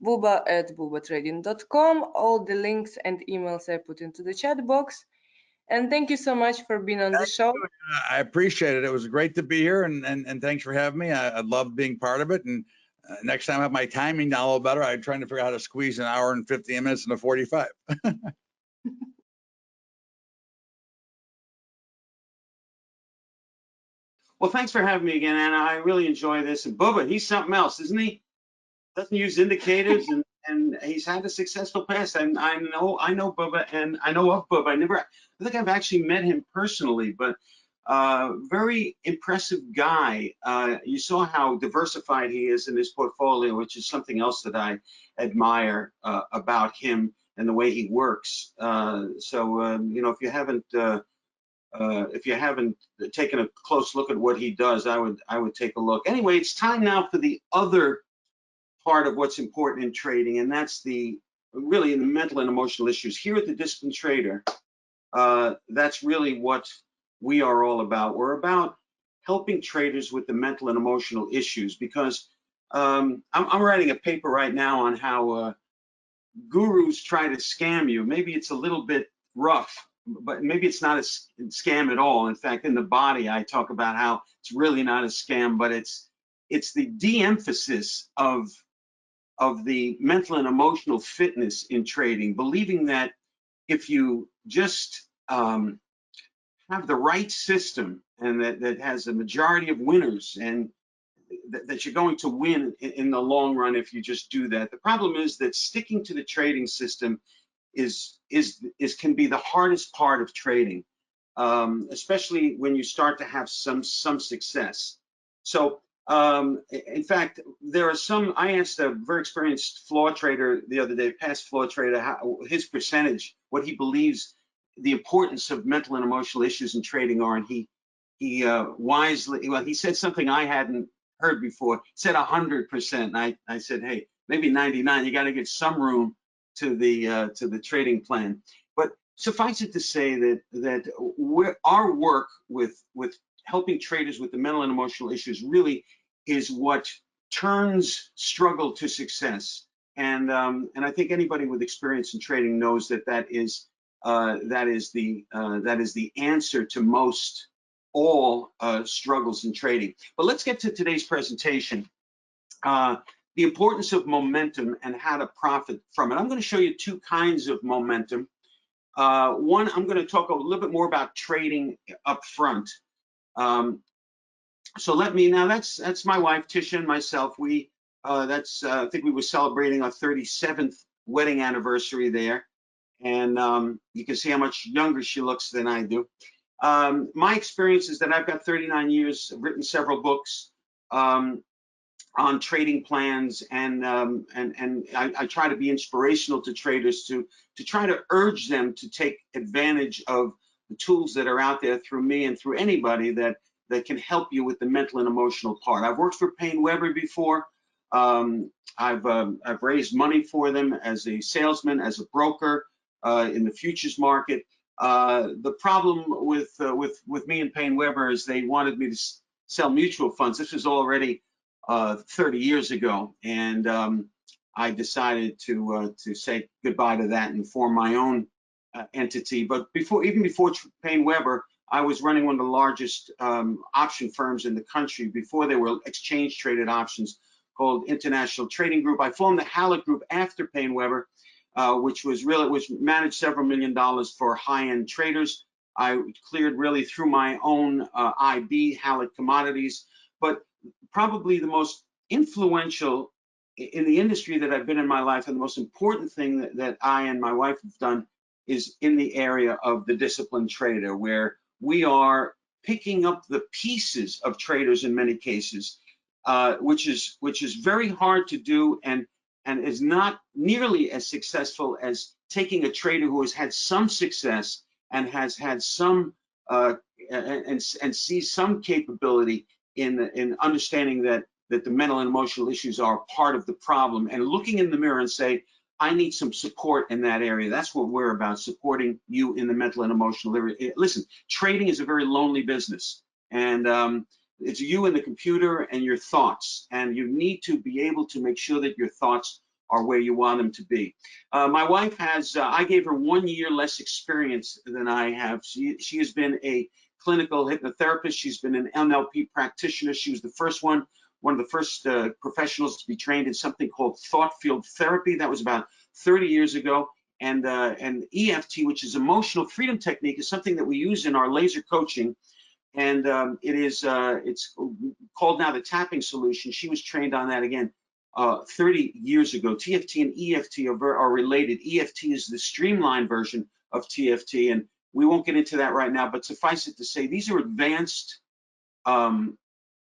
C: buba@bubatrading.com. All the links and emails I put into the chat box. And thank you so much for being on the show.
D: I appreciate it. It was great to be here, and thanks for having me. I love being part of it. And next time I have my timing down a little better. I'm trying to figure out how to squeeze an hour and 15 minutes into 45.
E: Well, thanks for having me again, Anna. I really enjoy this. And Bubba, he's something else, isn't he? Doesn't use indicators, and he's had a successful past. And I know Bubba, and I know of Bubba. I think I've actually met him personally, but very impressive guy. You saw how diversified he is in his portfolio, which is something else that I admire about him. and the way he works. You know, if you haven't taken a close look at what he does, I would take a look. Anyway, it's time now for the other part of what's important in trading, and that's really the mental and emotional issues. Here at the Disciplined Trader, that's really what we are all about. We're about helping traders with the mental and emotional issues, because I'm writing a paper right now on how gurus try to scam you. Maybe it's a little bit rough, but maybe it's not a scam at all. In fact, in the body, I talk about how it's really not a scam, but it's the de-emphasis of the mental and emotional fitness in trading, believing that if you just have the right system and that has a majority of winners, and that you're going to win in the long run if you just do that. The problem is that sticking to the trading system can be the hardest part of trading, especially when you start to have some success. So in fact, there are some. I asked a very experienced floor trader the other day, past floor trader, how his percentage, what he believes the importance of mental and emotional issues in trading are, and he wisely, well, he said something I hadn't heard before. He said 100%. And I said, hey, maybe 99. You got to give some room to the trading plan. But suffice it to say that our work with helping traders with the mental and emotional issues really is what turns struggle to success. And I think anybody with experience in trading knows that is the answer to most all struggles in trading. But let's get to today's presentation. The importance of momentum and how to profit from it. I'm going to show you two kinds of momentum. One, I'm going to talk a little bit more about trading up front. So that's my wife, Tisha, and myself. I think we were celebrating our 37th wedding anniversary there. And you can see how much younger she looks than I do. My experience is that I've got 39 years, I've written several books on trading plans, and I try to be inspirational to traders to try to urge them to take advantage of the tools that are out there through me and through anybody that can help you with the mental and emotional part. I've worked for Payne Weber before. I've raised money for them as a salesman, as a broker in the futures market. The problem with me and Payne Weber is they wanted me to sell mutual funds. This was already 30 years ago, and I decided to say goodbye to that and form my own entity. But even before Payne Weber, I was running one of the largest option firms in the country before they were exchange traded options, called International Trading Group. I formed the Hallett Group after Payne Weber, which managed several $1 million for high-end traders. I cleared really through my own IB, Hallett Commodities. But probably the most influential in the industry that I've been in my life, and the most important thing that I and my wife have done, is in the area of the disciplined trader, where we are picking up the pieces of traders in many cases, which is very hard to do, and is not nearly as successful as taking a trader who has had some success and has had some and sees some capability in understanding that the mental and emotional issues are part of the problem, and looking in the mirror and say, I need some support in that area. That's what we're about, supporting you in the mental and emotional area. Listen, trading is a very lonely business, and it's you and the computer and your thoughts, and you need to be able to make sure that your thoughts are where you want them to be. My wife has, I gave her 1 year less experience than I have. She has been a clinical hypnotherapist. She's been an NLP practitioner. She was the first one of the first professionals to be trained in something called thought field therapy. That was about 30 years ago. And EFT, which is emotional freedom technique, is something that we use in our laser coaching. And it's called now the tapping solution. She was trained on that again 30 years ago. TFT and EFT are related. EFT is the streamlined version of TFT, and we won't get into that right now, but suffice it to say, these are advanced,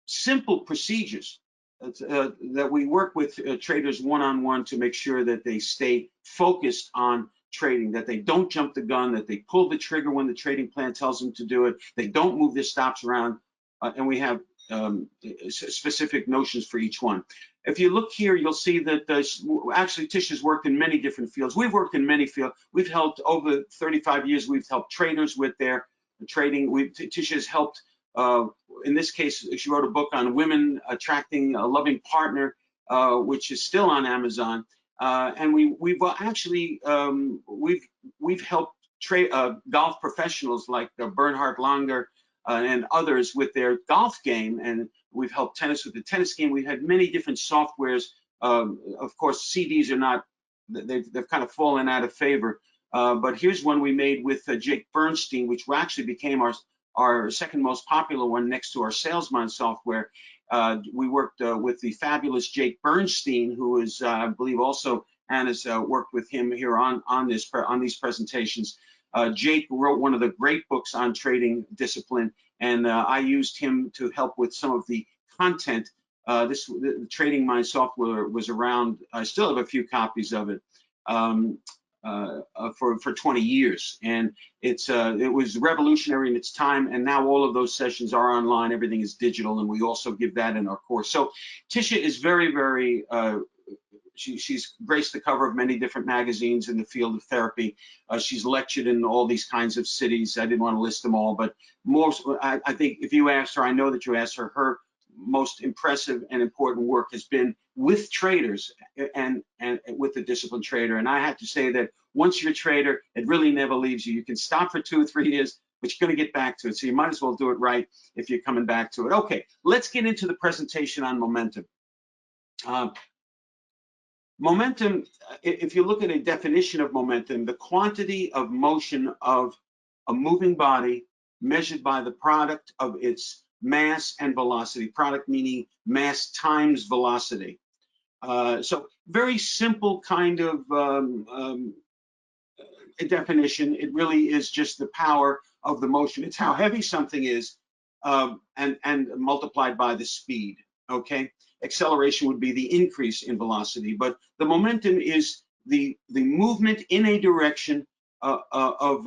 E: simple procedures that we work with traders one-on-one to make sure that they stay focused on trading, that they don't jump the gun, that they pull the trigger when the trading plan tells them to do it, they don't move their stops around, and we have specific notions for each one. If you look here, you'll see that actually Tisha's worked in many different fields. We've worked in many fields. We've helped over 35 years. We've helped traders with their trading. Tisha's helped. In this case, she wrote a book on women attracting a loving partner, which is still on Amazon. And we've actually we've helped golf professionals like Bernhard Langer and others with their golf game, and we've helped tennis with the tennis game. We've had many different softwares. Of course, CDs are not, they've kind of fallen out of favor. But here's one we made with Jake Bernstein, which actually became our second most popular one next to our SalesMind software. We worked with the fabulous Jake Bernstein, who is, I believe, also Anna's worked with him here on these presentations. Jake wrote one of the great books on trading discipline, and I used him to help with some of the content. The Trading Mind software was around. I still have a few copies of it for 20 years, and it was revolutionary in its time. And now all of those sessions are online. Everything is digital, and we also give that in our course. So Tisha is very, very. She's graced the cover of many different magazines in the field of therapy. She's lectured in all these kinds of cities. I didn't want to list them all, but I think if you asked her, I know that you asked her, her most impressive and important work has been with traders and with the disciplined trader. And I have to say that once you're a trader, it really never leaves you. You can stop for 2 or 3 years, but you're going to get back to it. So you might as well do it right if you're coming back to it. Okay, let's get into the presentation on momentum. Momentum, if you look at a definition of momentum, the quantity of motion of a moving body measured by the product of its mass and velocity. Product meaning mass times velocity. So very simple kind of definition. It really is just the power of the motion. It's how heavy something is and multiplied by the speed, okay? Acceleration would be the increase in velocity, but the momentum is the movement in a direction of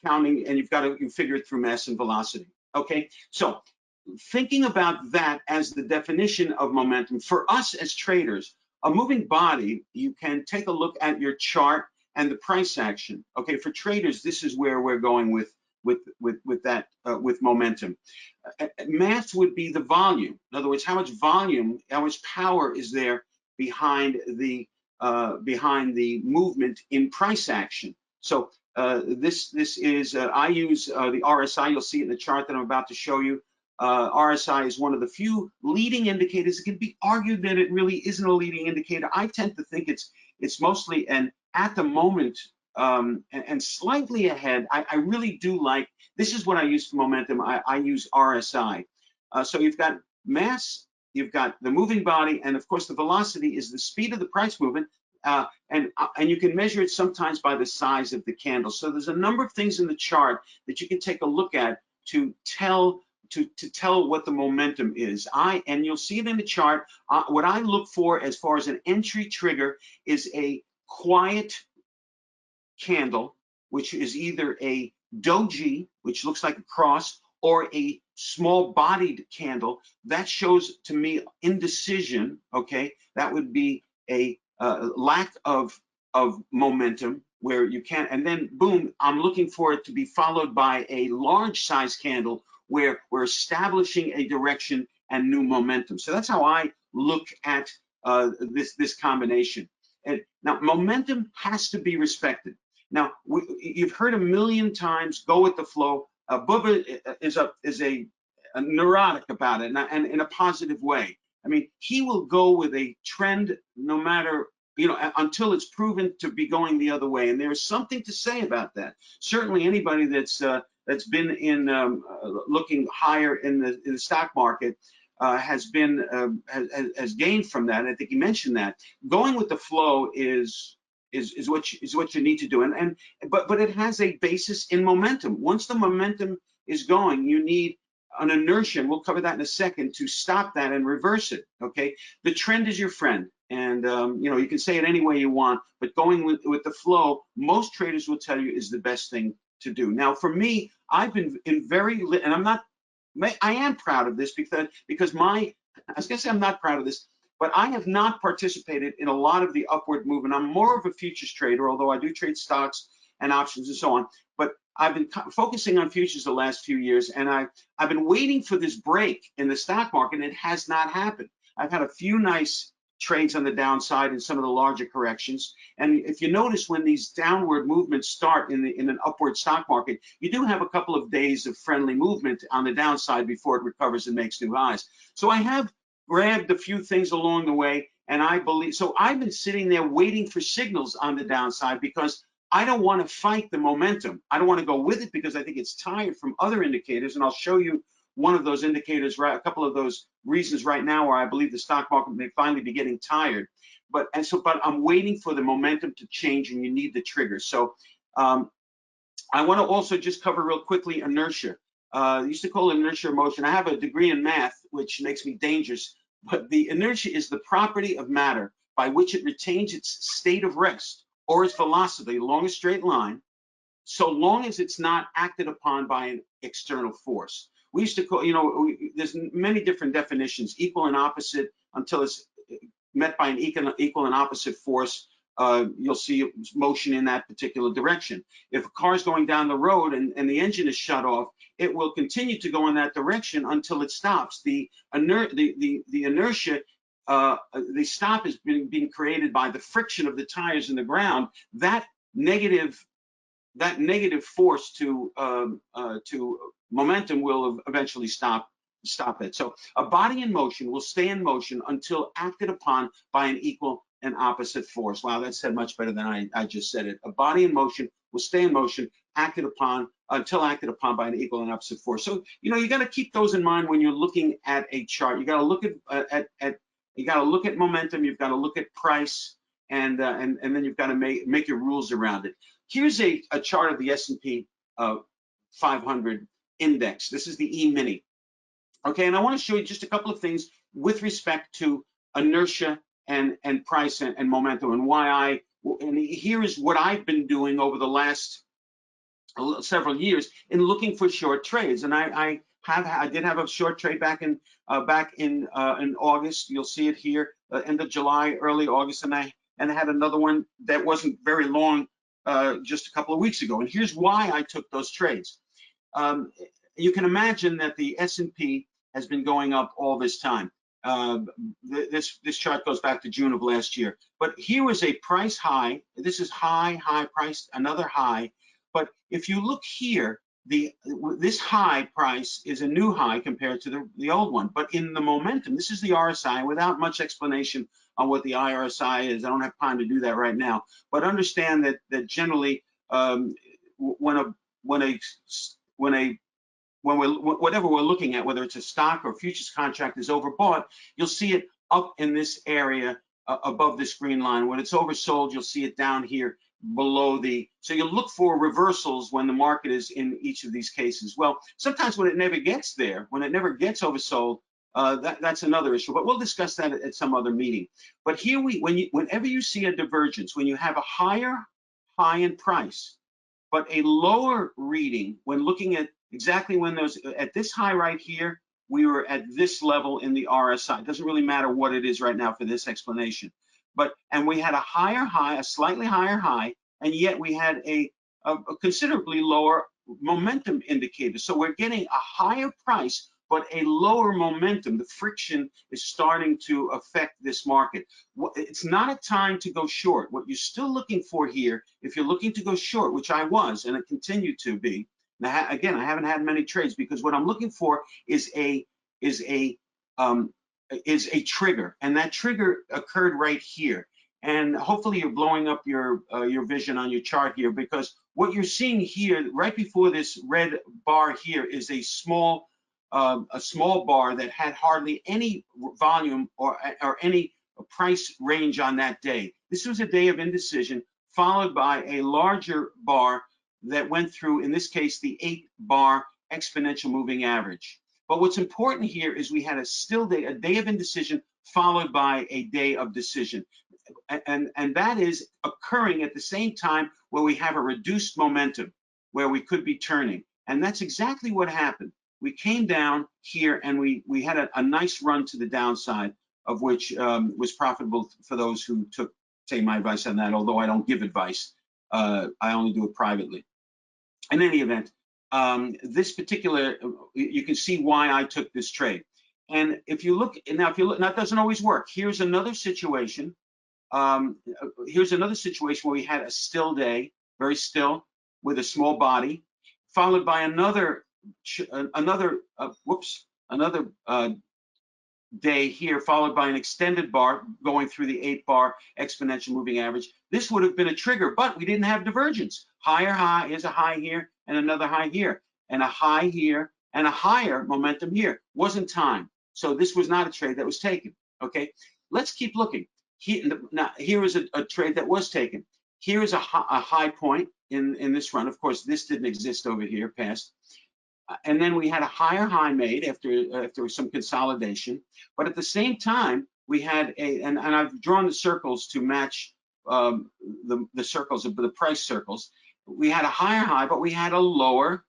E: counting, and you figure it through mass and velocity. Okay, so thinking about that as the definition of momentum for us as traders, a moving body, you can take a look at your chart and the price action. Okay, for traders, this is where we're going with momentum. Mass would be the volume. In other words, how much volume, how much power is there behind the movement in price action. So this is I use the RSI. You'll see it in the chart that I'm about to show you. RSI is one of the few leading indicators. It can be argued that it really isn't a leading indicator. I tend to think it's mostly an at the moment and slightly ahead. I really do like, this is what I use for momentum. I use RSI. So you've got mass, you've got the moving body, and of course the velocity is the speed of the price movement, and you can measure it sometimes by the size of the candle. So there's a number of things in the chart that you can take a look at to tell what the momentum is. And you'll see it in the chart. What I look for as far as an entry trigger is a quiet candle, which is either a doji, which looks like a cross, or a small bodied candle. That shows to me indecision. Okay, that would be a lack of momentum, where you can't, and then boom, I'm looking for it to be followed by a large size candle where we're establishing a direction and new momentum. So that's how I look at this combination. And now momentum has to be respected. Now you've heard a million times, go with the flow. Bubba is a neurotic about it, and in a positive way. I mean, he will go with a trend no matter, until it's proven to be going the other way. And there's something to say about that. Certainly anybody that's been in looking higher in the stock market has gained from that. And I think he mentioned that going with the flow is what you need to do. But it has a basis in momentum. Once the momentum is going, you need an inertia, and we'll cover that in a second, to stop that and reverse it, okay? The trend is your friend, and you know, you can say it any way you want, but going with the flow, most traders will tell you, is the best thing to do. Now, for me, I've been in and I am proud of this because I was gonna say I'm not proud of this, but I have not participated in a lot of the upward movement. I'm more of a futures trader, although I do trade stocks and options and so on. But I've been focusing on futures the last few years, and I've been waiting for this break in the stock market, and it has not happened. I've had a few nice trades on the downside in some of the larger corrections. And if you notice, when these downward movements start in an upward stock market, you do have a couple of days of friendly movement on the downside before it recovers and makes new highs. So I have grabbed a few things along the way, and I've been sitting there waiting for signals on the downside because I don't want to fight the momentum. I don't want to go with it because I think it's tired from other indicators, and I'll show you one of those indicators, right? A couple of those reasons right now where I believe the stock market may finally be getting tired. But I'm waiting for the momentum to change, and you need the trigger. So I want to also just cover real quickly inertia. I used to call it inertia motion. I have a degree in math, which makes me dangerous, but the inertia is the property of matter by which it retains its state of rest or its velocity along a straight line, so long as it's not acted upon by an external force. We used to call, you know, there's many different definitions, equal and opposite, until it's met by an equal and opposite force. You'll see motion in that particular direction. If a car is going down the road and the engine is shut off, it will continue to go in that direction until it stops. The inertia, the stop is being created by the friction of the tires in the ground. That negative force to momentum will eventually stop it. So a body in motion will stay in motion until acted upon by an equal and opposite force. Wow, that said much better than I just said it. A body in motion will stay in motion until acted upon by an equal and opposite force. So, you know, you got to keep those in mind when you're looking at a chart. You got to look at momentum. You've got to look at price, and then you've got to make your rules around it. Here's a chart of the S&P 500 index. This is the E-mini. Okay, and I want to show you just a couple of things with respect to inertia and price and momentum, and here is what I've been doing over the last several years in looking for short trades. And I did have a short trade back in August. You'll see it here, end of July, early August, and I had another one that wasn't very long just a couple of weeks ago. And here's why I took those trades. You can imagine that the S&P has been going up all this time. This chart goes back to June of last year. But here was a price high. This is high price, another high. But if you look here, this high price is a new high compared to the old one. But in the momentum, this is the RSI, without much explanation on what the RSI is. I don't have time to do that right now. But understand that generally, whatever we're looking at, whether it's a stock or futures contract is overbought, you'll see it up in this area above this green line. When it's oversold, you'll see it down here below so you'll look for reversals when the market is in each of these cases. Well, sometimes when it never gets there, when it never gets oversold, that's another issue, but we'll discuss that at some other meeting. But here whenever you see a divergence, when you have a higher high in price, but a lower reading, when looking at exactly when at this high right here, we were at this level in the RSI. It doesn't really matter what it is right now for this explanation. And we had a higher high, a slightly higher high, and yet we had a considerably lower momentum indicator. So we're getting a higher price, but a lower momentum. The friction is starting to affect this market. It's not a time to go short. What you're still looking for here, if you're looking to go short, which I was, and it continued to be. Now, again, I haven't had many trades because what I'm looking for is a trigger, and that trigger occurred right here. And hopefully you're blowing up your vision on your chart here, because what you're seeing here right before this red bar here is a small bar that had hardly any volume or any price range on that day. This was a day of indecision, followed by a larger bar that went through, in this case, the 8-bar exponential moving average. But what's important here is we had a still day, a day of indecision followed by a day of decision. And that is occurring at the same time where we have a reduced momentum, where we could be turning. And that's exactly what happened. We came down here and we had a nice run to the downside, of which was profitable for those who took, say, my advice on that, although I don't give advice. I only do it privately. In any event, this particular, you can see why I took this trade. And if you look, now it doesn't always work. Here's another situation. Here's another situation where we had a still day, very still, with a small body, followed by another day here, followed by an extended bar going through the 8-bar exponential moving average. This would have been a trigger, but we didn't have divergence. Higher high is a high here and another high here, and a high here and a higher momentum here. Wasn't time. So this was not a trade that was taken. Okay, let's keep looking. Now, here is a trade that was taken. Here is a high point in this run. Of course, this didn't exist over here past. And then we had a higher high made after some consolidation. But at the same time, we had and I've drawn the circles to match the circles of the price circles. We had a higher high, but we had a lower.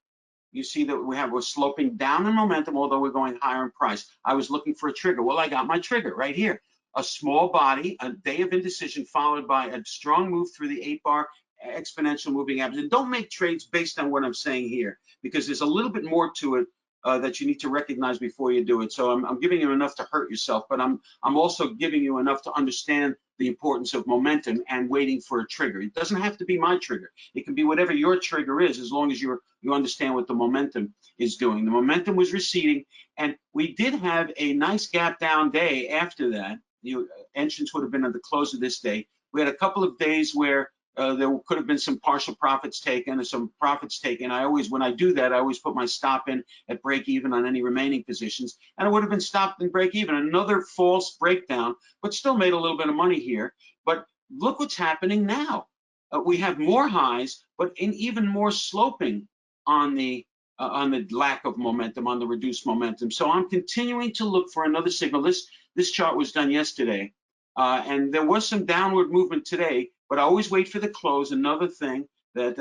E: You see that we're sloping down in momentum, although we're going higher in price. I was looking for a trigger. Well, I got my trigger right here. A small body, a day of indecision, followed by a strong move through the 8-bar exponential moving average. And don't make trades based on what I'm saying here, because there's a little bit more to it that you need to recognize before you do it. So I'm giving you enough to hurt yourself, but I'm also giving you enough to understand the importance of momentum and waiting for a trigger. It doesn't have to be my trigger. It can be whatever your trigger is, as long as you understand what the momentum is doing. The momentum was receding, and we did have a nice gap down day after that. Entrance would have been at the close of this day. We had a couple of days where there could have been some partial profits taken or some profits taken. When I do that, I always put my stop in at break even on any remaining positions, and it would have been stopped in break even. Another false breakdown, but still made a little bit of money here. But look what's happening now. We have more highs, but in even more sloping on the lack of momentum, on the reduced momentum. So I'm continuing to look for another signal. This chart was done yesterday, and there was some downward movement today. But I always wait for the close. Another thing that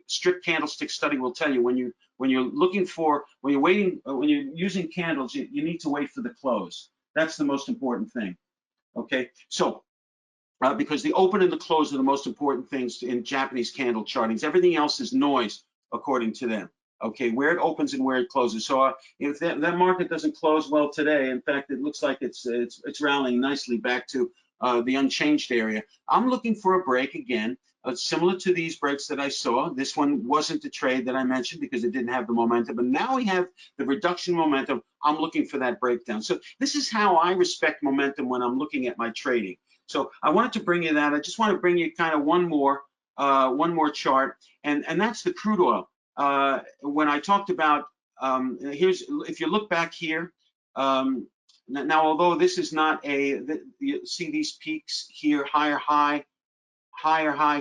E: strict candlestick study will tell you, when you're using candles, you need to wait for the close. That's the most important thing. Okay, so because the open and the close are the most important things in Japanese candle chartings. Everything else is noise, according to them. Okay, where it opens and where it closes. So if that market doesn't close well today, in fact, it looks like it's rallying nicely back to the unchanged area. I'm looking for a break again, similar to these breaks that I saw. This one wasn't the trade that I mentioned because it didn't have the momentum, but now we have the reduction momentum. I'm looking for that breakdown. So this is how I respect momentum when I'm looking at my trading. So I wanted to bring you that. I just want to bring you kind of one more chart, and that's the crude oil. When I talked about if you look back here. Now, although this is not you see these peaks here, higher high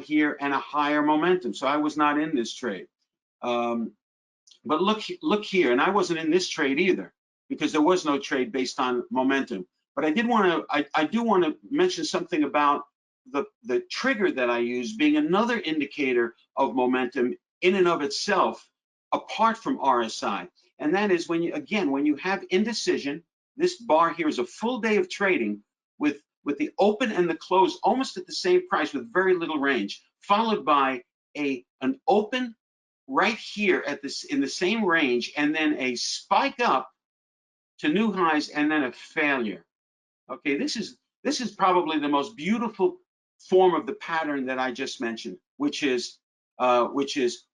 E: here, and a higher momentum. So I was not in this trade. But look here, and I wasn't in this trade either, because there was no trade based on momentum. But I do want to mention something about the trigger that I use being another indicator of momentum in and of itself, apart from RSI. And that is when you have indecision. This bar here is a full day of trading with the open and the close almost at the same price with very little range, followed by an open right here in the same range, and then a spike up to new highs, and then a failure. Okay, this is probably the most beautiful form of the pattern that I just mentioned, which is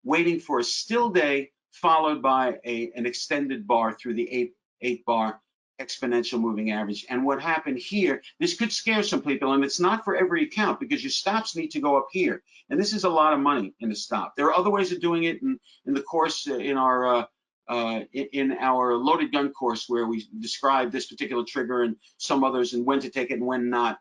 E: waiting for a still day followed by an extended bar through the 8-bar exponential moving average. And what happened here, this could scare some people, and it's not for every account, because your stops need to go up here, and this is a lot of money in a stop. There are other ways of doing it in the course in our loaded gun course, where we describe this particular trigger and some others, and when to take it and when not.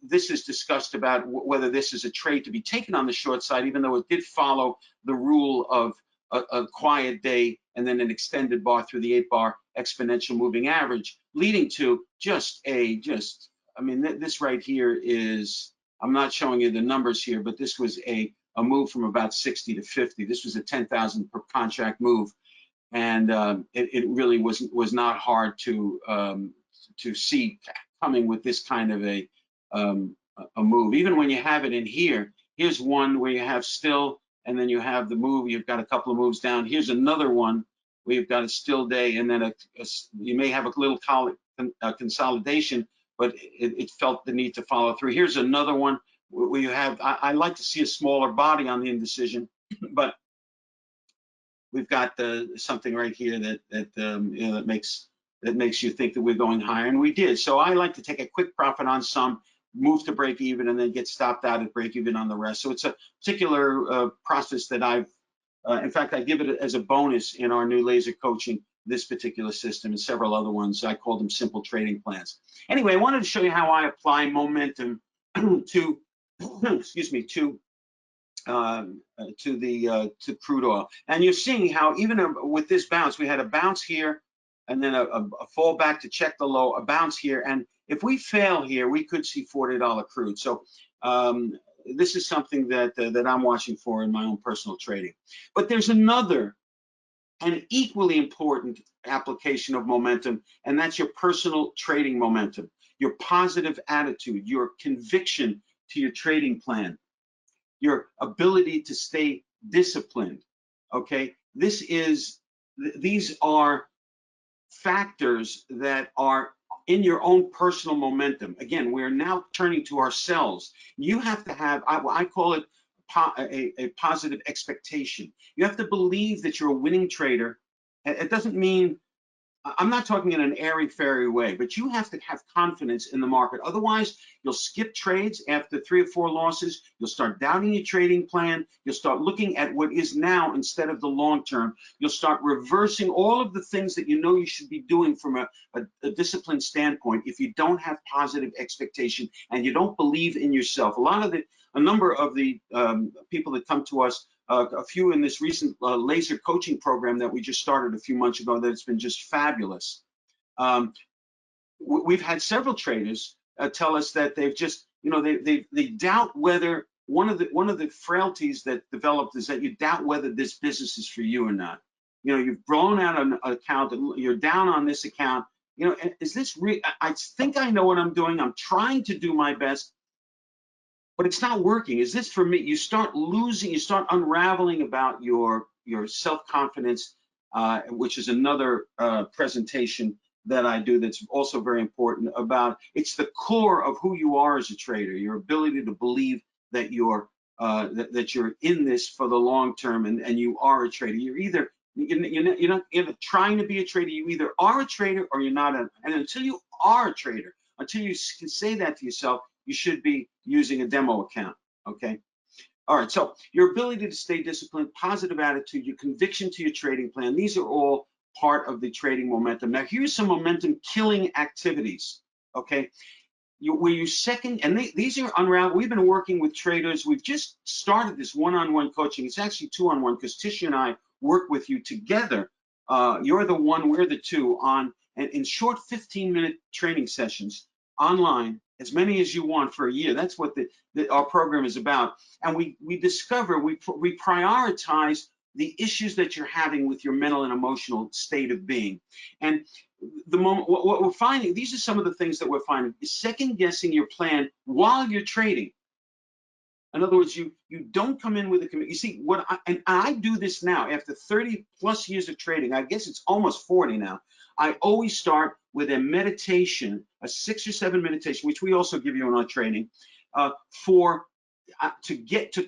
E: This is discussed about whether this is a trade to be taken on the short side, even though it did follow the rule of a quiet day and then an extended bar through the 8-bar exponential moving average, leading to I mean, this right here is, I'm not showing you the numbers here, but this was a move from about 60 to 50. This was a 10,000 per contract move, and it really was not hard to see coming with this kind of a move. Even when you have it in here, here's one where you have still, and then you have the move. You've got a couple of moves down. Here's another one where you've got a still day, and then you may have a little consolidation, but it felt the need to follow through. Here's another one where you have, I like to see a smaller body on the indecision, but we've got something right here that makes you think that we're going higher, and we did. So I like to take a quick profit on some, move to break even, and then get stopped out at break even on the rest. So it's a particular process that in fact, I give it as a bonus in our new laser coaching, this particular system and several other ones. I call them simple trading plans. Anyway, I wanted to show you how I apply momentum to, excuse me, to crude oil. And you're seeing how even with this bounce, we had a bounce here and then a fall back to check the low, a bounce here. And if we fail here, we could see $40 crude. So this is something that I'm watching for in my own personal trading. But there's another and equally important application of momentum, and that's your personal trading momentum, your positive attitude, your conviction to your trading plan, your ability to stay disciplined. Okay, these are factors that are in your own personal momentum. Again, we're now turning to ourselves. You have to have, I call it a positive expectation. You have to believe that you're a winning trader. It doesn't mean, I'm not talking in an airy-fairy way, but you have to have confidence in the market. Otherwise, you'll skip trades after 3 or 4 losses. You'll start doubting your trading plan. You'll start looking at what is now instead of the long term. You'll start reversing all of the things that you know you should be doing from a disciplined standpoint if you don't have positive expectation and you don't believe in yourself. A number of the people that come to us, a few in this recent laser coaching program that we just started a few months ago, that's been just fabulous. We've had several traders tell us that they've just, they doubt whether one of the frailties that developed is that you doubt whether this business is for you or not. You've blown out an account, you're down on this account. Is this real? I think I know what I'm doing. I'm trying to do my best, but it's not working. Is this for me? You start losing, you start unraveling about your self-confidence, which is another presentation that I do that's also very important about, it's the core of who you are as a trader, your ability to believe that you're in this for the long term and you are a trader. You're not trying to be a trader. You either are a trader or you're not. And until you are a trader, until you can say that to yourself, you should be using a demo account, okay? All right, so your ability to stay disciplined, positive attitude, your conviction to your trading plan, these are all part of the trading momentum. Now, here's some momentum killing activities, okay? These are unraveled. We've been working with traders. We've just started this one-on-one coaching. It's actually 2-on-1 because Tisha and I work with you together. You're the one, we're the two, in short 15-minute training sessions online, as many as you want for a year. That's what our program is about. And we prioritize the issues that you're having with your mental and emotional state of being. And what we're finding, these are some of the things that we're finding, is second guessing your plan while you're trading. In other words, you don't come in with a commitment. You see, and I do this now after 30 plus years of trading. I guess it's almost 40 now. I always start with a meditation, a 6 or 7 meditation, which we also give you in our training, to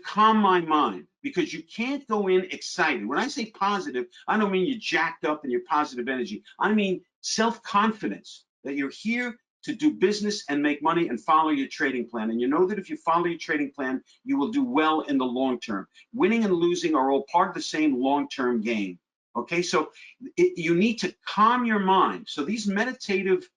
E: calm my mind, because you can't go in excited. When I say positive, I don't mean you're jacked up and you're positive energy. I mean self-confidence, that you're here to do business and make money and follow your trading plan. And you know that if you follow your trading plan, you will do well in the long term. Winning and losing are all part of the same long-term game. Okay, so you need to calm your mind. So these meditative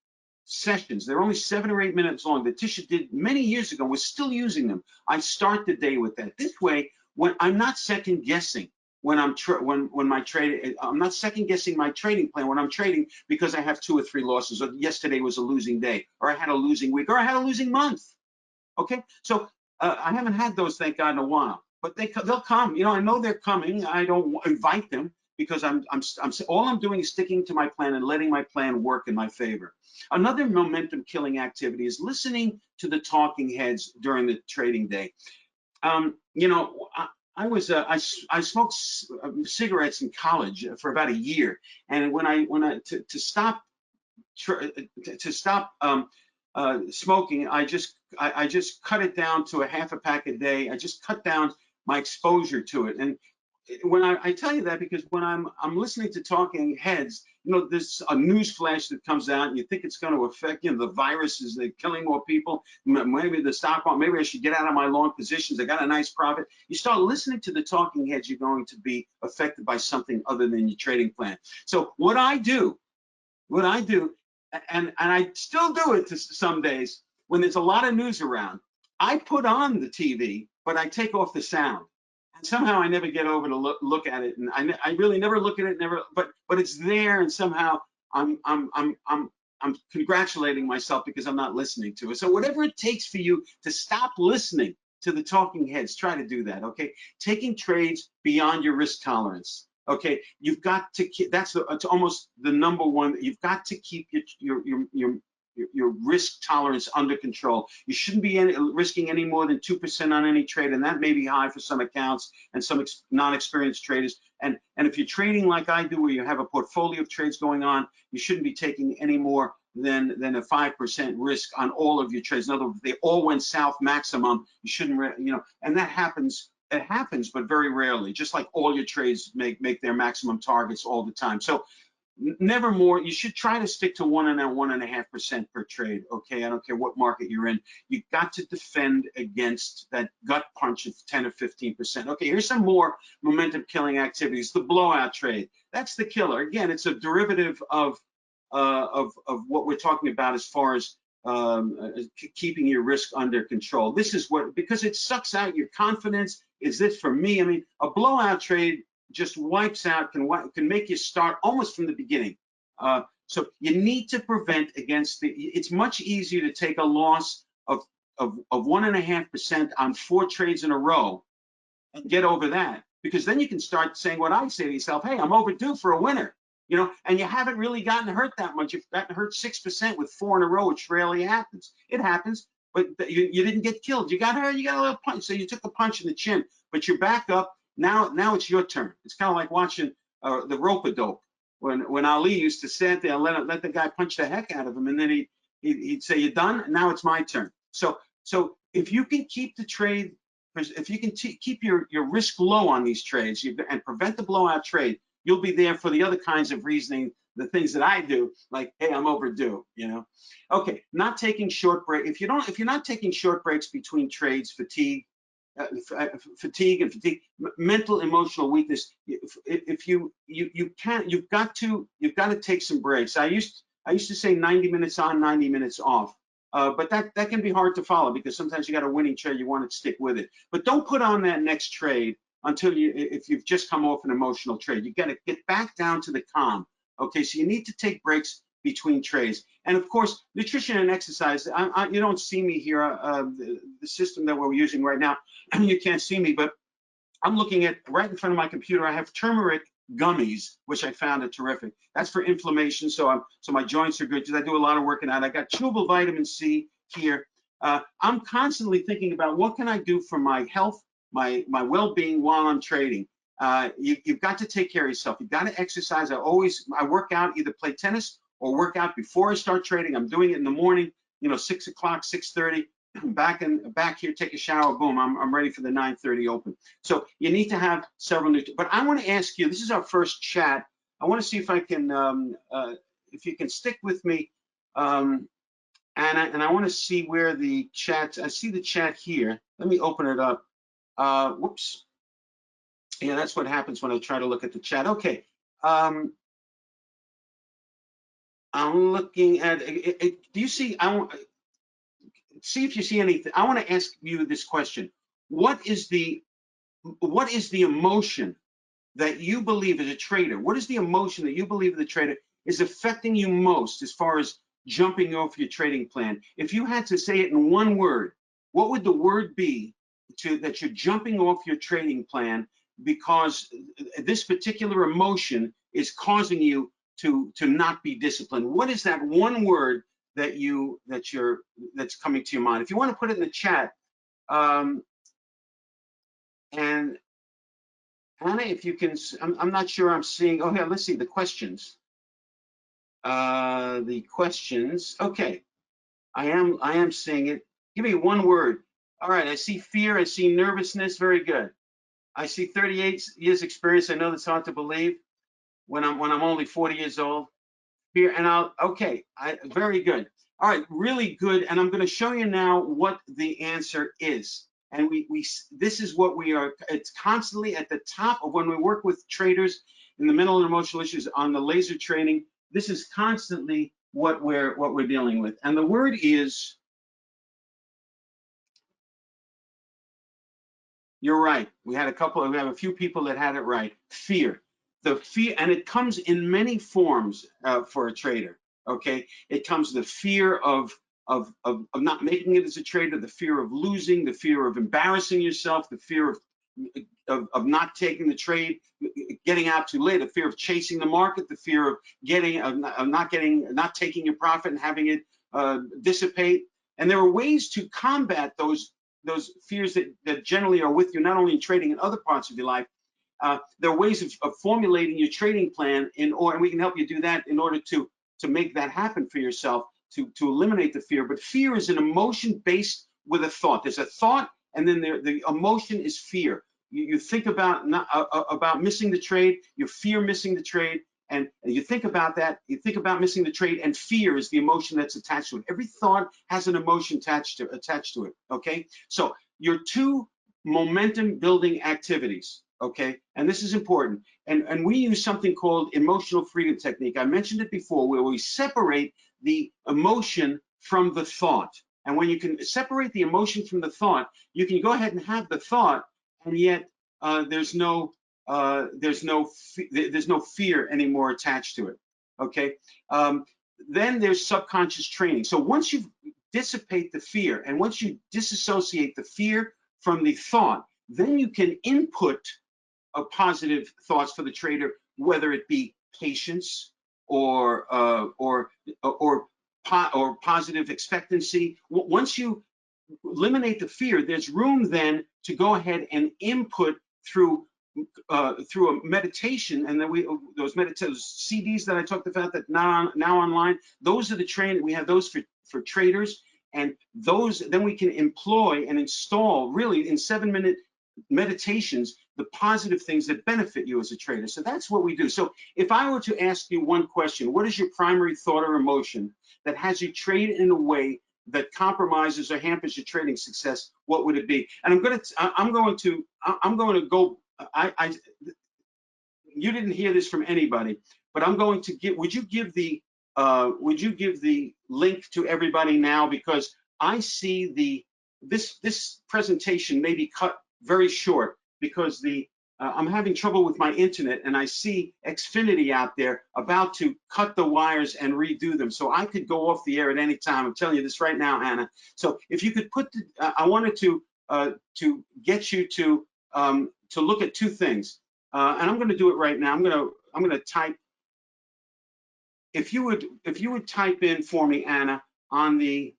E: sessions, they're only 7 or 8 minutes long, that Tisha did many years ago. We're still using them. I start the day with that. This way, when I'm not second guessing when my trade, I'm not second guessing my trading plan when I'm trading because I have 2 or 3 losses, or yesterday was a losing day, or I had a losing week, or I had a losing month. Okay, so I haven't had those, thank God, in a while, but they'll come. You know, I know they're coming. I don't invite them because all I'm doing is sticking to my plan and letting my plan work in my favor. Another momentum killing activity is listening to the talking heads during the trading day. You know, I smoked cigarettes in college for about a year, and to stop smoking, I just cut it down to a half a pack a day. I just cut down my exposure to it. And when I tell you that, because when I'm listening to talking heads, you know, there's a news flash that comes out and you think it's going to affect, you know, the viruses, they're killing more people, maybe the stock market, maybe I should get out of my long positions, I got a nice profit. You start listening to the talking heads, you're going to be affected by something other than your trading plan. So what I do, and I still do it to some days when there's a lot of news around, I put on the TV, but I take off the sound. And somehow I never get over to look at it, and I really never look at it, but it's there, and somehow I'm congratulating myself because I'm not listening to it. So whatever it takes for you to stop listening to the talking heads, try to do that. Okay, taking trades beyond your risk tolerance. Okay, you've got to keep, it's almost the number one. You've got to keep your risk tolerance under control. You shouldn't be risking any more than 2% on any trade, and that may be high for some accounts and some non-experienced traders. And if you're trading like I do, where you have a portfolio of trades going on, you shouldn't be taking any more than a 5% risk on all of your trades. In other words, if they all went south maximum, you shouldn't, you know, and that happens. It happens, but very rarely. Just like all your trades make their maximum targets all the time. So never more. You should try to stick to 1.5% per trade. Okay, I don't care what market you're in. You've got to defend against that gut punch of 10 or 15%. Okay, here's some more momentum killing activities. The blowout trade. That's the killer. Again, it's a derivative of what we're talking about as far as keeping your risk under control. This is what, because it sucks out your confidence. Is this for me? I mean, a blowout trade just wipes out, can make you start almost from the beginning. So you need to prevent against it's much easier to take a loss of 1.5% on 4 trades in a row and get over that, because then you can start saying what I say to yourself, hey, I'm overdue for a winner. You know, and you haven't really gotten hurt that much. You've gotten hurt 6% with 4 in a row, which rarely happens. It happens, but you didn't get killed. You got hurt, you got a little punch. So you took a punch in the chin, but you're back up. Now it's your turn. It's kind of like watching the rope-a-dope. When Ali used to stand there and let the guy punch the heck out of him, and then he'd say, you're done, now it's my turn. So if you can keep the trade, if you can keep your risk low on these trades and prevent the blowout trade, you'll be there for the other kinds of reasoning, the things that I do, like, hey, I'm overdue, you know. Okay, not taking short break. If you're not taking short breaks between trades, fatigue, mental, emotional weakness. If you've got to take some breaks. I used to say 90 minutes on, 90 minutes off. But that can be hard to follow, because sometimes you got a winning trade, you want to stick with it. But don't put on that next trade until if you've just come off an emotional trade. You got to get back down to the calm. Okay, so you need to take breaks between trades. And of course, nutrition and exercise. You don't see me here. The system that we're using right now, you can't see me, but I'm looking at right in front of my computer. I have turmeric gummies, which I found are terrific. That's for inflammation, so my joints are good, because I do a lot of working out. I got chewable vitamin C here. I'm constantly thinking about what can I do for my health, my well-being while I'm trading. You've got to take care of yourself. You've got to exercise. I work out, either play tennis or work out before I start trading. I'm doing it in the morning, 6 o'clock, 6:30. Back here, take a shower, boom, I'm ready for the 9:30 open. So you need to have several new. But I want to ask you, this is our first chat. I want to see if I can, if you can stick with me, and I want to see where the chat. I see the chat here. Let me open it up. Whoops. Yeah, that's what happens when I try to look at the chat. Okay. I'm looking at. Do you see? See if you see anything. I want to ask you this question. What is the emotion that you believe as a trader, what is the emotion that you believe as a trader is affecting you most as far as jumping off your trading plan? If you had to say it in one word, what would the word be that you're jumping off your trading plan because this particular emotion is causing you to not be disciplined? What is that one word that's coming to your mind? If you want to put it in the chat, and Anna, if you can, I'm not sure I'm seeing. Oh, yeah, let's see the questions. The questions. Okay, I am seeing it. Give me one word. All right, I see fear. I see nervousness. Very good. I see 38 years experience. I know that's hard to believe when I'm only 40 years old. Fear, and very good. All right, really good. And I'm going to show you now what the answer is. And this is what we are. It's constantly at the top of when we work with traders in the mental and emotional issues on the laser training. This is constantly what we're dealing with. And the word is, you're right. We have a few people that had it right. Fear. The fear, and it comes in many forms for a trader. Okay, it comes the fear of not making it as a trader, the fear of losing, the fear of embarrassing yourself, the fear of not taking the trade, getting out too late, the fear of chasing the market, the fear of not taking your profit and having it dissipate. And there are ways to combat those fears that generally are with you, not only in trading, in other parts of your life. There are ways of formulating your trading plan and we can help you do that in order to make that happen for yourself, to eliminate the fear. But fear is an emotion based with a thought. There's a thought, and then the emotion is fear. You think about missing the trade, you fear missing the trade, and you think about that, you think about missing the trade, and fear is the emotion that's attached to it. Every thought has an emotion attached to it, okay? So your two momentum building activities, okay? And this is important. And we use something called emotional freedom technique. I mentioned it before, where we separate the emotion from the thought. And when you can separate the emotion from the thought, you can go ahead and have the thought, and yet there's no fear anymore attached to it. Okay. Then there's subconscious training. So once you dissipate the fear, and once you disassociate the fear from the thought, then you can input positive thoughts for the trader, whether it be patience or positive expectancy. Once you eliminate the fear, there's room then to go ahead and input through a meditation, and then those CDs that I talked about that now online, those are the training. We have those for traders, and those then we can employ and install really in 7-minute meditations the positive things that benefit you as a trader. So that's what we do. So if I were to ask you one question, what is your primary thought or emotion that has you trade in a way that compromises or hampers your trading success? What would it be? And I'm going to go. You didn't hear this from anybody, but I'm going to give. Would you give the link to everybody now, because I see this presentation may be cut very short because I'm having trouble with my internet, and I see Xfinity out there about to cut the wires and redo them. So I could go off the air at any time. I'm telling you this right now, Anna. So if you could put I wanted to get you to look at two things, and I'm going to do it right now. I'm going to type. If you would type in for me, Anna, on the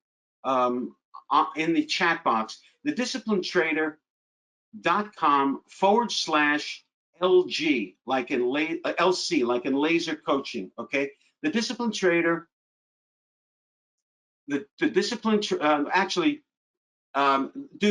E: in the chat box, thedisciplinedtrader.com/LG, like in LC, like in laser coaching. Okay, the disciplined trader. Do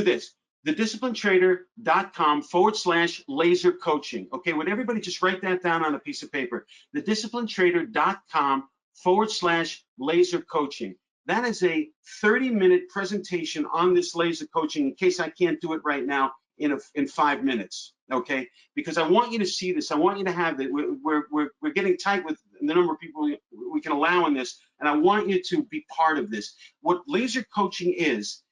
E: this. thedisciplinedtrader.com/laser coaching. Okay, would everybody just write that down on a piece of paper? thedisciplinedtrader.com/laser coaching. That is a 30-minute presentation on this laser coaching, in case I can't do it right now in 5 minutes. Okay, because I want you to see this. I want you to have it. We're getting tight with the number of people we can allow in this, and I want you to be part of this. What laser coaching is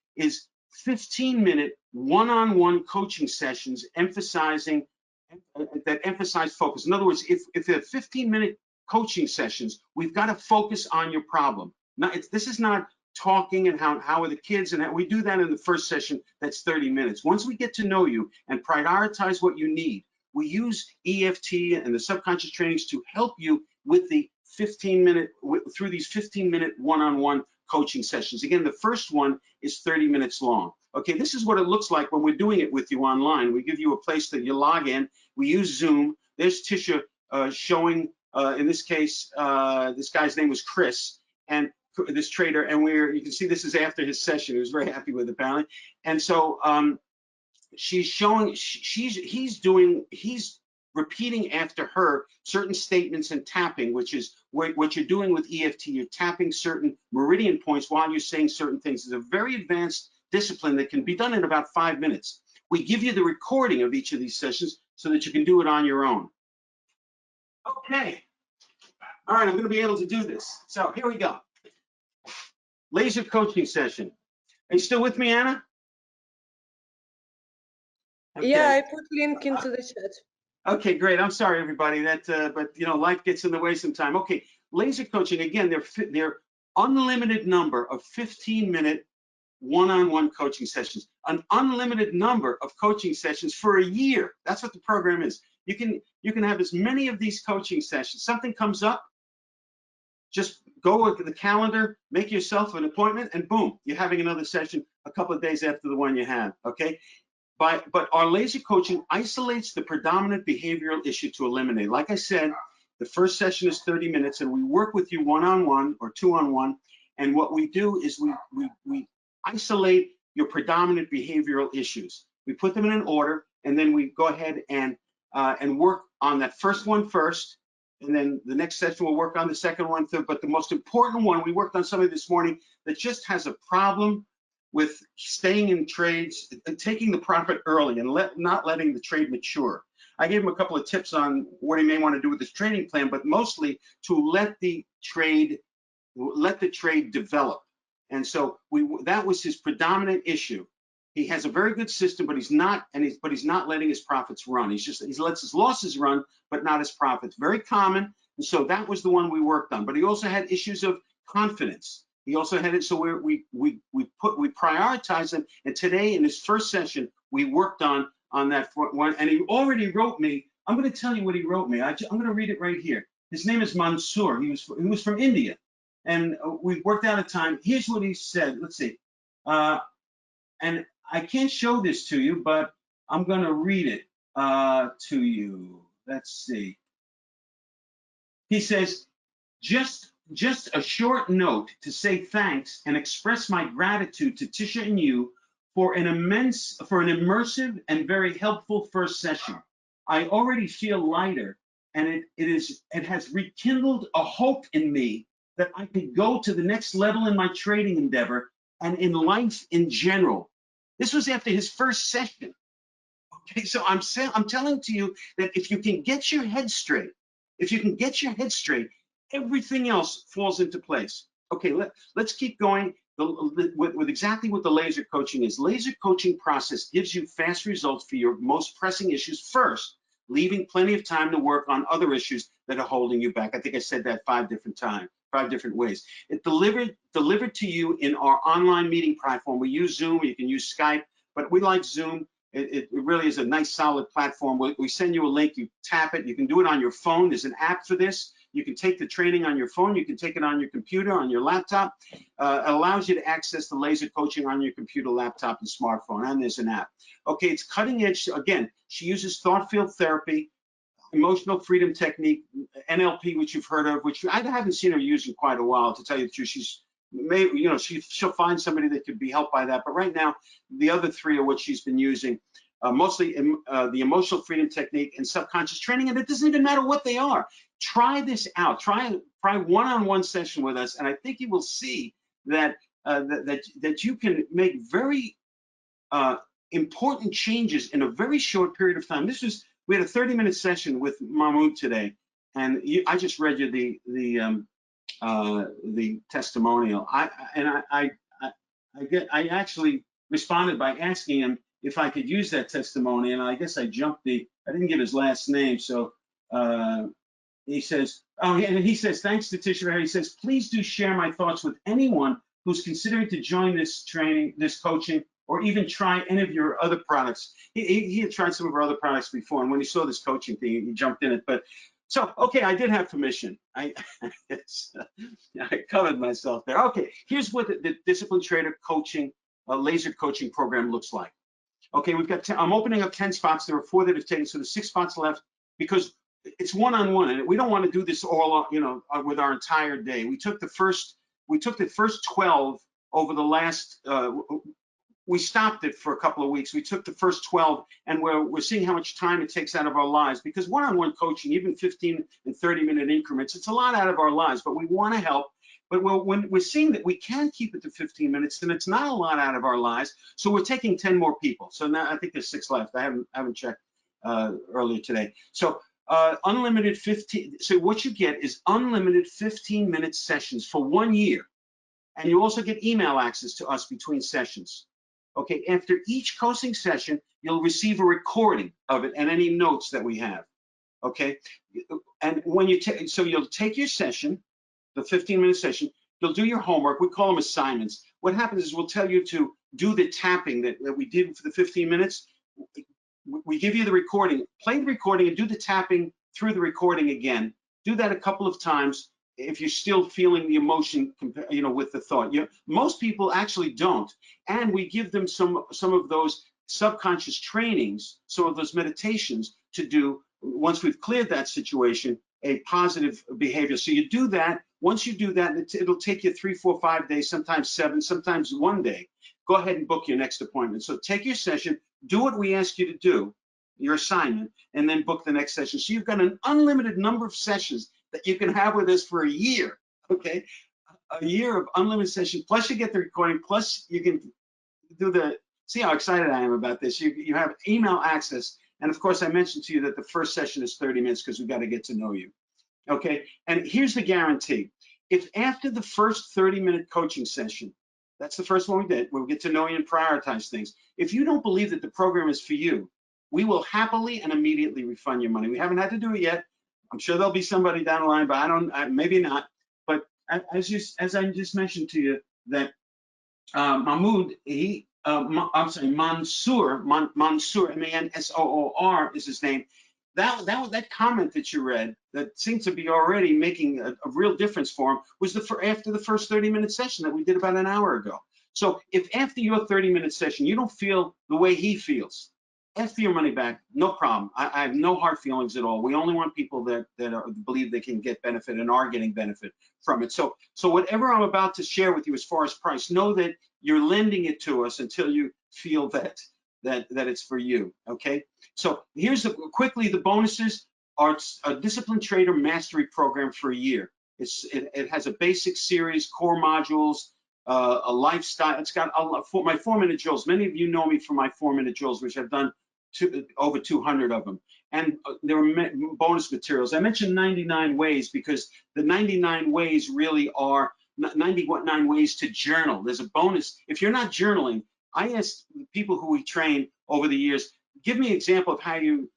E: 15-minute one-on-one coaching sessions emphasizing that emphasize focus. In other words, if they're 15-minute coaching sessions, we've got to focus on your problem. This is not talking and how are the kids, and we do that in the first session. That's 30 minutes. Once we get to know you and prioritize what you need, we use EFT and the subconscious trainings to help you with the 15-minute, through these 15-minute one-on-one coaching sessions. Again, the first one is 30 minutes long. Okay, this is what it looks like when we're doing it with you online. We give you a place that you log in. We use Zoom. There's Tisha showing, in this case, this guy's name was Chris, and this trader, and you can see this is after his session. He was very happy with it, apparently. And so she's showing, he's repeating after her certain statements and tapping, which is what you're doing with EFT. You're tapping certain meridian points while you're saying certain things. It's a very advanced discipline that can be done in about 5 minutes. We give you the recording of each of these sessions so that you can do it on your own. Okay. All right, I'm going to be able to do this. So here we go. Laser coaching session. Are you still with me, Anna? Okay.
C: Yeah, I put link into the chat.
E: Okay, great. I'm sorry, everybody. But you know, life gets in the way sometime. Okay, laser coaching. Again, they're unlimited number of 15-minute one-on-one coaching sessions. An unlimited number of coaching sessions for a year. That's what the program is. You can have as many of these coaching sessions. Something comes up, just go with the calendar, make yourself an appointment, and boom, you're having another session a couple of days after the one you had. Okay. But our laser coaching isolates the predominant behavioral issue to eliminate. Like I said, the first session is 30 minutes, and we work with you one-on-one or two-on-one. And what we do is we isolate your predominant behavioral issues. We put them in an order, and then we go ahead and work on that first one first, and then the next session we'll work on the second one, third. But the most important one, we worked on somebody this morning that just has a problem with staying in trades and taking the profit early and not letting the trade mature. I gave him a couple of tips on what he may want to do with his trading plan, but mostly to let the trade develop. And so that was his predominant issue. He has a very good system, but he's not letting his profits run. He lets his losses run, but not his profits. Very common. And so that was the one we worked on. But he also had issues of confidence. He also had it, so we prioritized him. And today in his first session, we worked on that one. And he already wrote me. I'm going to tell you what he wrote me. I'm going to read it right here. His name is Mansoor. He was from India, and we worked out a time. Here's what he said. Let's see. And I can't show this to you, but I'm going to read it to you. Let's see. He says, just a short note to say thanks and express my gratitude to Tisha and you for an immersive and very helpful first session. I already feel lighter, and it has rekindled a hope in me that I could go to the next level in my trading endeavor and in life in general. This was after his first session. Okay, so I'm telling to you that if you can get your head straight, everything else falls into place. Okay, let's keep going with exactly what the laser coaching is. Laser coaching process gives you fast results for your most pressing issues first, leaving plenty of time to work on other issues that are holding you back. I think I said that 5 different ways. It delivered to you in our online meeting platform. We use Zoom, you can use Skype, but we like Zoom. It really is a nice solid platform. We send you a link, you tap it, you can do it on your phone. There's an app for this. You can take the training on your phone, you can take it on your computer, on your laptop. It allows you to access the laser coaching on your computer, laptop, and smartphone, and there's an app. Okay, it's cutting edge. Again, she uses thought field therapy, emotional freedom technique, NLP, which you've heard of, which I haven't seen her use in quite a while, to tell you the truth. She'll find somebody that could be helped by that. But right now, the other 3 are what she's been using, mostly the emotional freedom technique and subconscious training. And it doesn't even matter what they are. Try this out. Try one-on-one session with us, and I think you will see that that you can make very important changes in a very short period of time. We had a 30-minute session with Mahmoud today, and I just read you the testimonial. I actually responded by asking him if I could use that testimony, and I guess I didn't give his last name, so he says, thanks to Tisha. He says, please do share my thoughts with anyone who's considering to join this training, this coaching, or even try any of your other products. He had tried some of our other products before, and when he saw this coaching thing, he jumped in it. But so, okay, I did have permission. I covered myself there. Okay, here's what the Discipline Trader coaching, laser coaching program looks like. Okay, we've got 10, I'm opening up 10 spots. There are 4 that have taken, so there's 6 spots left because it's one-on-one, and we don't want to do this all, with our entire day. We took the first 12 over the last. We stopped it for a couple of weeks. We took the first 12, and we're seeing how much time it takes out of our lives, because one-on-one coaching, even 15 and 30-minute increments, it's a lot out of our lives, but we want to help. But when we're seeing that we can keep it to 15 minutes, then it's not a lot out of our lives. So we're taking 10 more people. So now I think there's 6 left. I haven't checked earlier today. So unlimited 15. So what you get is unlimited 15-minute sessions for 1 year, and you also get email access to us between sessions. Okay, after each coaching session, you'll receive a recording of it and any notes that we have. Okay, and when so you'll take your session, the 15-minute session, you'll do your homework. We call them assignments. What happens is we'll tell you to do the tapping that we did for the 15 minutes. We give you the recording, play the recording and do the tapping through the recording again. Do that a couple of times if you're still feeling the emotion, with the thought. Most people actually don't. And we give them some of those subconscious trainings, some of those meditations to do once we've cleared that situation, a positive behavior. So you do that. Once you do that, it'll take you 3, 4, 5 days, sometimes 7, sometimes 1 day. Go ahead and book your next appointment. So take your session, do what we ask you to do, your assignment, and then book the next session. So you've got an unlimited number of sessions that you can have with us for a year, okay? A year of unlimited sessions, plus you get the recording, plus you can do see how excited I am about this. You have email access, and of course I mentioned to you that the first session is 30 minutes because we've got to get to know you, okay? And here's the guarantee. If after the first 30-minute coaching session, that's the first one we did, we'll get to know you and prioritize things. If you don't believe that the program is for you, we will happily and immediately refund your money. We haven't had to do it yet. I'm sure there'll be somebody down the line, but maybe not. But as I just mentioned to you, that Mahmoud, Mansoor, Mansoor is his name. That comment that you read that seems to be already making a real difference for him was after the first 30-minute session that we did about an hour ago. So if after your 30-minute session you don't feel the way he feels, ask for your money back, no problem. I have no hard feelings at all. We only want people that believe they can get benefit and are getting benefit from it. So whatever I'm about to share with you as far as price, know that you're lending it to us until you feel that it's for you, okay? So here's quickly the bonuses. Are a Discipline Trader Mastery Program for a year. It has a basic series, core modules, a lifestyle. It's got my 4-minute drills. Many of you know me for my 4-minute drills, which I've done over 200 of them. And there are bonus materials. I mentioned 99 ways because the 99 ways really are 99 ways to journal. There's a bonus. If you're not journaling, I asked people who we train over the years, give me an example of how you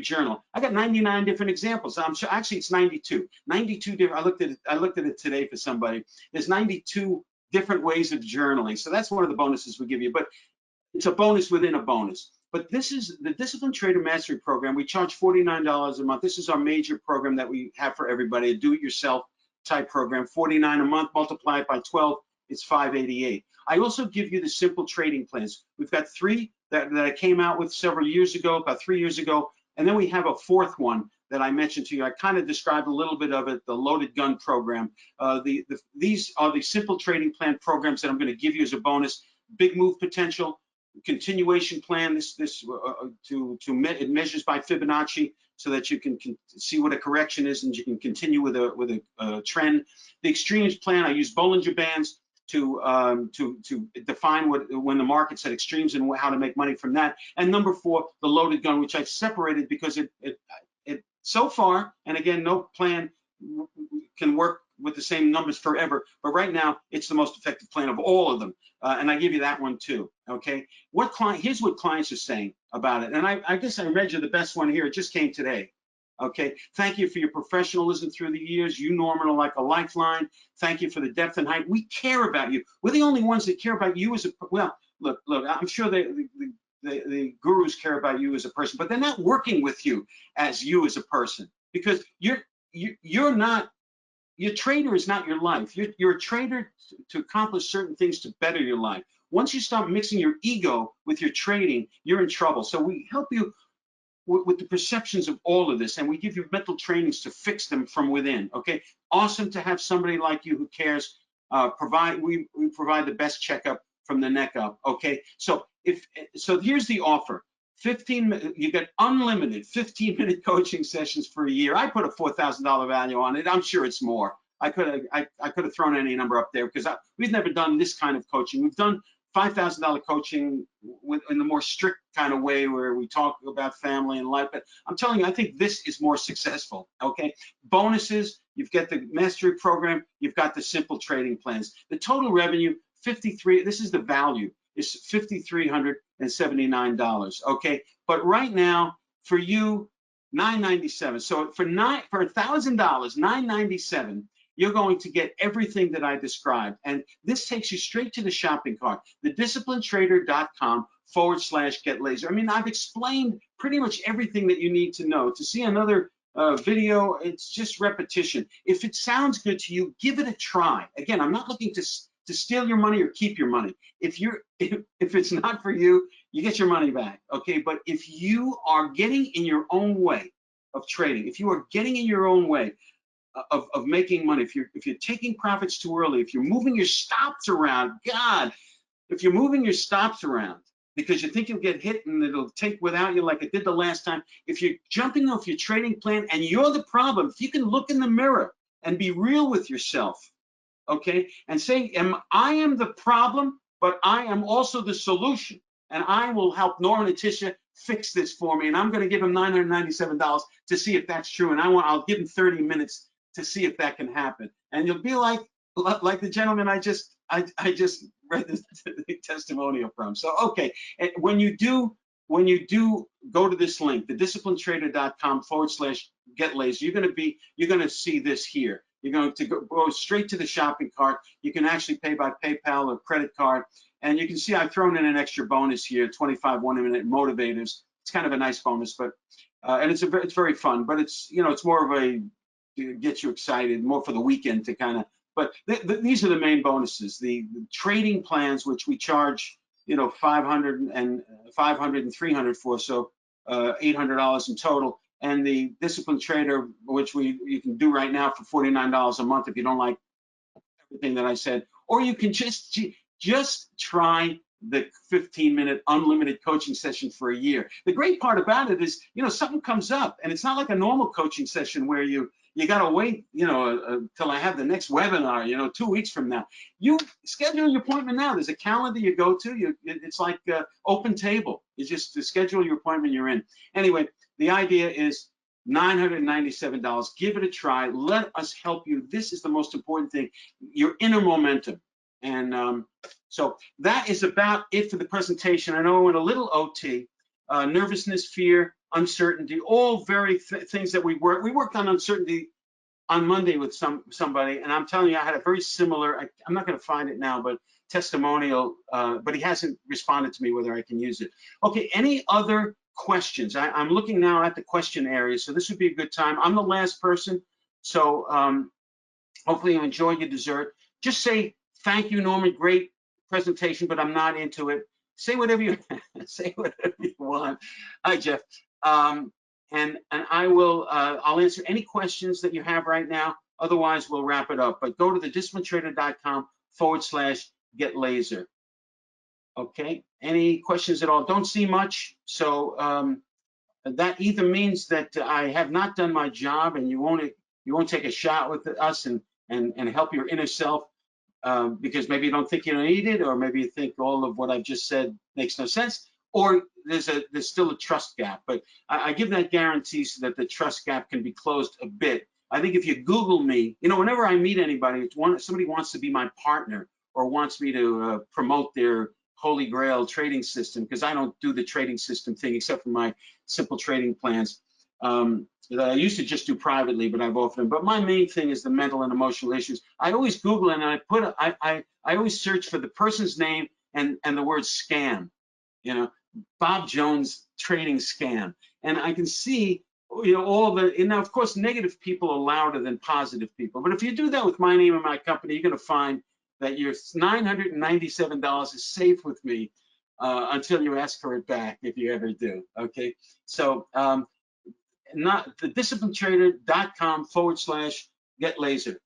E: journal. I got 99 different examples. I'm sure actually it's 92. 92 different. I looked at it today for somebody. There's 92 different ways of journaling. So that's one of the bonuses we give you. But it's a bonus within a bonus. But this is the Discipline Trader Mastery Program. We charge $49 a month. This is our major program that we have for everybody, a do-it-yourself type program. $49 a month, multiply it by 12, it's $588. I also give you the simple trading plans. We've got 3 that I came out with several years ago, about 3 years ago, and then we have a 4th one that I mentioned to you. I kind of described a little bit of it, the loaded gun program. These are the simple trading plan programs that I'm going to give you as a bonus. Big move potential, continuation plan. It measures by Fibonacci so that you can see what a correction is and you can continue with a trend. The extremes plan, I use Bollinger Bands to define when the market's at extremes and how to make money from that. And number 4, the loaded gun, which I've separated because it so far, and again, no plan can work with the same numbers forever, but right now it's the most effective plan of all of them. And I give you that one too, okay? Here's what clients are saying about it. And I guess I read you the best one here. It just came today. Okay, thank you for your professionalism through the years. You, Norman, are like a lifeline. Thank you for the depth and height. We care about you. We're the only ones that care about you as a, well, look, I'm sure the gurus care about you as a person, but they're not working with you as a person, because you're not, your trader is not your life. You're a trader to accomplish certain things to better your life. Once you start mixing your ego with your trading, you're in trouble. So we help you with the perceptions of all of this, and we give you mental trainings to fix them from within. Okay, awesome to have somebody like you who cares. We provide the best checkup from the neck up. Okay, so here's the offer. You get unlimited 15-minute coaching sessions for a year. I put a $4,000 value on it. I'm sure it's more. I could have thrown any number up there, because we've never done this kind of coaching. We've done $5,000 coaching in the more strict kind of way, where we talk about family and life. But I'm telling you, I think this is more successful. Okay, bonuses. You've got the mastery program. You've got the simple trading plans. The total revenue, 53. This is the value. Is $5,379. Okay, but right now for you, $997. So for $1,000, $997. You're going to get everything that I described. And this takes you straight to the shopping cart, thedisciplinetrader.com/get-laser. I mean, I've explained pretty much everything that you need to know. To see another video, it's just repetition. If it sounds good to you, give it a try. Again, I'm not looking to steal your money or keep your money. If it's not for you, you get your money back, okay? But if you are getting in your own way of trading, if you are getting in your own way of making money, if you're taking profits too early, if you're moving your stops around, God, if you're moving your stops around because you think you'll get hit and it'll take without you like it did the last time, if you're jumping off your trading plan and you're the problem, if you can look in the mirror and be real with yourself, okay, and say, I am the problem, but I am also the solution, and I will help Norman and Tisha fix this for me, and I'm going to give him $997 to see if that's true, and I'll give him 30 minutes to see if that can happen. And you'll be like the gentleman I just read the testimonial from. So okay, and when you do go to this link, thedisciplinetrader.com/get-laser, you're going to see this here. You're going to go straight to the shopping cart. You can actually pay by PayPal or credit card, and you can see I've thrown in an extra bonus here, 25 1-minute motivators. It's kind of a nice bonus, but and it's very fun. But it's it's more of a to get you excited, more for the weekend to kind of. But these are the main bonuses: the trading plans, which we charge $500 and $300 for, so $800 in total. And the Discipline Trader, which you can do right now for $49 a month if you don't like everything that I said, or you can just try the 15-minute unlimited coaching session for a year. The great part about it is, something comes up, and it's not like a normal coaching session where you got to wait, till I have the next webinar, 2 weeks from now. You schedule your appointment now. There's a calendar you go to. It's like open table. You just schedule your appointment, you're in. Anyway, the idea is $997. Give it a try. Let us help you. This is the most important thing, your inner momentum. And so that is about it for the presentation. I know I went a little OT. Nervousness, fear, uncertainty, all very things that we worked on uncertainty on Monday with somebody, and I'm telling you, I had a very similar, I'm not going to find it now, but testimonial, but he hasn't responded to me whether I can use it. Okay, any other questions? I'm looking now at the question area, so this would be a good time. I'm the last person, so hopefully you enjoyed your dessert. Just say, thank you, Norman, great presentation, but I'm not into it. Say whatever you want. Hi, Jeff. And I will I'll answer any questions that you have right now. Otherwise, we'll wrap it up. But go to thedisciplinetrader.com/get-laser. Okay. Any questions at all? Don't see much. So that either means that I have not done my job, and you won't take a shot with us and help your inner self. Because maybe you don't think you need it, or maybe you think all of what I've just said makes no sense, or there's still a trust gap. But I give that guarantee so that the trust gap can be closed a bit. I think if you Google me, you know, whenever I meet anybody, somebody wants to be my partner or wants me to promote their Holy Grail trading system, because I don't do the trading system thing except for my simple trading plans that I used to just do privately, but I've offered them. But my main thing is the mental and emotional issues. I always Google and I always search for the person's name and the word scam, you know, Bob Jones trading scam. And I can see, you know, all the, and now of course, negative people are louder than positive people. But if you do that with my name and my company, you're going to find that your $997 is safe with me until you ask for it back, if you ever do. Okay. So, not the disciplinetrader.com/get laser.